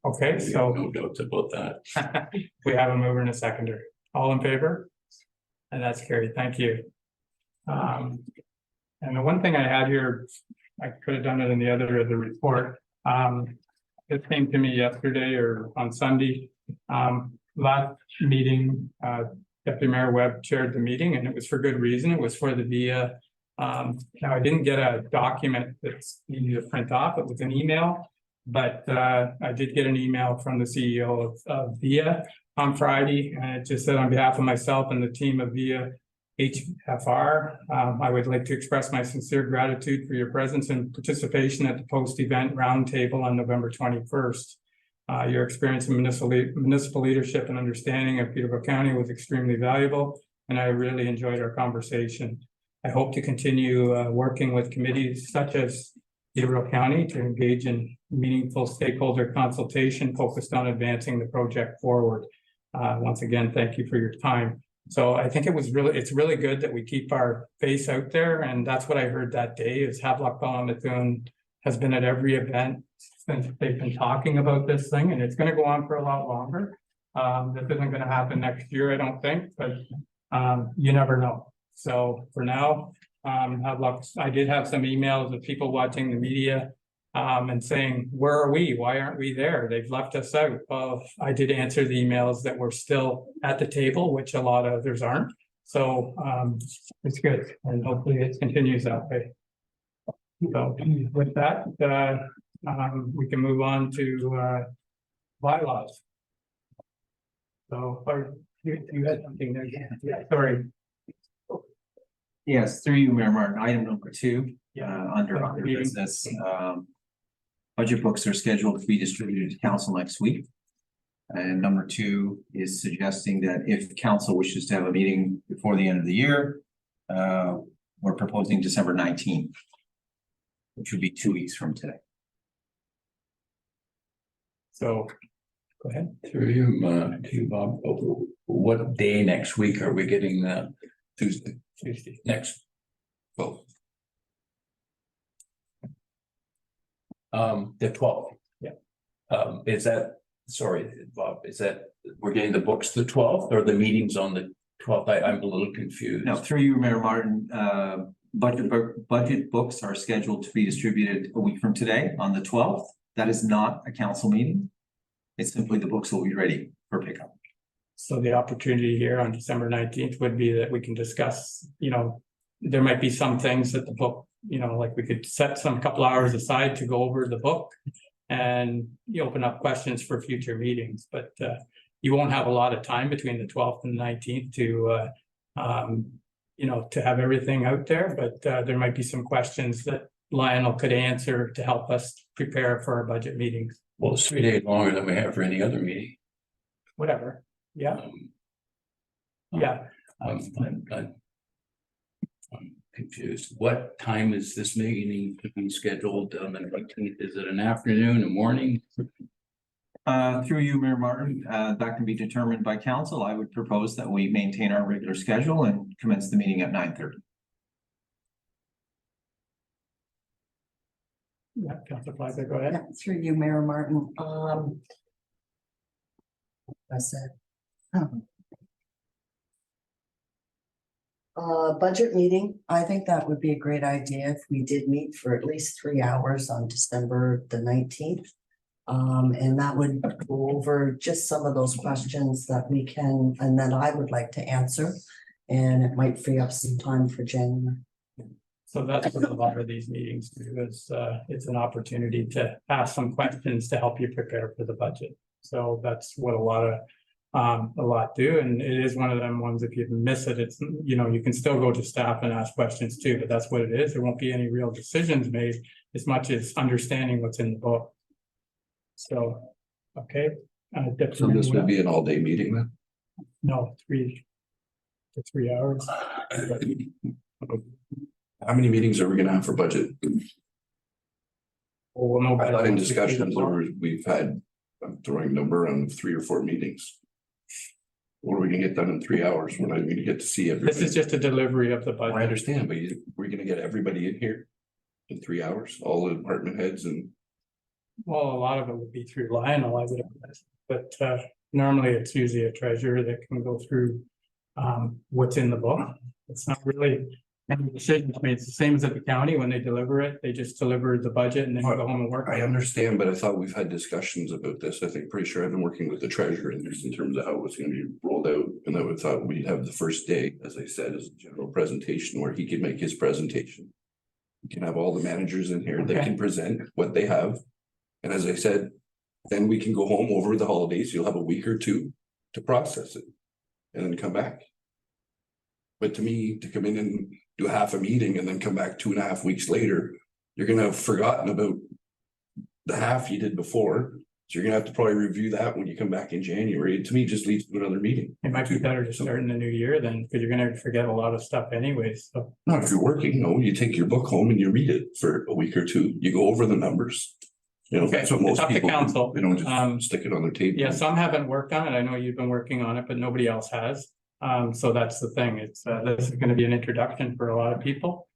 Speaker 1: okay, so.
Speaker 13: No doubts about that.
Speaker 1: We have a mover and a seconder. All in favor? And that's carried. Thank you. And the one thing I had here, I could have done it in the other of the report. It came to me yesterday or on Sunday. Last meeting, Deputy Mayor Webb chaired the meeting, and it was for good reason. It was for the VIA. Now I didn't get a document that's easy to print off. It was an email, but I did get an email from the CEO of VIA on Friday, and it just said, on behalf of myself and the team of VIA HFR, I would like to express my sincere gratitude for your presence and participation at the post-event roundtable on November 21st. Your experience in municipal leadership and understanding of Peterborough County was extremely valuable, and I really enjoyed our conversation. I hope to continue working with committees such as Havelock County to engage in meaningful stakeholder consultation focused on advancing the project forward. Once again, thank you for your time. So I think it's really good that we keep our face out there, and that's what I heard that day is Havelock-Belmont-Methuen has been at every event since they've been talking about this thing, and it's going to go on for a lot longer. This isn't going to happen next year, I don't think, but you never know. So for now, I did have some emails of people watching the media and saying, where are we? Why aren't we there? They've left us out. Well, I did answer the emails that were still at the table, which a lot of others aren't. So it's good, and hopefully it continues that way. So with that, we can move on to bylaws. So, you had something there? Yeah, sorry.
Speaker 18: Yes, through you, Mayor Martin, item number 2, under
Speaker 1: Meeting.
Speaker 18: business. Budget books are scheduled to be distributed to council next week. And number 2 is suggesting that if council wishes to have a meeting before the end of the year, we're proposing December 19th, which would be 2 weeks from today.
Speaker 1: So, go ahead.
Speaker 13: Through you, to you, Bob. What day next week are we getting the Tuesday?
Speaker 1: Tuesday.
Speaker 13: Next. Oh. The 12th.
Speaker 1: Yeah.
Speaker 13: Is that, sorry, Bob, is that, we're getting the books the 12th or the meetings on the 12th? I'm a little confused.
Speaker 18: Now, through you, Mayor Martin, budget books are scheduled to be distributed a week from today on the 12th. That is not a council meeting. It's simply the books will be ready for pickup.
Speaker 1: So the opportunity here on December 19th would be that we can discuss, there might be some things that the book, like we could set some couple hours aside to go over the book and you open up questions for future meetings, but you won't have a lot of time between the 12th and 19th to, to have everything out there, but there might be some questions that Lionel could answer to help us prepare for our budget meetings.
Speaker 13: Well, it's 3 days longer than we have for any other meeting.
Speaker 1: Whatever. Yeah. Yeah.
Speaker 13: I'm confused. What time is this meeting to be scheduled on the 19th? Is it an afternoon, a morning?
Speaker 18: Through you, Mayor Martin, that can be determined by council. I would propose that we maintain our regular schedule and commence the meeting at 9:30.
Speaker 1: Yeah, Councilor Plaza, go ahead.
Speaker 11: Yeah, through you, Mayor Martin. I said. Budget meeting, I think that would be a great idea if we did meet for at least 3 hours on December the 19th. And that would go over just some of those questions that we can, and that I would like to answer. And it might free up some time for January.
Speaker 1: So that's what a lot of these meetings do is, it's an opportunity to ask some questions to help you prepare for the budget. So that's what a lot do, and it is one of them ones, if you miss it, it's, you know, you can still go to staff and ask questions too, but that's what it is. There won't be any real decisions made as much as understanding what's in the book. So, okay.
Speaker 2: So this would be an all-day meeting then?
Speaker 1: No, 3 to 3 hours.
Speaker 2: How many meetings are we gonna have for budget?
Speaker 1: Well, no,
Speaker 2: I thought in discussions we've had, I'm throwing a number on 3 or 4 meetings. What are we gonna get done in 3 hours? We're not even gonna get to see everybody.
Speaker 1: This is just a delivery of the budget.
Speaker 2: I understand, but we're gonna get everybody in here in 3 hours, all the department heads and.
Speaker 1: Well, a lot of it would be through Lionel, I would imagine, but normally it's usually a treasurer that can go through what's in the book. It's not really any decisions made. It's the same as at the county when they deliver it, they just deliver the budget and then go home and work.
Speaker 2: I understand, but I thought we've had discussions about this. I think pretty sure I've been working with the treasurer in this in terms of how it was gonna be rolled out. And I would thought we'd have the first day, as I said, as a general presentation where he could make his presentation. We can have all the managers in here that can present what they have. And as I said, then we can go home over the holidays. You'll have a week or 2 to process it and then come back. But to me, to come in and do half a meeting and then come back 2.5 weeks later, you're gonna have forgotten about the half you did before. So you're gonna have to probably review that when you come back in January. To me, it just leads to another meeting.
Speaker 1: It might be better to start in the new year then, because you're gonna forget a lot of stuff anyways, so.
Speaker 2: Not if you're working, no, you take your book home and you read it for a week or 2. You go over the numbers. You know, that's what
Speaker 1: It's
Speaker 2: most
Speaker 1: up to
Speaker 2: people,
Speaker 1: council.
Speaker 2: they don't just stick it on their table.
Speaker 1: Yeah, some haven't worked on it. I know you've been working on it, but nobody else has. So that's the thing. It's this is gonna be an introduction for a lot of people.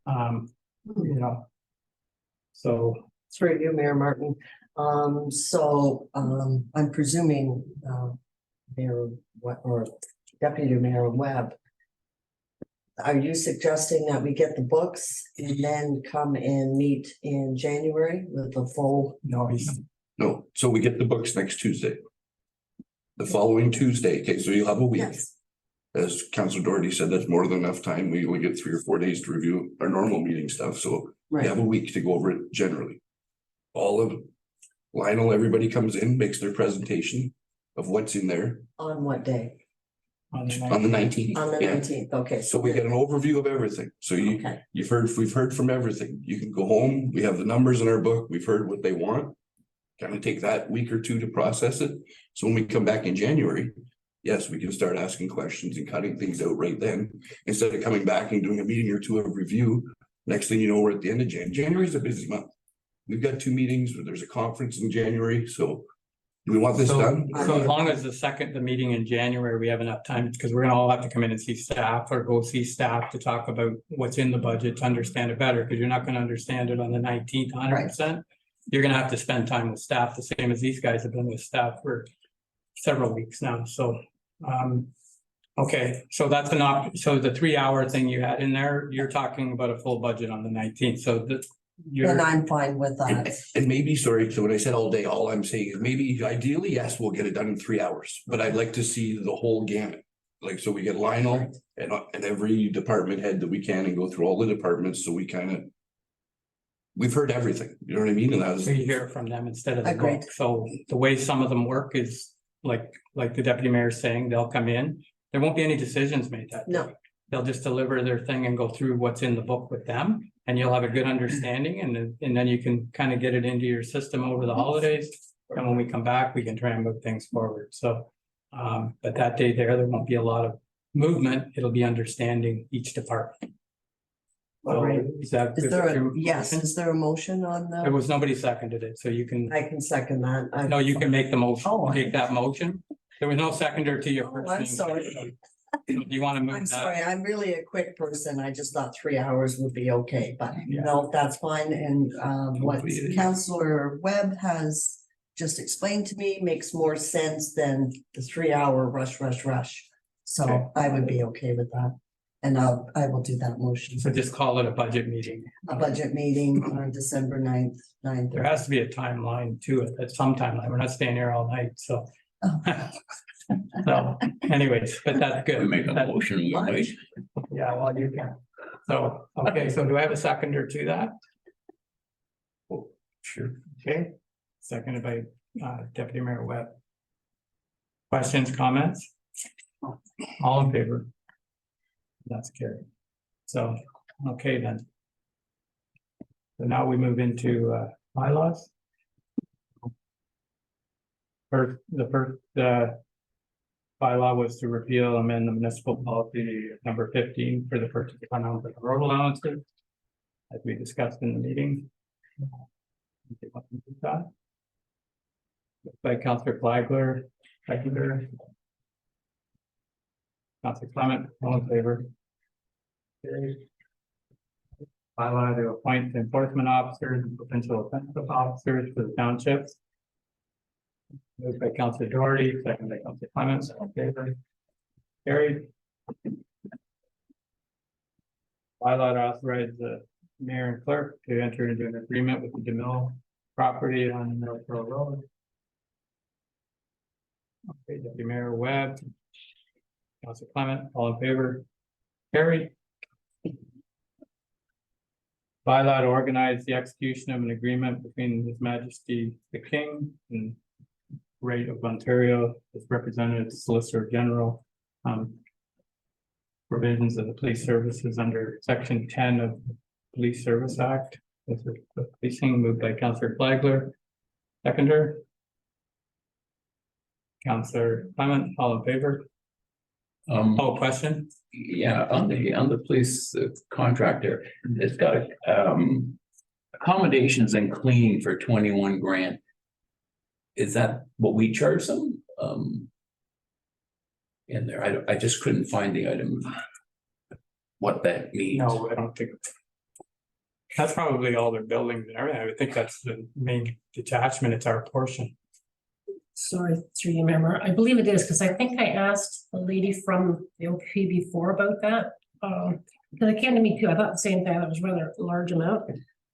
Speaker 1: You know. So.
Speaker 11: Through you, Mayor Martin. I'm presuming Mayor or Deputy Mayor Webb. Are you suggesting that we get the books and then come and meet in January with the full?
Speaker 2: No, so we get the books next Tuesday. The following Tuesday, okay, so you'll have a week.
Speaker 11: Yes.
Speaker 2: As Councilor Doherty said, that's more than enough time. We only get 3 or 4 days to review our normal meeting stuff, so we have a week to go over it generally. All of Lionel, everybody comes in, makes their presentation of what's in there.
Speaker 11: On what day?
Speaker 2: On the 19th.
Speaker 11: On the 19th, okay.
Speaker 2: So we get an overview of everything. So we've heard from everything. You can go home. We have the numbers in our book. We've heard what they want. Kind of take that week or 2 to process it. So when we come back in January, yes, we can start asking questions and cutting things out right then. Instead of coming back and doing a meeting or 2 of review. Next thing you know, we're at the end of January. January is a busy month. We've got 2 meetings. There's a conference in January, so. Do we want this done?
Speaker 1: So as long as the meeting in January, we have enough time, because we're gonna all have to come in and see staff or go see staff to talk about what's in the budget to understand it better, because you're not gonna understand it on the 19th, 100%. You're gonna have to spend time with staff, the same as these guys have been with staff for several weeks now, so. Okay, so that's so the 3-hour thing you had in there, you're talking about a full budget on the 19th, so
Speaker 11: And I'm fine with that.
Speaker 2: And maybe, sorry, so when I said all day, all I'm saying is maybe ideally, yes, we'll get it done in 3 hours, but I'd like to see the whole gamut. Like, so we get Lionel and every department head that we can and go through all the departments, so we we've heard everything, you know what I mean? And
Speaker 1: So you hear from them instead of the book. So the way some of them work is like the deputy mayor is saying, they'll come in, there won't be any decisions made that day.
Speaker 11: No.
Speaker 1: They'll just deliver their thing and go through what's in the book with them, and you'll have a good understanding, and then you can kind of get it into your system over the holidays. And when we come back, we can try and move things forward, so. But that day there won't be a lot of movement, it'll be understanding each department.
Speaker 11: All right.
Speaker 1: Is that?
Speaker 11: Is there a motion on
Speaker 1: There
Speaker 11: the?
Speaker 1: was nobody seconded it, so you can.
Speaker 11: I can second that.
Speaker 1: No, you can make the motion,
Speaker 11: Oh.
Speaker 1: make that motion. There was no seconder to your first
Speaker 11: I'm
Speaker 1: thing.
Speaker 11: sorry.
Speaker 1: Do you want to move
Speaker 11: I'm
Speaker 1: that?
Speaker 11: sorry, I'm really a quick person. I just thought 3 hours would be okay, but
Speaker 1: Yeah.
Speaker 11: no, that's fine. And what Councillor Webb has just explained to me makes more sense than the 3 hour rush. So I would be okay with that. And I will do that motion.
Speaker 1: So just call it a budget meeting.
Speaker 11: A budget meeting on December 9th, 9th.
Speaker 1: There has to be a timeline to it, at some timeline. We're not staying here all night, so. So anyways, but that's good.
Speaker 13: We make a
Speaker 1: That-
Speaker 13: motion, we wait.
Speaker 1: Yeah, well, you can. So, okay, so do I have a seconder to that?
Speaker 13: Sure.
Speaker 1: Okay, seconded by Deputy Mayor Webb. Questions, comments? All in favor? That's carried. So, okay then. So now we move into bylaws. The first bylaw was to repeal and amend the municipal policy number 15 for the purchase of unallocated road allowances, as we discussed in the meeting. By Councillor Flagler, seconder. Councillor Clement, all in favor? Carried. Bylaw to appoint enforcement officers and provincial offensive officers for the townships. Moved by Councillor Doherty, second by Councillor Clements, all in favor? Carried. Bylaw to authorize the mayor and clerk to enter into an agreement with the DeMille property on North Road Road. Okay, Deputy Mayor Webb. Councillor Clement, all in favor? Carried. Bylaw to organize the execution of an agreement between His Majesty the King and Rate of Ontario as represented Solicitor General. Provisions of the police services under section 10 of the Police Service Act. This is the policing, moved by Councillor Flagler. Seconder. Councillor Clement, all in favor? Question?
Speaker 13: Yeah, on the police contractor, it's got accommodations and cleaning for 21 grand. Is that what we charge them? In there, I just couldn't find the item. What that means.
Speaker 1: No, I don't think. That's probably all their buildings and everything. I would think that's the main detachment. It's our portion.
Speaker 5: Sorry, through you, Mayor. I believe it is, because I think I asked the lady from the OP before about that. Because it came to me too. I thought the same thing. That was rather a large amount.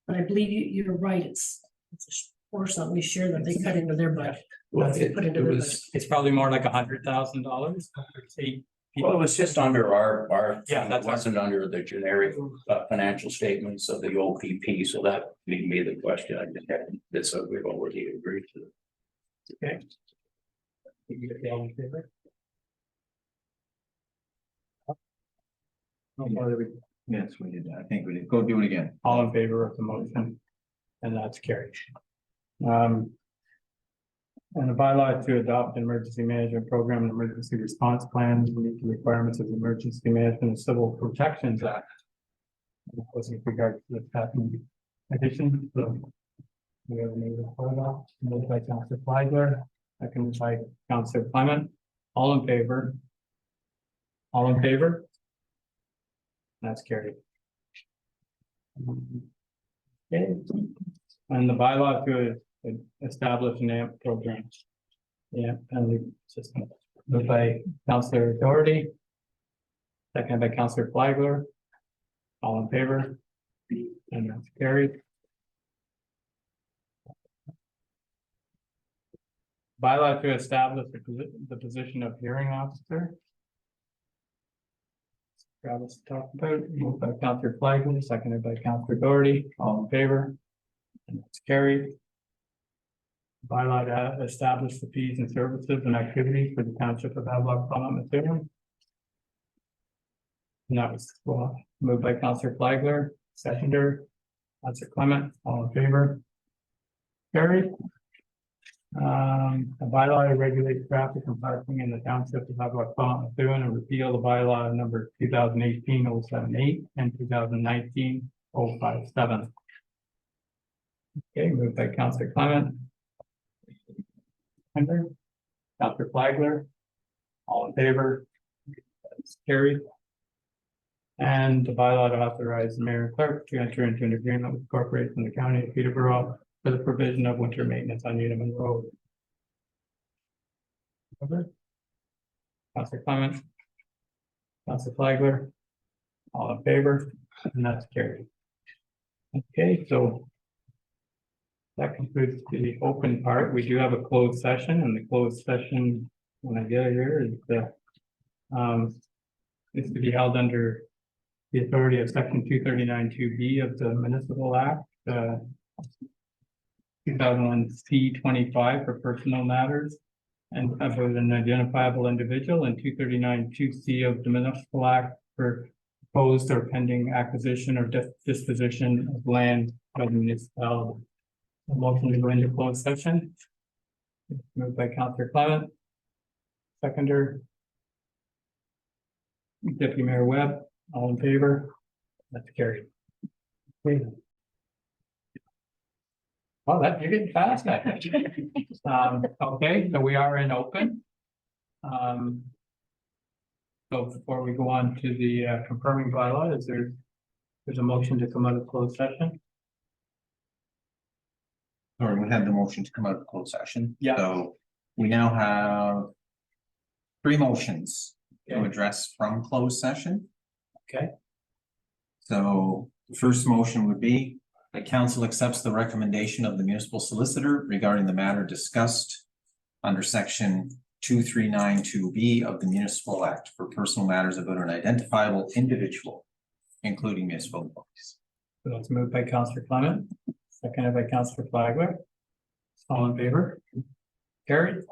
Speaker 5: But I believe you're right. It's a portion that we share that they cut into their budget.
Speaker 13: Well,
Speaker 5: Put into their budget.
Speaker 1: It's probably more like $100,000.
Speaker 13: Well, it was just under our.
Speaker 1: Yeah,
Speaker 13: It wasn't under the generic financial statements of the OPP, so that made me the question. I just had this, so we've already agreed to.
Speaker 1: Okay. You get the all in favor?
Speaker 18: Yes, we did. I think we did. Go do it again.
Speaker 1: All in favor of the motion, and that's carried. And a bylaw to adopt an emergency management program and emergency response plan to meet the requirements of the Emergency Management and Civil Protections Act. And that was with regard to the patent addition, so. We have a name for that, moved by Councillor Flagler, seconded by Councillor Clement, all in favor? All in favor? That's carried. Okay, and the bylaw to establish an AMP program. Yeah, and the system, moved by Councillor Doherty. Seconded by Councillor Flagler. All in favor? And that's carried. Bylaw to establish the position of hearing officer. Travis talked about, moved by Councillor Flagler, seconded by Councillor Doherty, all in favor? And that's carried. Bylaw to establish the fees and services and activities for the Township of Havelock-Belmont-Methuen. And that was, well, moved by Councillor Flagler, seconder, Councillor Clement, all in favor? Carried. A bylaw to regulate traffic and parking in the Township of Havelock-Belmont-Methuen and repeal the bylaw number 2018-078 and 2019-057. Okay, moved by Councillor Clement. Councillor Flagler, all in favor? That's carried. And the bylaw to authorize the mayor and clerk to enter into an agreement with corporations in the county of Peterborough for the provision of winter maintenance on Uniment Road. Counselor Clement. Counselor Flagler. All in favor, and that's carried. Okay, so. That concludes the open part. We do have a closed session, and the closed session, when I get it here, is is to be held under the authority of section 239(2)B of the Municipal Act, 2001 C-25 for personal matters and of an identifiable individual, and 239(2)C of the Municipal Act for proposed or pending acquisition or disposition of land by the municipality. A motion to go into closed session. Moved by Counselor Clement. Seconder. Deputy Mayor Webb, all in favor? That's carried. Okay. Well, you're getting fast, I think. Okay, so we are in open. So before we go on to the confirming bylaw, there's a motion to come out of closed session?
Speaker 18: Or we had the motion to come out of closed session.
Speaker 1: Yeah.
Speaker 18: So we now have 3 motions to address from closed session.
Speaker 1: Okay.
Speaker 18: So the first motion would be that council accepts the recommendation of the municipal solicitor regarding the matter discussed under section 2392B of the Municipal Act for personal matters about an identifiable individual, including municipal employees.
Speaker 1: So that's moved by Counselor Clement, seconded by Counselor Flagler. All in favor? Carried.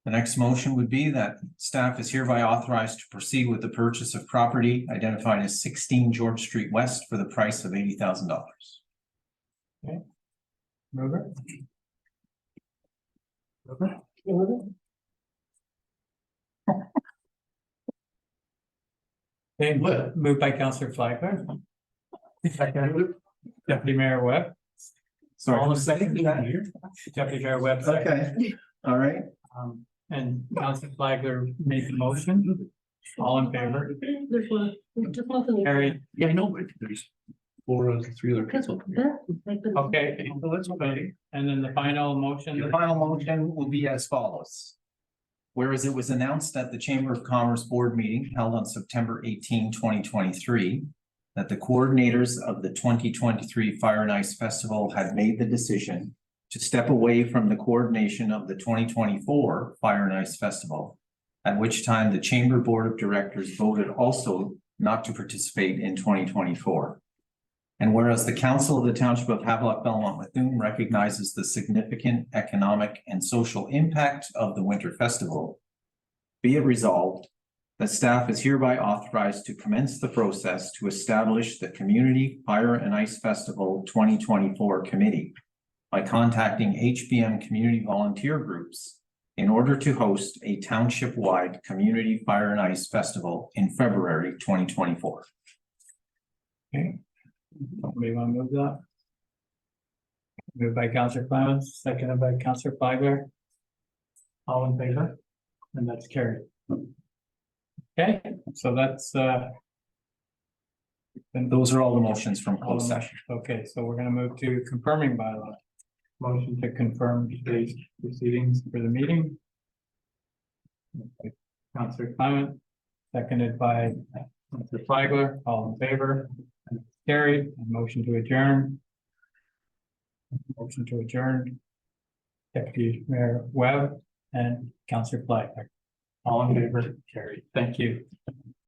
Speaker 18: The next motion would be that staff is hereby authorized to proceed with the purchase of property identified as 16 George Street West for the price of $80,000.
Speaker 1: Okay. Mover. Okay, moved by Counselor Flagler. Second, Deputy Mayor Webb.
Speaker 18: Sorry,
Speaker 1: All in
Speaker 18: who's seconding that?
Speaker 1: Deputy Mayor Webb.
Speaker 18: Okay, all right.
Speaker 1: And Counselor Flagler made the motion. All in favor?
Speaker 5: There's one, just nothing.
Speaker 1: Carried.
Speaker 2: Yeah, I know, but there's 4 of the 3 other people.
Speaker 1: Okay, so let's vote. And then the final motion.
Speaker 18: The final motion will be as follows. Whereas it was announced at the Chamber of Commerce Board meeting held on September 18, 2023, that the coordinators of the 2023 Fire and Ice Festival had made the decision to step away from the coordination of the 2024 Fire and Ice Festival, at which time the Chamber Board of Directors voted also not to participate in 2024. And whereas the Council of the Township of Havelock-Belmont-Methuen recognizes the significant economic and social impact of the Winter Festival, be it resolved that staff is hereby authorized to commence the process to establish the Community Fire and Ice Festival 2024 Committee by contacting HBM community volunteer groups in order to host a township-wide Community Fire and Ice Festival in February 2024.
Speaker 1: Okay. Somebody want to move that? Moved by Counselor Clements, seconded by Counselor Flagler. All in favor? And that's carried. Okay, so that's
Speaker 18: And those are all the motions from closed session.
Speaker 1: Okay, so we're gonna move to confirming bylaw. Motion to confirm today's proceedings for the meeting. Counselor Clement, seconded by Counselor Flagler, all in favor? Carried. Motion to adjourn. Motion to adjourn. Deputy Mayor Webb and Counselor Flagler. All in favor? Carried. Thank you.